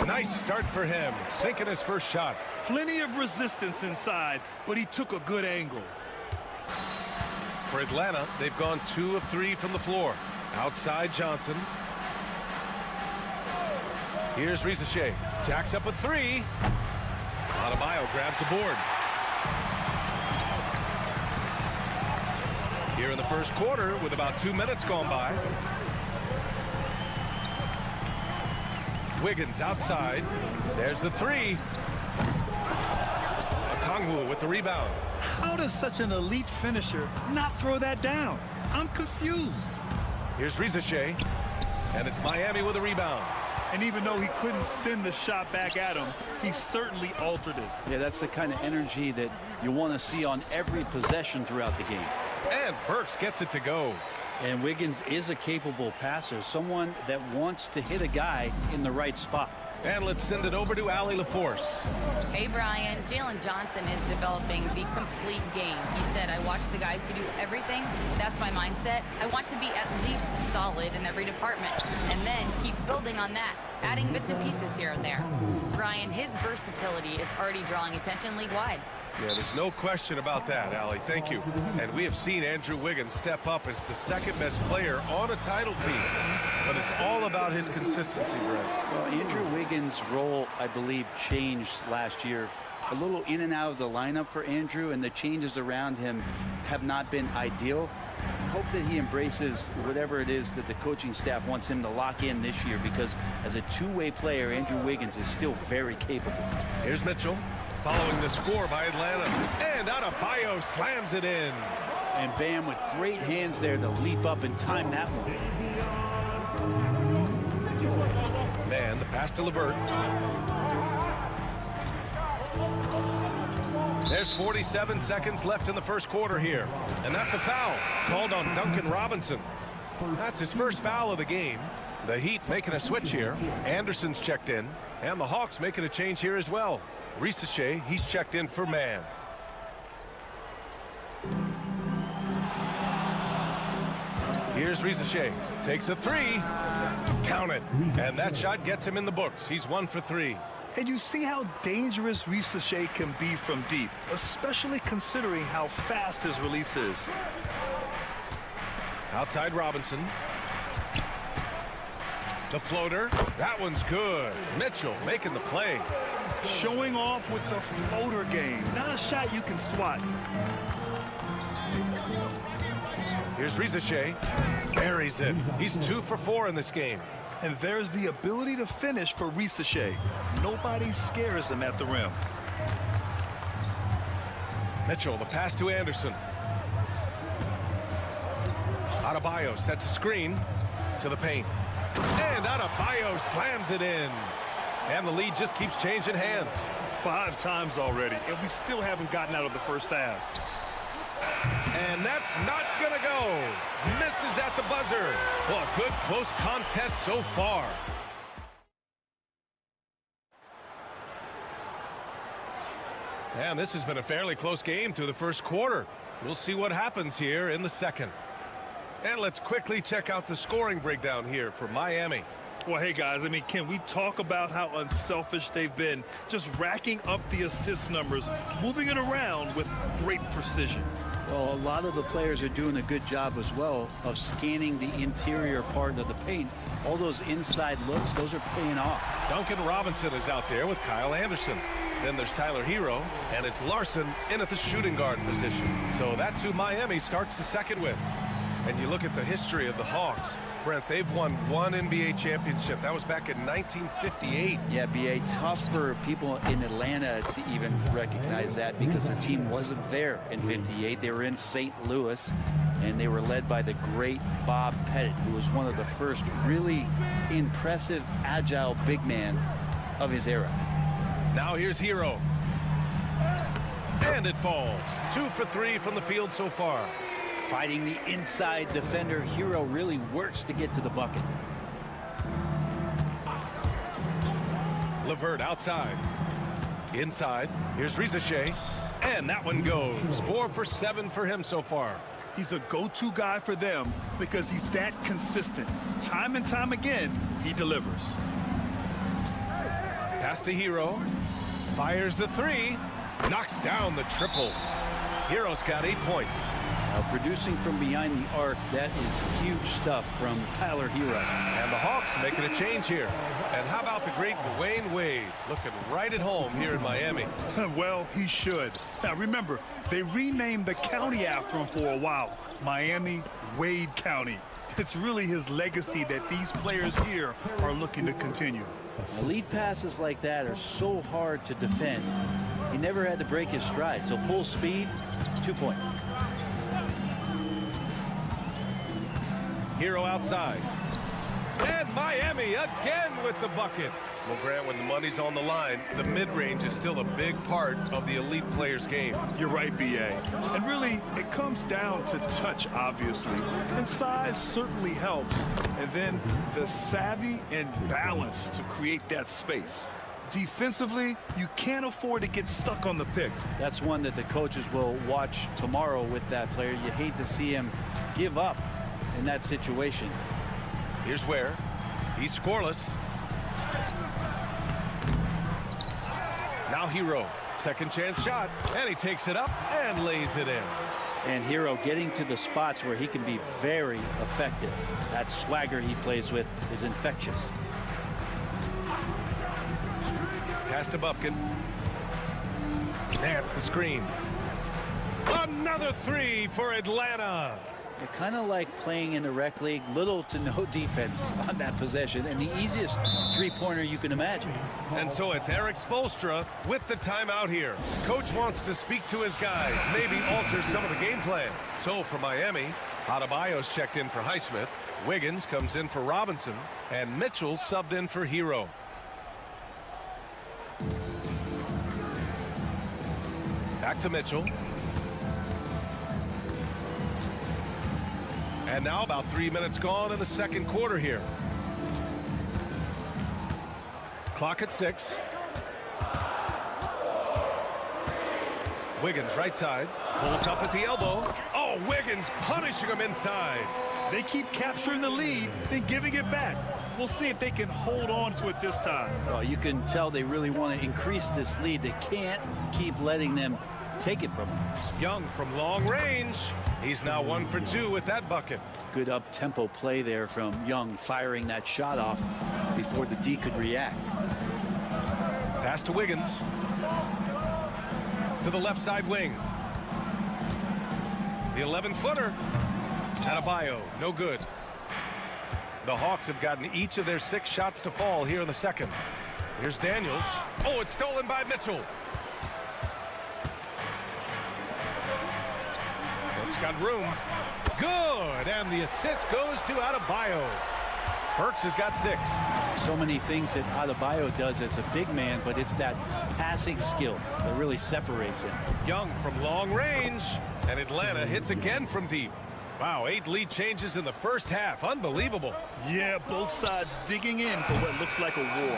Nice start for him, sinking his first shot. Plenty of resistance inside, but he took a good angle. For Atlanta, they've gone 2 of 3 from the floor. Outside Johnson. Here's Risache. Jacks up a 3. Adebayo grabs the board. Here in the first quarter with about 2 minutes gone by. Wiggins outside. There's the 3. Okongwu with the rebound. How does such an elite finisher not throw that down? I'm confused. Here's Risache. And it's Miami with a rebound. And even though he couldn't send the shot back at him, he certainly altered it. Yeah, that's the kind of energy that you want to see on every possession throughout the game. And Burks gets it to go. And Wiggins is a capable passer, someone that wants to hit a guy in the right spot. And let's send it over to Allie LaForce. Hey, Brian. Jalen Johnson is developing the complete game. He said, I watch the guys who do everything. That's my mindset. I want to be at least solid in every department and then keep building on that, adding bits and pieces here and there. Brian, his versatility is already drawing attention league-wide. Yeah, there's no question about that, Allie. Thank you. And we have seen Andrew Wiggins step up as the second-best player on a title team. But it's all about his consistency, Brent. Well, Andrew Wiggins' role, I believe, changed last year. A little in and out of the lineup for Andrew, and the changes around him have not been ideal. I hope that he embraces whatever it is that the coaching staff wants him to lock in this year, because as a two-way player, Andrew Wiggins is still very capable. Here's Mitchell. Following the score by Atlanta. And Adebayo slams it in. And Bam with great hands there to leap up and time that one. Man, the pass to LeVert. There's 47 seconds left in the first quarter here. And that's a foul called on Duncan Robinson. That's his first foul of the game. The Heat making a switch here. Anderson's checked in. And the Hawks making a change here as well. Risache, he's checked in for man. Here's Risache. Takes a 3. Count it. And that shot gets him in the books. He's 1 for 3. And you see how dangerous Risache can be from deep, especially considering how fast his release is. Outside Robinson. The floater. That one's good. Mitchell making the play. Showing off with the floater game. Not a shot you can swat. Here's Risache. Buries it. He's 2 for 4 in this game. And there's the ability to finish for Risache. Nobody scares him at the rim. Mitchell, the pass to Anderson. Adebayo sets a screen to the paint. And Adebayo slams it in. And the lead just keeps changing hands. 5 times already, and we still haven't gotten out of the first half. And that's not going to go. Misses at the buzzer. Well, a good close contest so far. And this has been a fairly close game through the first quarter. We'll see what happens here in the second. And let's quickly check out the scoring breakdown here for Miami. Well, hey, guys, I mean, can we talk about how unselfish they've been? Just racking up the assist numbers, moving it around with great precision. Well, a lot of the players are doing a good job as well of scanning the interior part of the paint. All those inside looks, those are paying off. Duncan Robinson is out there with Kyle Anderson. Then there's Tyler Hero, and it's Larson in at the shooting guard position. So that's who Miami starts the second with. And you look at the history of the Hawks. Brent, they've won 1 NBA championship. That was back in 1958. Yeah, B.A., tough for people in Atlanta to even recognize that because the team wasn't there in 58. They were in St. Louis, and they were led by the great Bob Pettit, who was one of the first really impressive, agile big man of his era. Now here's Hero. And it falls. 2 for 3 from the field so far. Fighting the inside defender, Hero really works to get to the bucket. LeVert outside. Inside. Here's Rizachet. And that one goes. 4 for 7 for him so far. He's a go-to guy for them because he's that consistent. Time and time again, he delivers. Pass to Hero. Fires the 3. Knocks down the triple. Hero's got 8 points. Now, producing from behind the arc, that is huge stuff from Tyler Hero. And the Hawks making a change here. And how about the great Dwayne Wade looking right at home here in Miami? Well, he should. Now, remember, they renamed the county after him for a while. Miami-Wade County. It's really his legacy that these players here are looking to continue. Lead passes like that are so hard to defend. He never had to break his stride, so full speed, 2 points. Hero outside. And Miami again with the bucket. Well, Grant, when the money's on the line, the mid-range is still a big part of the elite player's game. You're right, B.A. And really, it comes down to touch, obviously. And size certainly helps. And then the savvy and balance to create that space. Defensively, you can't afford to get stuck on the pick. That's one that the coaches will watch tomorrow with that player. You hate to see him give up in that situation. Here's where he's scoreless. Now Hero, second chance shot, and he takes it up and lays it in. And Hero getting to the spots where he can be very effective. That swagger he plays with is infectious. Pass to Bufkin. That's the screen. Another 3 for Atlanta. They're kind of like playing in the rec league, little to no defense on that possession, and the easiest three-pointer you can imagine. And so it's Eric Spoelstra with the timeout here. Coach wants to speak to his guys, maybe alter some of the game plan. So for Miami, Adebayo's checked in for Highsmith, Wiggins comes in for Robinson, and Mitchell subbed in for Hero. Back to Mitchell. And now about 3 minutes gone in the second quarter here. Clock at 6. Wiggins right side. Pulls up at the elbow. Oh, Wiggins punishing him inside. They keep capturing the lead, then giving it back. We'll see if they can hold on to it this time. Well, you can tell they really want to increase this lead. They can't keep letting them take it from him. Young from long range. He's now 1 for 2 with that bucket. Good up-tempo play there from Young, firing that shot off before the D could react. Pass to Wiggins. To the left side wing. The 11-footer. Adebayo, no good. The Hawks have gotten each of their 6 shots to fall here in the second. Here's Daniels. Oh, it's stolen by Mitchell. Brooks got room. Good, and the assist goes to Adebayo. Burks has got 6. So many things that Adebayo does as a big man, but it's that passing skill that really separates him. Young from long range, and Atlanta hits again from deep. Wow, 8 lead changes in the first half. Unbelievable. Yeah, both sides digging in for what looks like a war.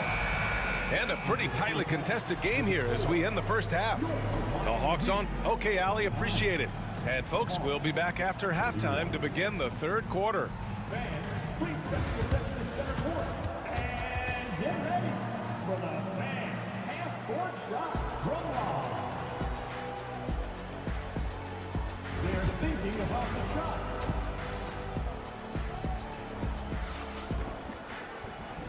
And a pretty tightly contested game here as we end the first half. The Hawks on. Okay, Allie, appreciate it. And folks, we'll be back after halftime to begin the third quarter. Fans, please step to the rest of the center court. And get ready for the fan half-court shot drum roll. They're thinking about the shot.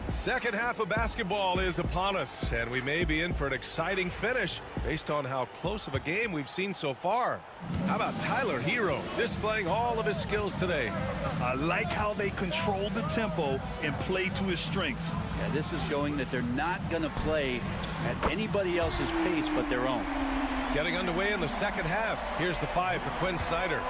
Second half of basketball is upon us, and we may be in for an exciting finish based on how close of a game we've seen so far. How about Tyler Hero displaying all of his skills today? I like how they control the tempo and play to his strengths. Yeah, this is showing that they're not going to play at anybody else's pace but their own. Getting underway in the second half. Here's the 5 for Quinn Snyder.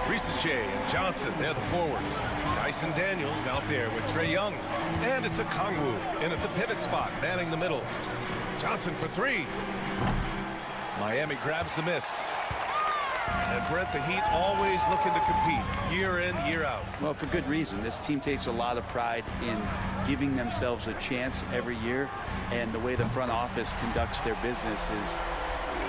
Risacher and Johnson, they're the forwards. Dyson Daniels out there with Trae Young. And it's a Kongwu in at the pivot spot, manning the middle. Johnson for 3. Miami grabs the miss. And Brent, the Heat always looking to compete year in, year out. Well, for good reason. This team takes a lot of pride in giving themselves a chance every year. And the way the front office conducts their business is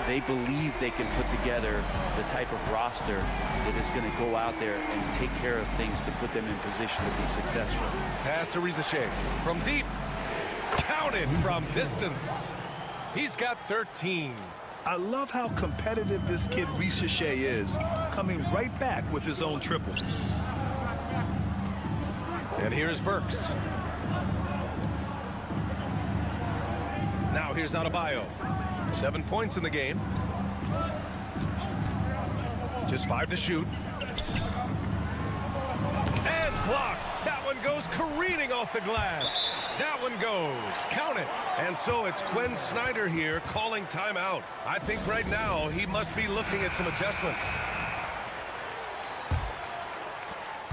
they believe they can put together the type of roster that is going to go out there and take care of things to put them in position to be successful. Pass to Risacher from deep. Counted from distance. He's got 13. I love how competitive this kid Risacher is, coming right back with his own triple. And here's Burks. Now here's Adebayo. 7 points in the game. Just 5 to shoot. And blocked. That one goes careening off the glass. That one goes. Count it. And so it's Quinn Snyder here calling timeout. I think right now he must be looking at some adjustments.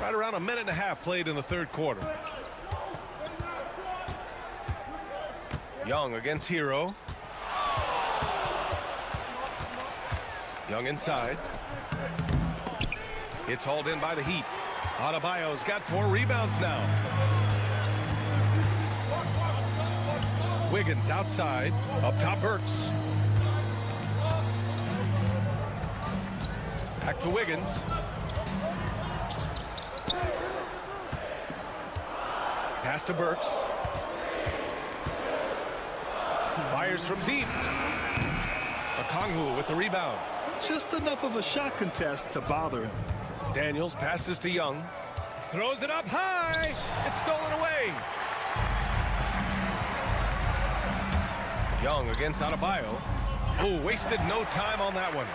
Right around a minute and a half played in the third quarter. Young against Hero. Young inside. It's hauled in by the Heat. Adebayo's got 4 rebounds now. Wiggins outside. Up top, Burks. Back to Wiggins. Pass to Burks. Fires from deep. Okongwu with the rebound. Just enough of a shot contest to bother him. Daniels passes to Young. Throws it up high. It's stolen away. Young against Adebayo. Oh, wasted no time on that one.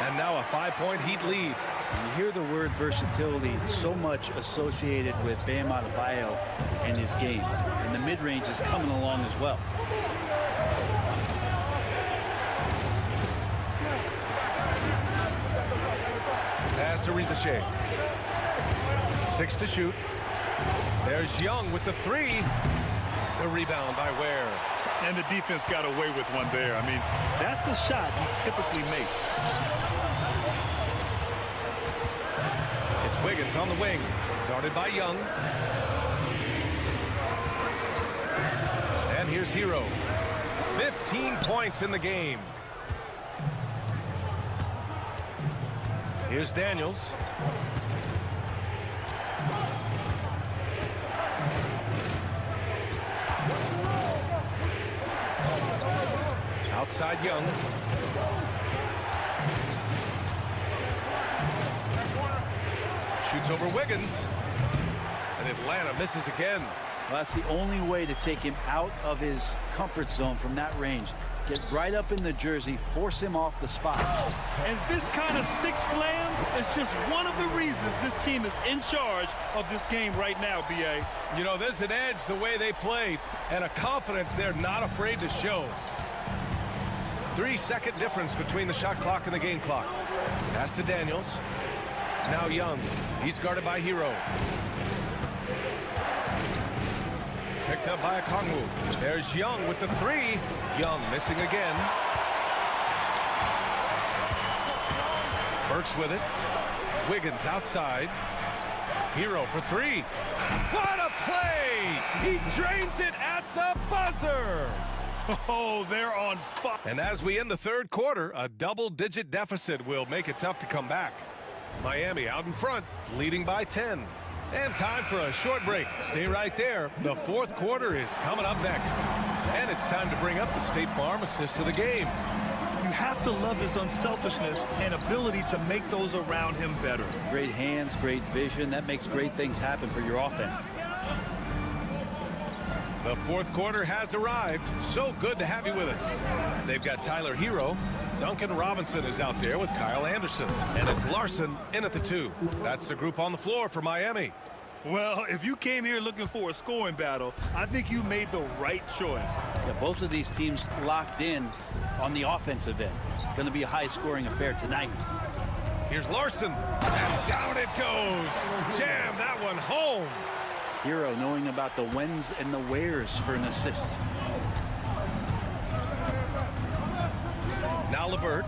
And now a 5-point Heat lead. You hear the word versatility so much associated with Bam Adebayo and his game. And the mid-range is coming along as well. Pass to Risacher. 6 to shoot. There's Young with the 3. The rebound by Ware. And the defense got away with one there. I mean, that's a shot he typically makes. It's Wiggins on the wing. Guarded by Young. And here's Hero. 15 points in the game. Here's Daniels. Outside Young. Shoots over Wiggins. And Atlanta misses again. Well, that's the only way to take him out of his comfort zone from that range. Get right up in the jersey, force him off the spot. And this kind of six slam is just one of the reasons this team is in charge of this game right now, B.A. You know, there's an edge the way they play and a confidence they're not afraid to show. 3-second difference between the shot clock and the game clock. Pass to Daniels. Now Young. He's guarded by Hero. Picked up by Okongwu. There's Young with the three. Young missing again. Burks with it. Wiggins outside. Hero for three. What a play! He drains it at the buzzer! Oh, they're on fire. And as we end the third quarter, a double-digit deficit will make it tough to come back. Miami out in front, leading by 10. And time for a short break. Stay right there. The fourth quarter is coming up next. And it's time to bring up the State Farm assist of the game. You have to love his unselfishness and ability to make those around him better. Great hands, great vision. That makes great things happen for your offense. The fourth quarter has arrived. So good to have you with us. They've got Tyler Hero. Duncan Robinson is out there with Kyle Anderson. And it's Larson in at the 2. That's the group on the floor for Miami. Well, if you came here looking for a scoring battle, I think you made the right choice. Yeah, both of these teams locked in on the offensive end. Going to be a high-scoring affair tonight. Here's Larson. And down it goes. Jam that one home. Hero knowing about the whens and the wheres for an assist. Now LeVert.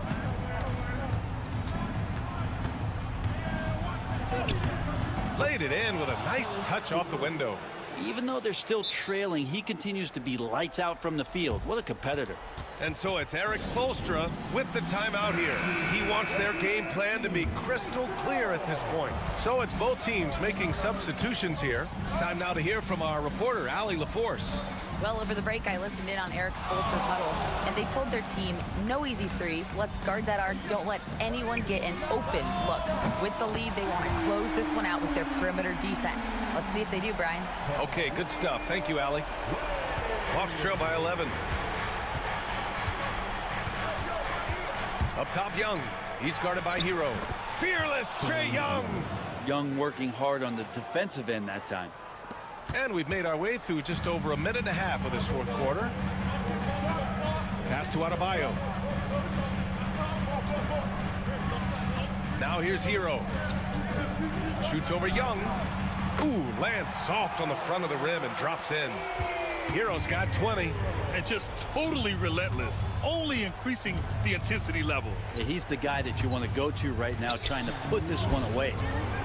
Laid it in with a nice touch off the window. Even though they're still trailing, he continues to be lights out from the field. What a competitor. And so it's Eric Spoelstra with the timeout here. He wants their game plan to be crystal clear at this point. So it's both teams making substitutions here. Time now to hear from our reporter, Allie LaForce. Well, over the break, I listened in on Eric Spoelstra's huddle, and they told their team, no easy threes. Let's guard that arc. Don't let anyone get an open look. With the lead, they want to close this one out with their perimeter defense. Let's see if they do, Brian. Okay, good stuff. Thank you, Allie. Hawks trail by 11. Up top, Young. He's guarded by Hero. Fearless Trae Young. Young working hard on the defensive end that time. And we've made our way through just over a minute and a half of this fourth quarter. Pass to Adebayo. Now here's Hero. Shoots over Young. Ooh, lands soft on the front of the rim and drops in. Hero's got 20. And just totally relentless, only increasing the intensity level. Yeah, he's the guy that you want to go to right now, trying to put this one away.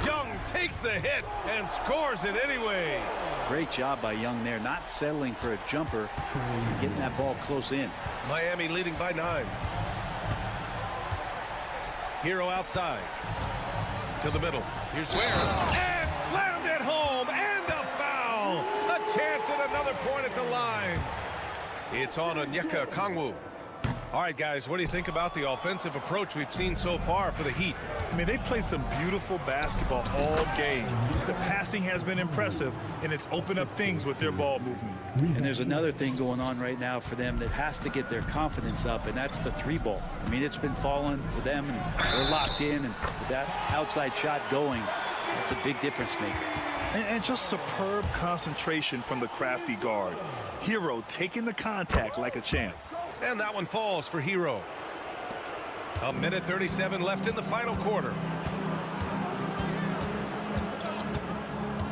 Young takes the hit and scores it anyway. Great job by Young there, not settling for a jumper, getting that ball close in. Miami leading by 9. Hero outside. To the middle. Here's Ware. And slammed it home. And a foul. A chance at another point at the line. It's on Onyeka Okongwu. All right, guys, what do you think about the offensive approach we've seen so far for the Heat? I mean, they've played some beautiful basketball all game. The passing has been impressive, and it's opened up things with their ball movement. And there's another thing going on right now for them that has to get their confidence up, and that's the 3-ball. I mean, it's been falling for them, and they're locked in, and with that outside shot going, it's a big difference maker. And just superb concentration from the crafty guard. Hero taking the contact like a champ. And that one falls for Hero. A minute 37 left in the final quarter.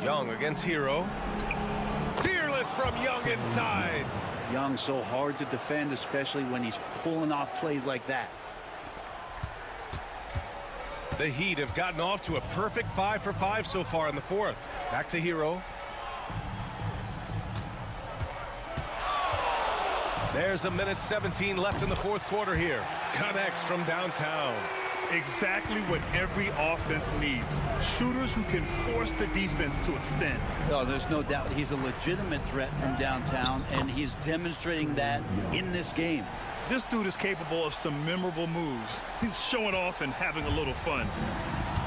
Young against Hero. Fearless from Young inside. Young so hard to defend, especially when he's pulling off plays like that. The Heat have gotten off to a perfect 5 for 5 so far in the fourth. Back to Hero. There's a minute 17 left in the fourth quarter here. Connects from downtown. Exactly what every offense needs. Shooters who can force the defense to extend. Oh, there's no doubt he's a legitimate threat from downtown, and he's demonstrating that in this game. This dude is capable of some memorable moves. He's showing off and having a little fun.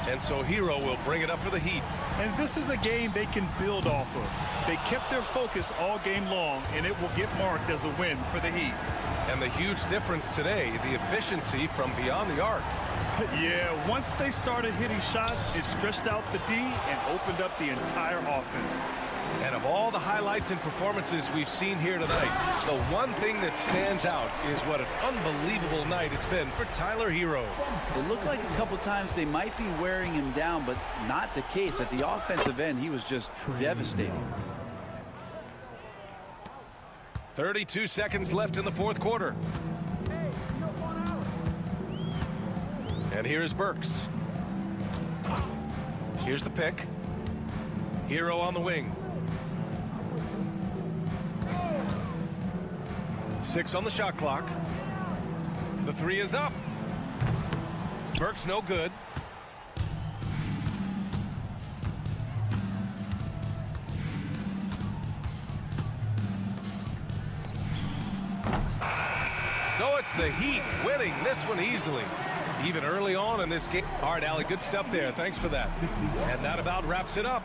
And so Hero will bring it up for the Heat. And this is a game they can build off of. They kept their focus all game long, and it will get marked as a win for the Heat. And the huge difference today, the efficiency from beyond the arc. Yeah, once they started hitting shots, it stretched out the D and opened up the entire offense. And of all the highlights and performances we've seen here tonight, the one thing that stands out is what an unbelievable night it's been for Tyler Hero. It looked like a couple times they might be wearing him down, but not the case. At the offensive end, he was just devastating. 32 seconds left in the fourth quarter. And here's Burks. Here's the pick. Hero on the wing. 6 on the shot clock. The 3 is up. Burks no good. So it's the Heat winning this one easily, even early on in this game. All right, Allie, good stuff there. Thanks for that. And that about wraps it up.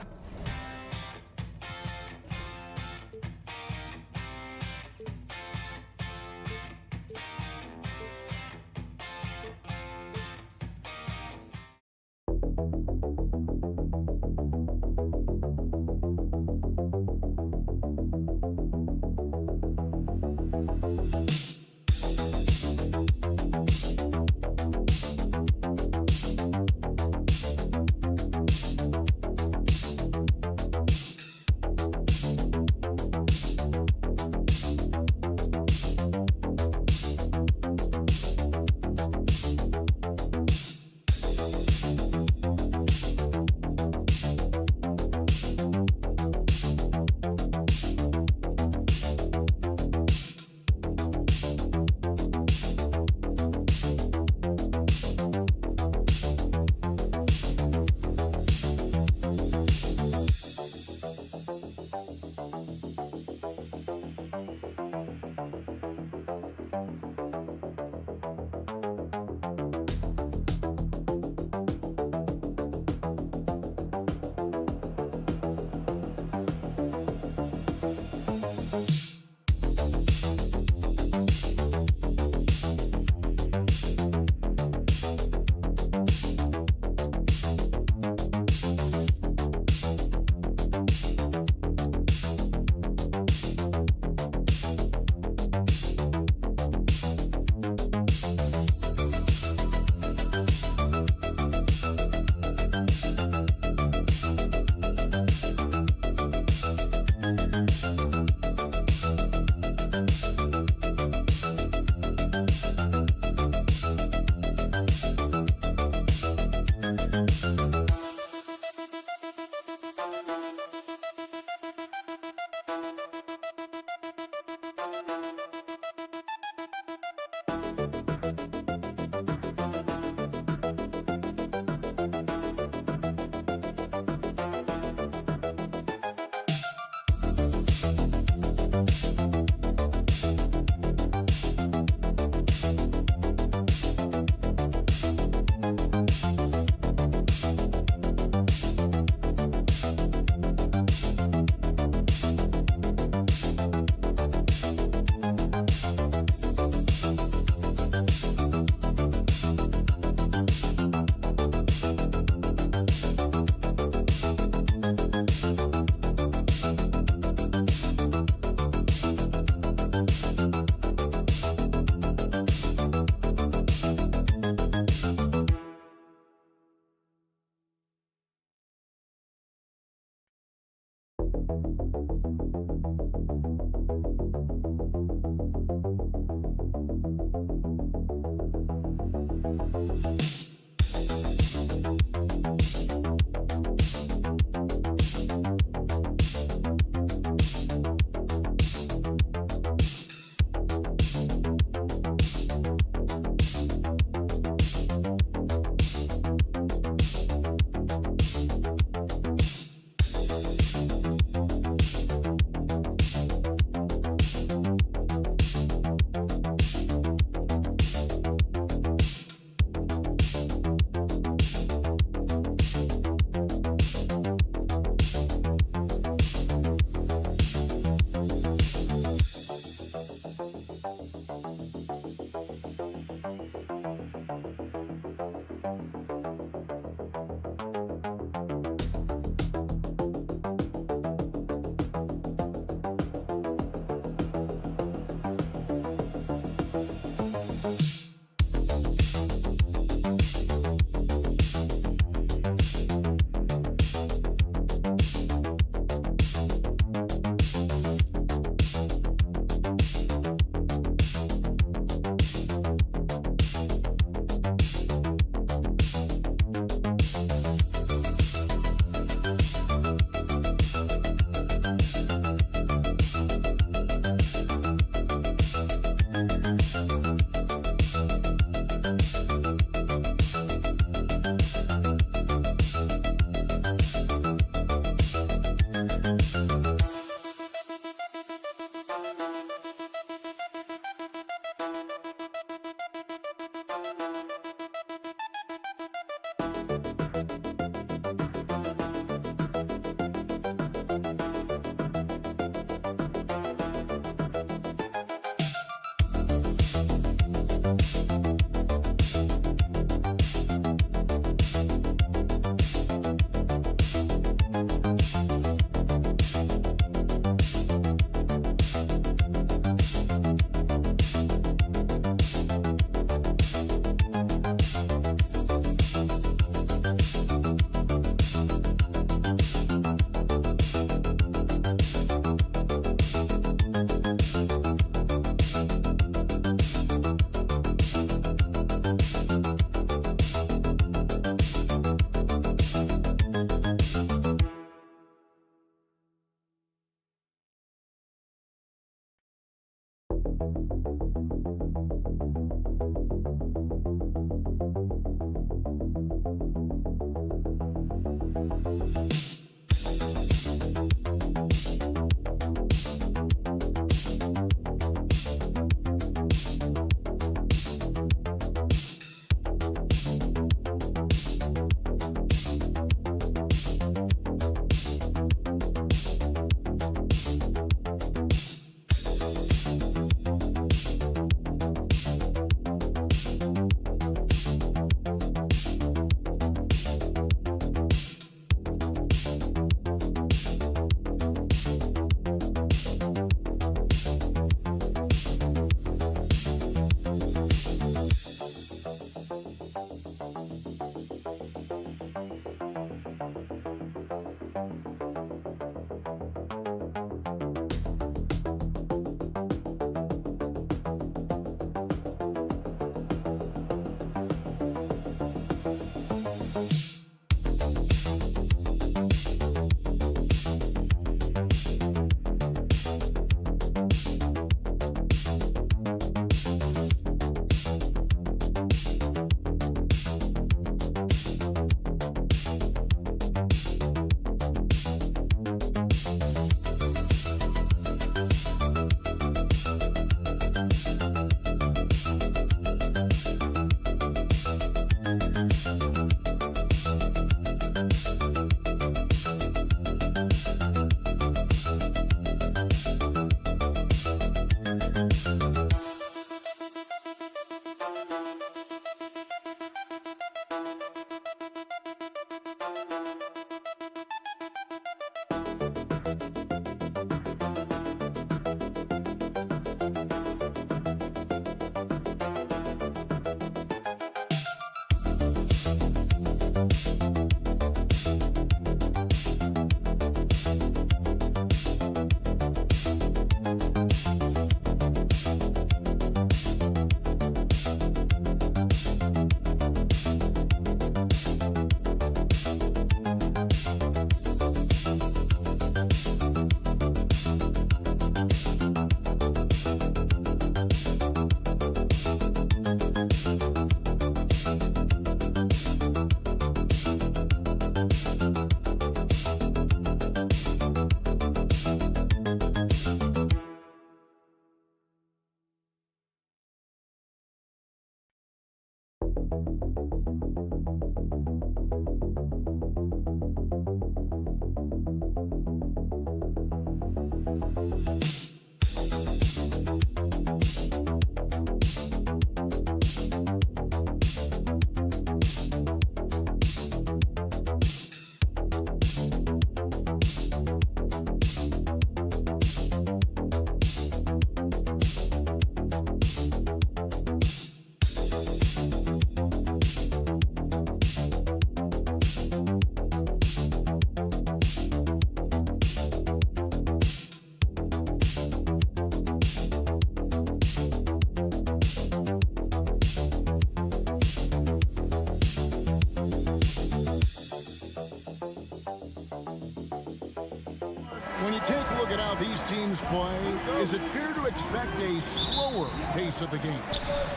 When you take a look at how these teams play, is it fair to expect a slower pace of the game?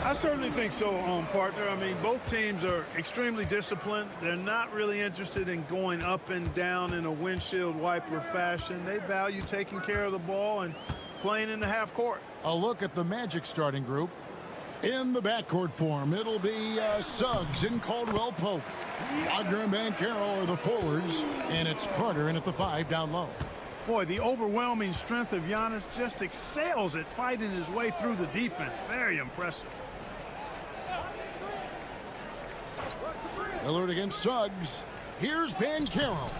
I certainly think so, partner. I mean, both teams are extremely disciplined. They're not really interested in going up and down in a windshield wiper fashion. They value taking care of the ball and playing in the half court. A look at the Magic starting group. In the backcourt form, it'll be Suggs and Caldwell Pope. Wagner and Banchero are the forwards, and it's Carter in at the 5 down low. Boy, the overwhelming strength of Giannis just excels at fighting his way through the defense. Very impressive. Lillard against Suggs. Here's Banchero.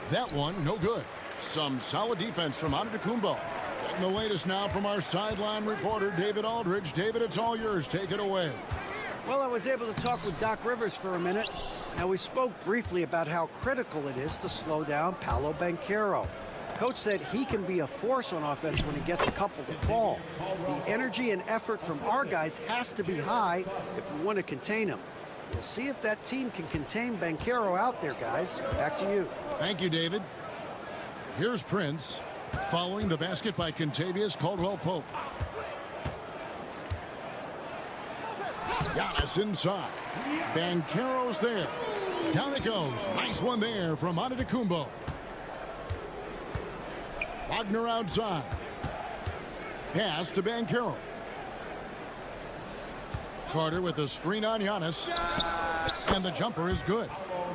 That one, no good. Some solid defense from Antetokounmpo. Getting the latest now from our sideline reporter, David Aldridge. David, it's all yours. Take it away. Well, I was able to talk with Doc Rivers for a minute. Now, we spoke briefly about how critical it is to slow down Paolo Banchero. Coach said he can be a force on offense when he gets a couple to fall. The energy and effort from our guys has to be high if we want to contain him. We'll see if that team can contain Banchero out there, guys. Back to you. Thank you, David. Here's Prince, following the basket by Kentavious Caldwell-Pope. Giannis inside. Banchero's there. Down it goes. Nice one there from Antetokounmpo. Wagner outside. Pass to Banchero. Carter with a screen on Giannis. And the jumper is good.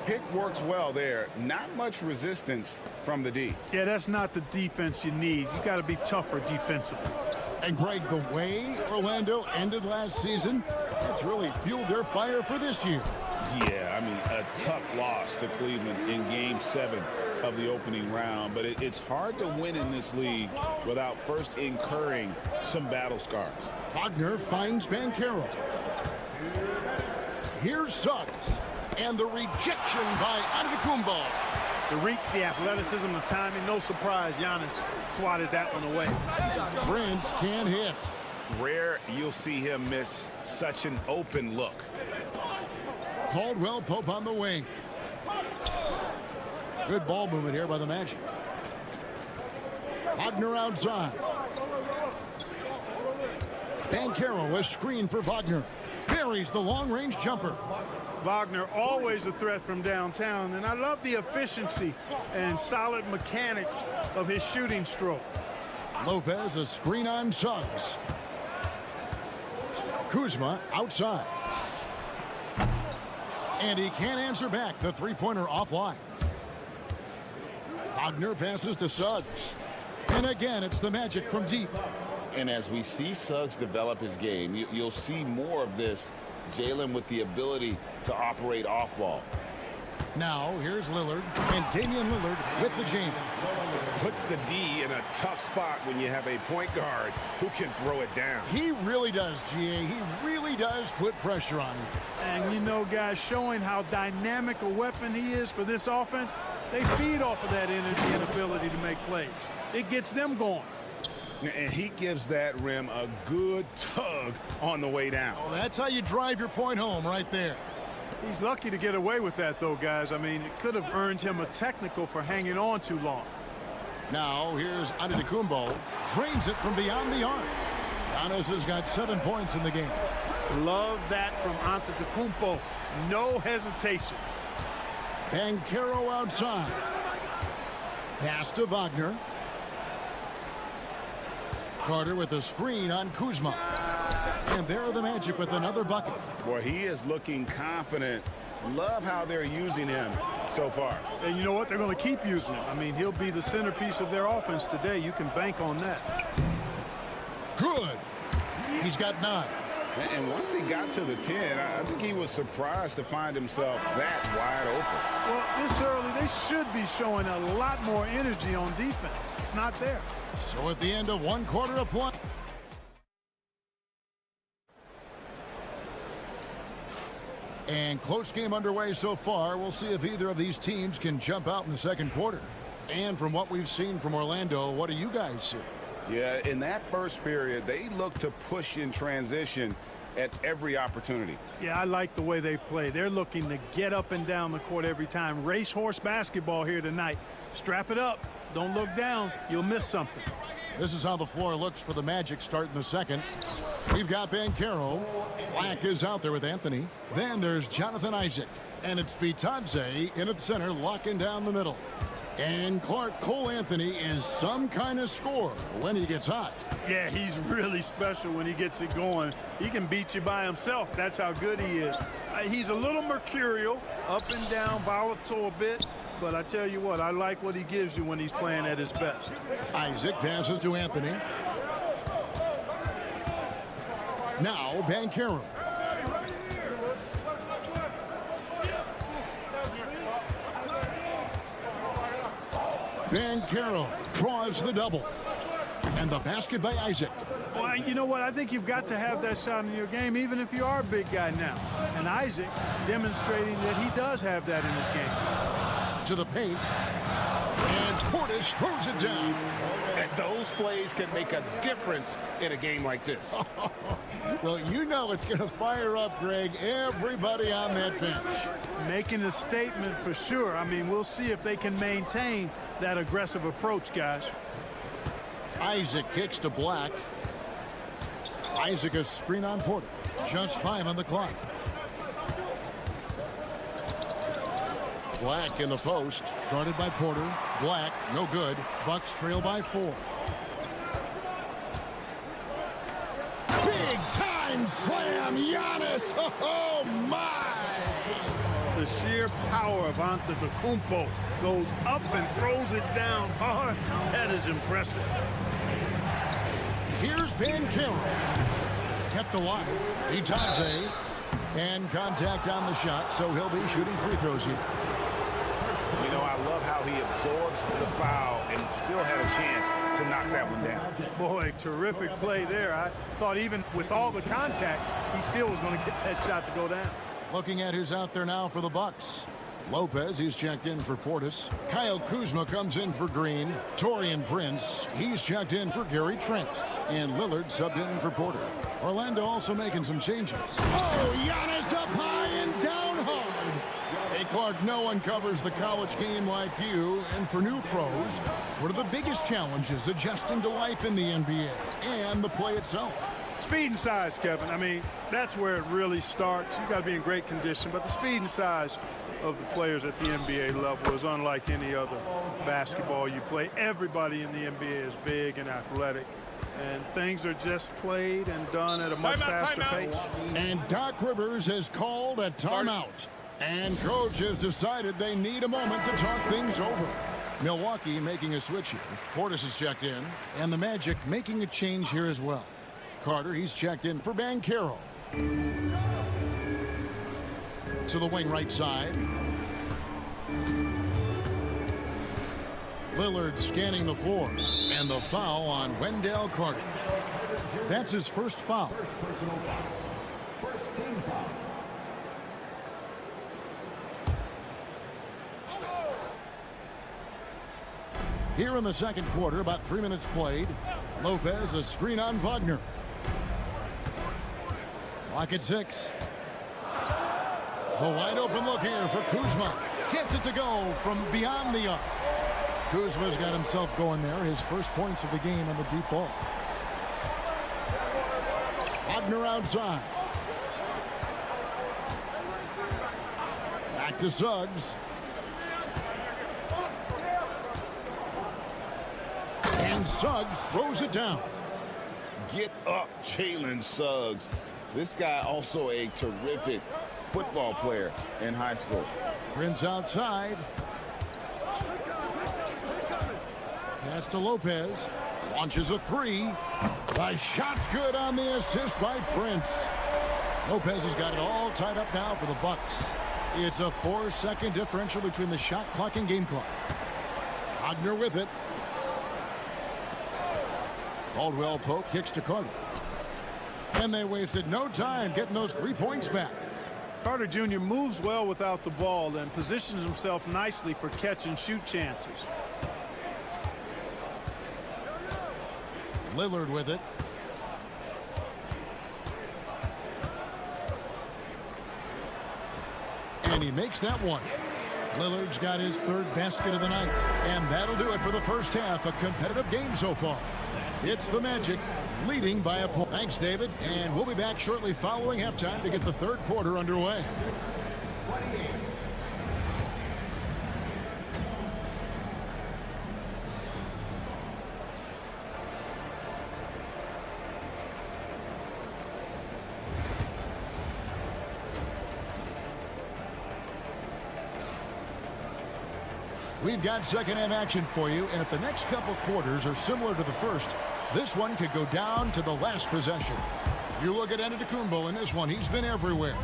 Pick works well there. Not much resistance from the D. Yeah, that's not the defense you need. You got to be tougher defensively. And Greg, the way Orlando ended last season, that's really fueled their fire for this year. Yeah, I mean, a tough loss to Cleveland in Game 7 of the opening round. But it's hard to win in this league without first incurring some battle scars. Wagner finds Banchero. Here's Suggs. And the rejection by Antetokounmpo. The reach, the athleticism, the timing, no surprise. Giannis swatted that one away. Prince can't hit. Rare you'll see him miss such an open look. Caldwell Pope on the wing. Good ball movement here by the Magic. Wagner outside. Banchero is screened for Wagner. Buries the long-range jumper. Wagner always a threat from downtown, and I love the efficiency and solid mechanics of his shooting stroke. Lopez a screen on Suggs. Kuzma outside. And he can't answer back. The three-pointer offline. Wagner passes to Suggs. And again, it's the Magic from deep. And as we see Suggs develop his game, you'll see more of this. Jalen with the ability to operate off ball. Now here's Lillard, and Damian Lillard with the jam. Puts the D in a tough spot when you have a point guard who can throw it down. He really does, GA. He really does put pressure on you. And you know, guys, showing how dynamic a weapon he is for this offense, they feed off of that energy and ability to make plays. It gets them going. And he gives that rim a good tug on the way down. Oh, that's how you drive your point home right there. He's lucky to get away with that, though, guys. I mean, it could have earned him a technical for hanging on too long. Now here's Antetokounmpo. Drains it from beyond the arc. Giannis has got 7 points in the game. Love that from Antetokounmpo. No hesitation. Banchero outside. Pass to Wagner. Carter with a screen on Kuzma. And there are the Magic with another bucket. Boy, he is looking confident. Love how they're using him so far. And you know what? They're going to keep using him. I mean, he'll be the centerpiece of their offense today. You can bank on that. Good. He's got 9. And once he got to the 10, I think he was surprised to find himself that wide open. Well, this early, they should be showing a lot more energy on defense. It's not there. So at the end of one quarter of play. And close game underway so far. We'll see if either of these teams can jump out in the second quarter. And from what we've seen from Orlando, what do you guys see? Yeah, in that first period, they look to push in transition at every opportunity. Yeah, I like the way they play. They're looking to get up and down the court every time. Racehorse basketball here tonight. Strap it up. Don't look down. You'll miss something. This is how the floor looks for the Magic starting the second. We've got Banchero. Black is out there with Anthony. Then there's Jonathan Isaac. And it's Bitadze in at the center, locking down the middle. And Clark Cole Anthony is some kind of scorer when he gets hot. Yeah, he's really special when he gets it going. He can beat you by himself. That's how good he is. He's a little mercurial, up and down, volatile a bit. But I tell you what, I like what he gives you when he's playing at his best. Isaac passes to Anthony. Now Banchero. Banchero draws the double. And the basket by Isaac. Well, you know what? I think you've got to have that shot in your game, even if you are a big guy now. And Isaac demonstrating that he does have that in his game. To the paint. And Portis throws it down. And those plays can make a difference in a game like this. Well, you know it's going to fire up, Greg, everybody on that bench. Making a statement for sure. I mean, we'll see if they can maintain that aggressive approach, guys. Isaac kicks to Black. Isaac a screen on Porter. Just 5 on the clock. Black in the post. Guarded by Porter. Black, no good. Bucks trail by 4. Big time slam, Giannis. Oh my! The sheer power of Antetokounmpo goes up and throws it down hard. That is impressive. Here's Banchero. Kept alive. Itaze. And contact on the shot, so he'll be shooting free throws here. You know, I love how he absorbs the foul and still had a chance to knock that one down. Boy, terrific play there. I thought even with all the contact, he still was going to get that shot to go down. Looking at who's out there now for the Bucks. Lopez, he's checked in for Portis. Kyle Kuzma comes in for Green. Taurean Prince, he's checked in for Gary Trent. And Lillard subbed in for Porter. Orlando also making some changes. Oh, Giannis up high and down hard. Hey, Clark, no one covers the college game like you. And for new pros, what are the biggest challenges adjusting to life in the NBA and the play itself? Speed and size, Kevin. I mean, that's where it really starts. You've got to be in great condition, but the speed and size of the players at the NBA level is unlike any other basketball you play. Everybody in the NBA is big and athletic, and things are just played and done at a much faster pace. And Doc Rivers has called a timeout. And coach has decided they need a moment to talk things over. Milwaukee making a switch here. Portis is checked in, and the Magic making a change here as well. Carter, he's checked in for Banchero. To the wing right side. Lillard scanning the floor. And the foul on Wendell Carter. That's his first foul. First team foul. Here in the second quarter, about 3 minutes played. Lopez, a screen on Wagner. Clock at 6. The wide open look here for Kuzma. Gets it to go from beyond the arc. Kuzma's got himself going there. His first points of the game on the deep ball. Wagner outside. Back to Suggs. And Suggs throws it down. Get up, Jalen Suggs. This guy also a terrific football player in high school. Prince outside. Pass to Lopez. Launches a 3. The shot's good on the assist by Prince. Lopez has got it all tied up now for the Bucks. It's a 4-second differential between the shot clock and game clock. Wagner with it. Caldwell Pope kicks to Carter. And they wasted no time getting those 3 points back. Carter Jr. moves well without the ball and positions himself nicely for catch and shoot chances. Lillard with it. And he makes that one. Lillard's got his third basket of the night. And that'll do it for the first half. A competitive game so far. It's the Magic leading by a point. Thanks, David. And we'll be back shortly following halftime to get the third quarter underway. We've got second half action for you, and if the next couple quarters are similar to the first, this one could go down to the last possession. You look at Antetokounmpo in this one, he's been everywhere.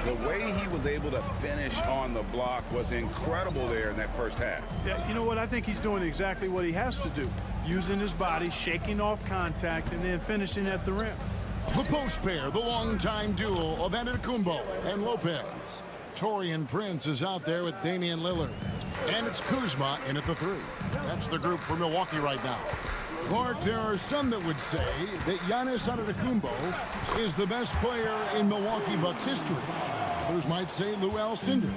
The way he was able to finish on the block was incredible there in that first half. Yeah, you know what? I think he's doing exactly what he has to do. Using his body, shaking off contact, and then finishing at the rim. The post pair, the longtime duel of Antetokounmpo and Lopez. Taurean Prince is out there with Damian Lillard. And it's Kuzma in at the 3. That's the group for Milwaukee right now. Clark, there are some that would say that Giannis Antetokounmpo is the best player in Milwaukee Bucks history. Others might say Lou Alcindor.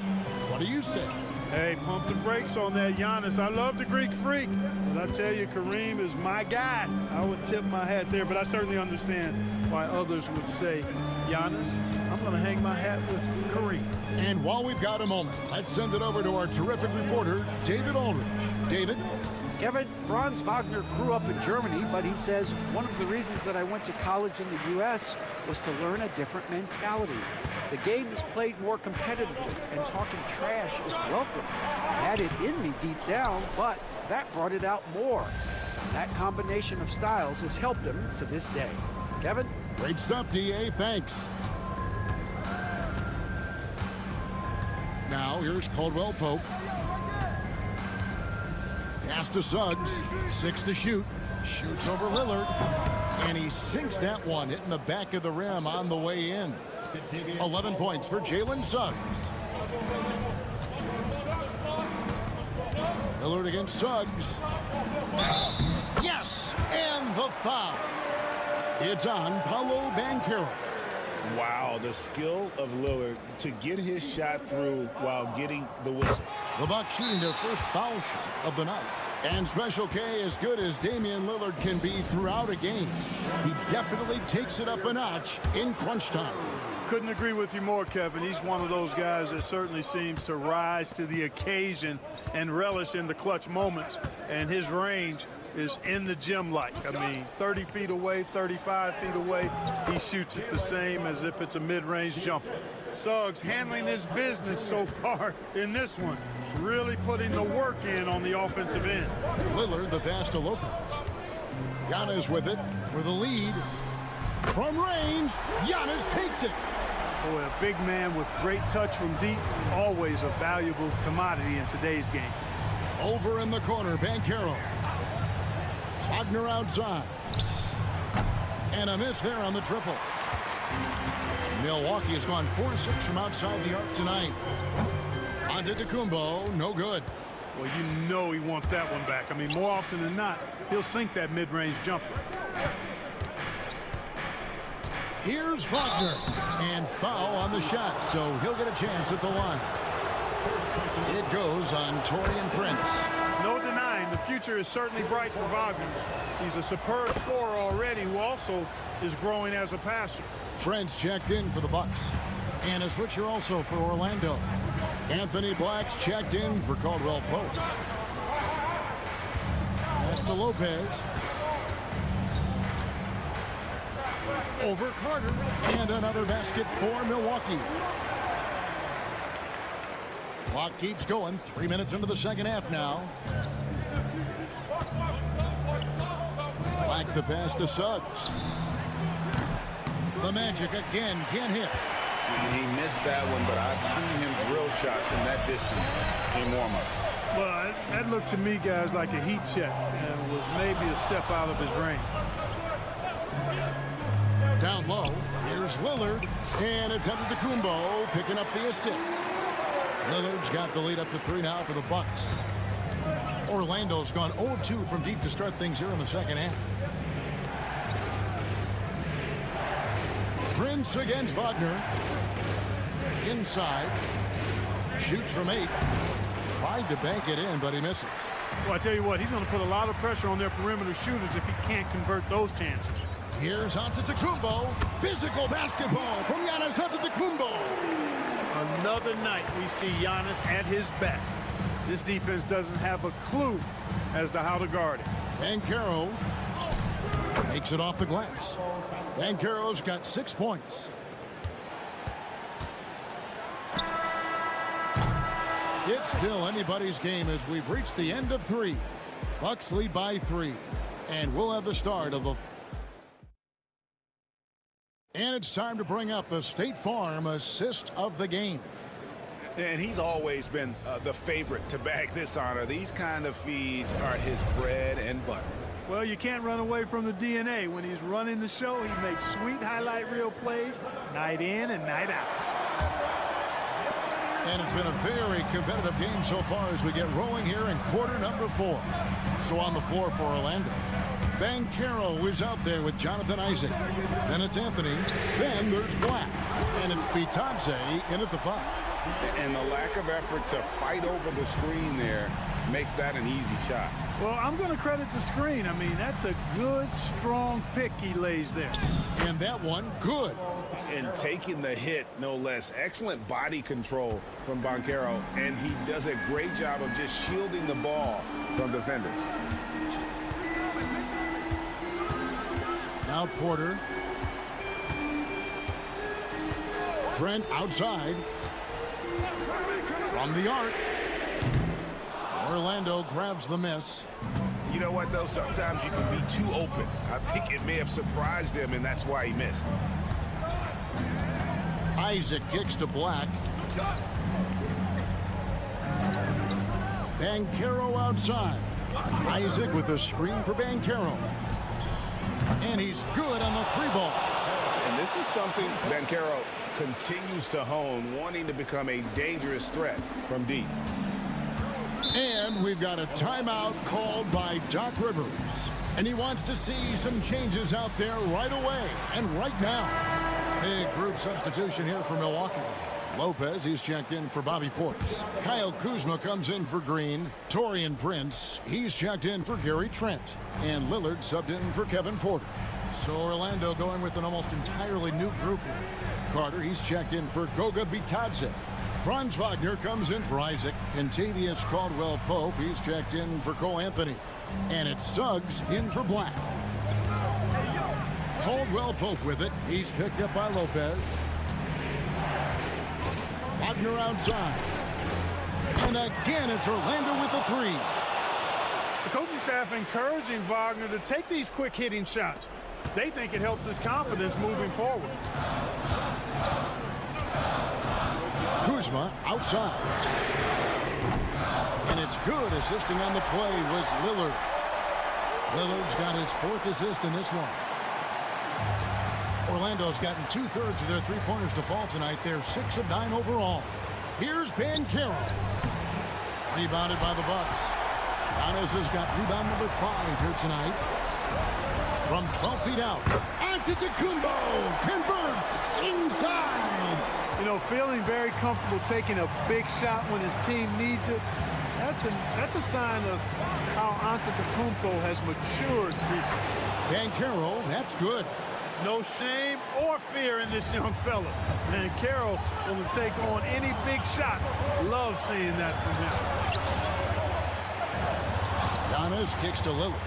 What do you say? Hey, pump the brakes on that, Giannis. I love the Greek Freak, but I tell you, Kareem is my guy. I would tip my hat there, but I certainly understand why others would say, Giannis, I'm going to hang my hat with Kareem. And while we've got a moment, let's send it over to our terrific reporter, David Aldridge. David? Kevin, Franz Wagner grew up in Germany, but he says one of the reasons that I went to college in the U.S. was to learn a different mentality. The game is played more competitively, and talking trash is welcome. I had it in me deep down, but that brought it out more. That combination of styles has helped him to this day. Kevin? Great stuff, D.A. Thanks. Now, here's Caldwell Pope. Pass to Suggs. 6 to shoot. Shoots over Lillard. And he sinks that one, hitting the back of the rim on the way in. 11 points for Jalen Suggs. Lillard against Suggs. Yes! And the foul. It's on Paolo Banchero. Wow, the skill of Lillard to get his shot through while getting the whistle. The Bucks shooting their first foul shot of the night. And Special K, as good as Damian Lillard can be throughout a game, he definitely takes it up a notch in crunch time. Couldn't agree with you more, Kevin. He's one of those guys that certainly seems to rise to the occasion and relish in the clutch moments. And his range is in the gym-like. I mean, 30 feet away, 35 feet away, he shoots it the same as if it's a mid-range jumper. Suggs handling his business so far in this one, really putting the work in on the offensive end. Lillard, the pass to Lopez. Giannis with it for the lead. From range, Giannis takes it. Boy, a big man with great touch from deep, always a valuable commodity in today's game. Over in the corner, Banchero. Wagner outside. And a miss there on the triple. Milwaukee has gone 4-6 from outside the arc tonight. Antetokounmpo, no good. Well, you know he wants that one back. I mean, more often than not, he'll sink that mid-range jumper. Here's Wagner. And foul on the shot, so he'll get a chance at the line. It goes on Taurean Prince. No denying, the future is certainly bright for Wagner. He's a superb scorer already who also is growing as a passer. Prince checked in for the Bucks. And a switcher also for Orlando. Anthony Black's checked in for Caldwell Pope. Pass to Lopez. Over Carter. And another basket for Milwaukee. Clock keeps going. 3 minutes into the second half now. Black the pass to Suggs. The Magic again can't hit. He missed that one, but I've seen him drill shots from that distance in warm-up. Well, that looked to me, guys, like a heat check and was maybe a step out of his range. Down low, here's Lillard, and it's Antetokounmpo picking up the assist. Lillard's got the lead up to 3 now for the Bucks. Orlando's gone 0 of 2 from deep to start things here in the second half. Prince against Wagner. Inside. Shoots from 8. Tried to bank it in, but he misses. Well, I tell you what, he's going to put a lot of pressure on their perimeter shooters if he can't convert those chances. Here's Antetokounmpo. Physical basketball from Giannis Antetokounmpo. Another night we see Giannis at his best. This defense doesn't have a clue as to how to guard it. Banchero makes it off the glass. Banchero's got 6 points. It's still anybody's game as we've reached the end of 3. Bucks lead by 3. And we'll have the start of the... And it's time to bring up the State Farm assist of the game. And he's always been the favorite to bag this honor. These kind of feeds are his bread and butter. Well, you can't run away from the DNA. When he's running the show, he makes sweet highlight reel plays night in and night out. And it's been a very competitive game so far as we get rolling here in quarter number 4. So on the floor for Orlando, Banchero is out there with Jonathan Isaac. Then it's Anthony. Then there's Black. And it's Bitadze in at the 5. And the lack of effort to fight over the screen there makes that an easy shot. Well, I'm going to credit the screen. I mean, that's a good, strong pick he lays there. And that one, good. And taking the hit, no less. Excellent body control from Banchero, and he does a great job of just shielding the ball from defenders. Now Porter. Trent outside. From the arc. Orlando grabs the miss. You know what, though? Sometimes you can be too open. I think it may have surprised him, and that's why he missed. Isaac kicks to Black. Banchero outside. Isaac with a screen for Banchero. And he's good on the 3-ball. And this is something Banchero continues to hone, wanting to become a dangerous threat from deep. And we've got a timeout called by Doc Rivers. And he wants to see some changes out there right away and right now. Big group substitution here for Milwaukee. Lopez, he's checked in for Bobby Portis. Kyle Kuzma comes in for Green. Taurean Prince, he's checked in for Gary Trent. And Lillard subbed in for Kevin Porter. So Orlando going with an almost entirely new group here. Carter, he's checked in for Goga Bitadze. Franz Wagner comes in for Isaac. Kentavious Caldwell-Pope, he's checked in for Cole Anthony. And it's Suggs in for Black. Caldwell-Pope with it. He's picked up by Lopez. Wagner outside. And again, it's Orlando with a 3. The coaching staff encouraging Wagner to take these quick hitting shots. They think it helps his confidence moving forward. Kuzma outside. And it's good. Assisting on the play was Lillard. Lillard's got his 4th assist in this one. Orlando's gotten 2/3 of their three-pointers to fall tonight. They're 6 of 9 overall. Here's Banchero. Rebounded by the Bucks. Giannis has got rebound number 5 here tonight. From 12 feet out. Antetokounmpo converts inside. You know, feeling very comfortable taking a big shot when his team needs it. That's a sign of how Antetokounmpo has matured recently. Banchero, that's good. No shame or fear in this young fella. Banchero will take on any big shot. Love seeing that from him. Giannis kicks to Lillard.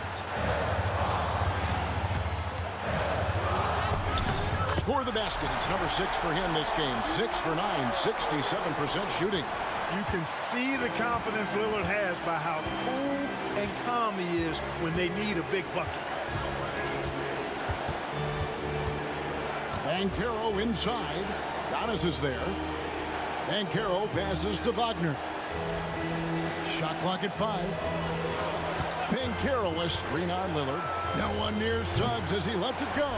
Score the basket. It's number 6 for him this game. 6 for 9, 67% shooting. You can see the confidence Lillard has by how cool and calm he is when they need a big bucket. Banchero inside. Giannis is there. Banchero passes to Wagner. Shot clock at 5. Banchero a screen on Lillard. No one near Suggs as he lets it go.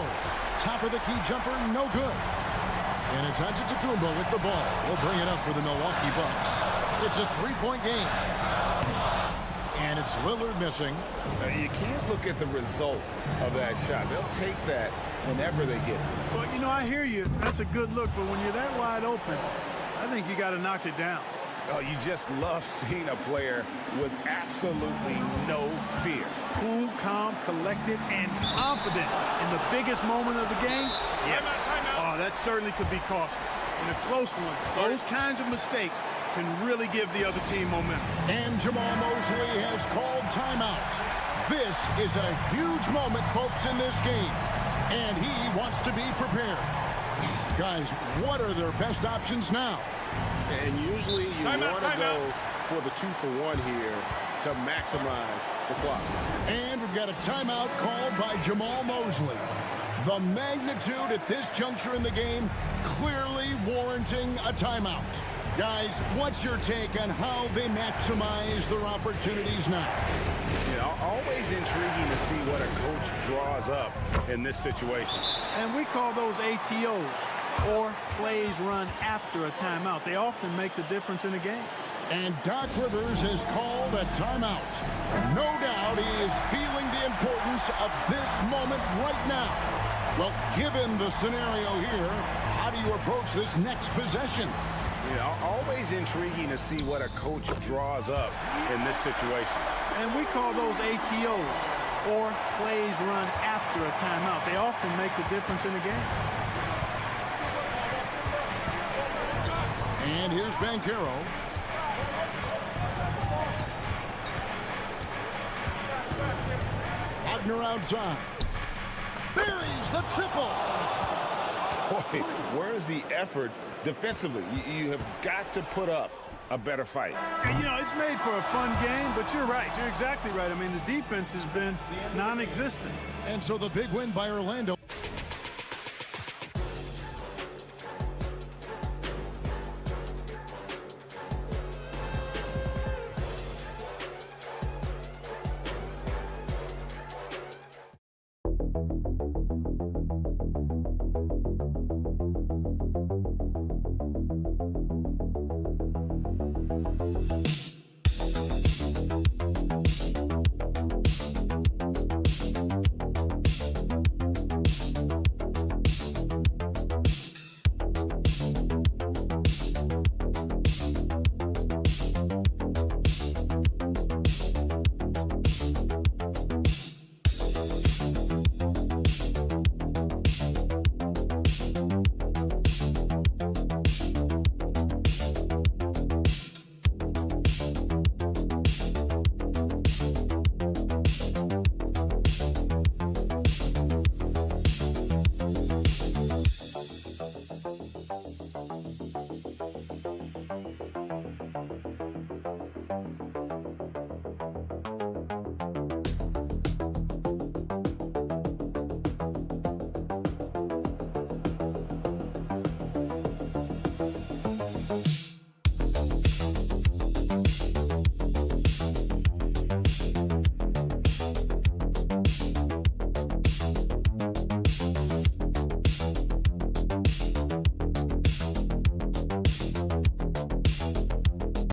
Top of the key jumper, no good. And it's Antetokounmpo with the ball. He'll bring it up for the Milwaukee Bucks. It's a 3-point game. And it's Lillard missing. You can't look at the result of that shot. They'll take that whenever they get it. Well, you know, I hear you. That's a good look, but when you're that wide open, I think you got to knock it down. Oh, you just love seeing a player with absolutely no fear. Cool, calm, collected, and confident in the biggest moment of the game. Yes. Oh, that certainly could be costly. In a close one, those kinds of mistakes can really give the other team momentum. And Jamal Mosley has called timeout. This is a huge moment, folks, in this game. And he wants to be prepared. Guys, what are their best options now? And usually you want to go for the 2-for-1 here to maximize the clock. And we've got a timeout called by Jamal Mosley. The magnitude at this juncture in the game clearly warranting a timeout. Guys, what's your take on how they maximize their opportunities now? You know, always intriguing to see what a coach draws up in this situation. And we call those ATOs, or plays run after a timeout. They often make the difference in a game. And Doc Rivers has called a timeout. No doubt he is feeling the importance of this moment right now. Well, given the scenario here, how do you approach this next possession? Always intriguing to see what a coach draws up in this situation. And we call those ATOs, or plays run after a timeout. They often make the difference in the game. And here's Banchero. Wagner outside. Buries the triple. Boy, where's the effort defensively? You have got to put up a better fight. And, you know, it's made for a fun game, but you're right. You're exactly right. I mean, the defense has been non-existent. And so the big win by Orlando.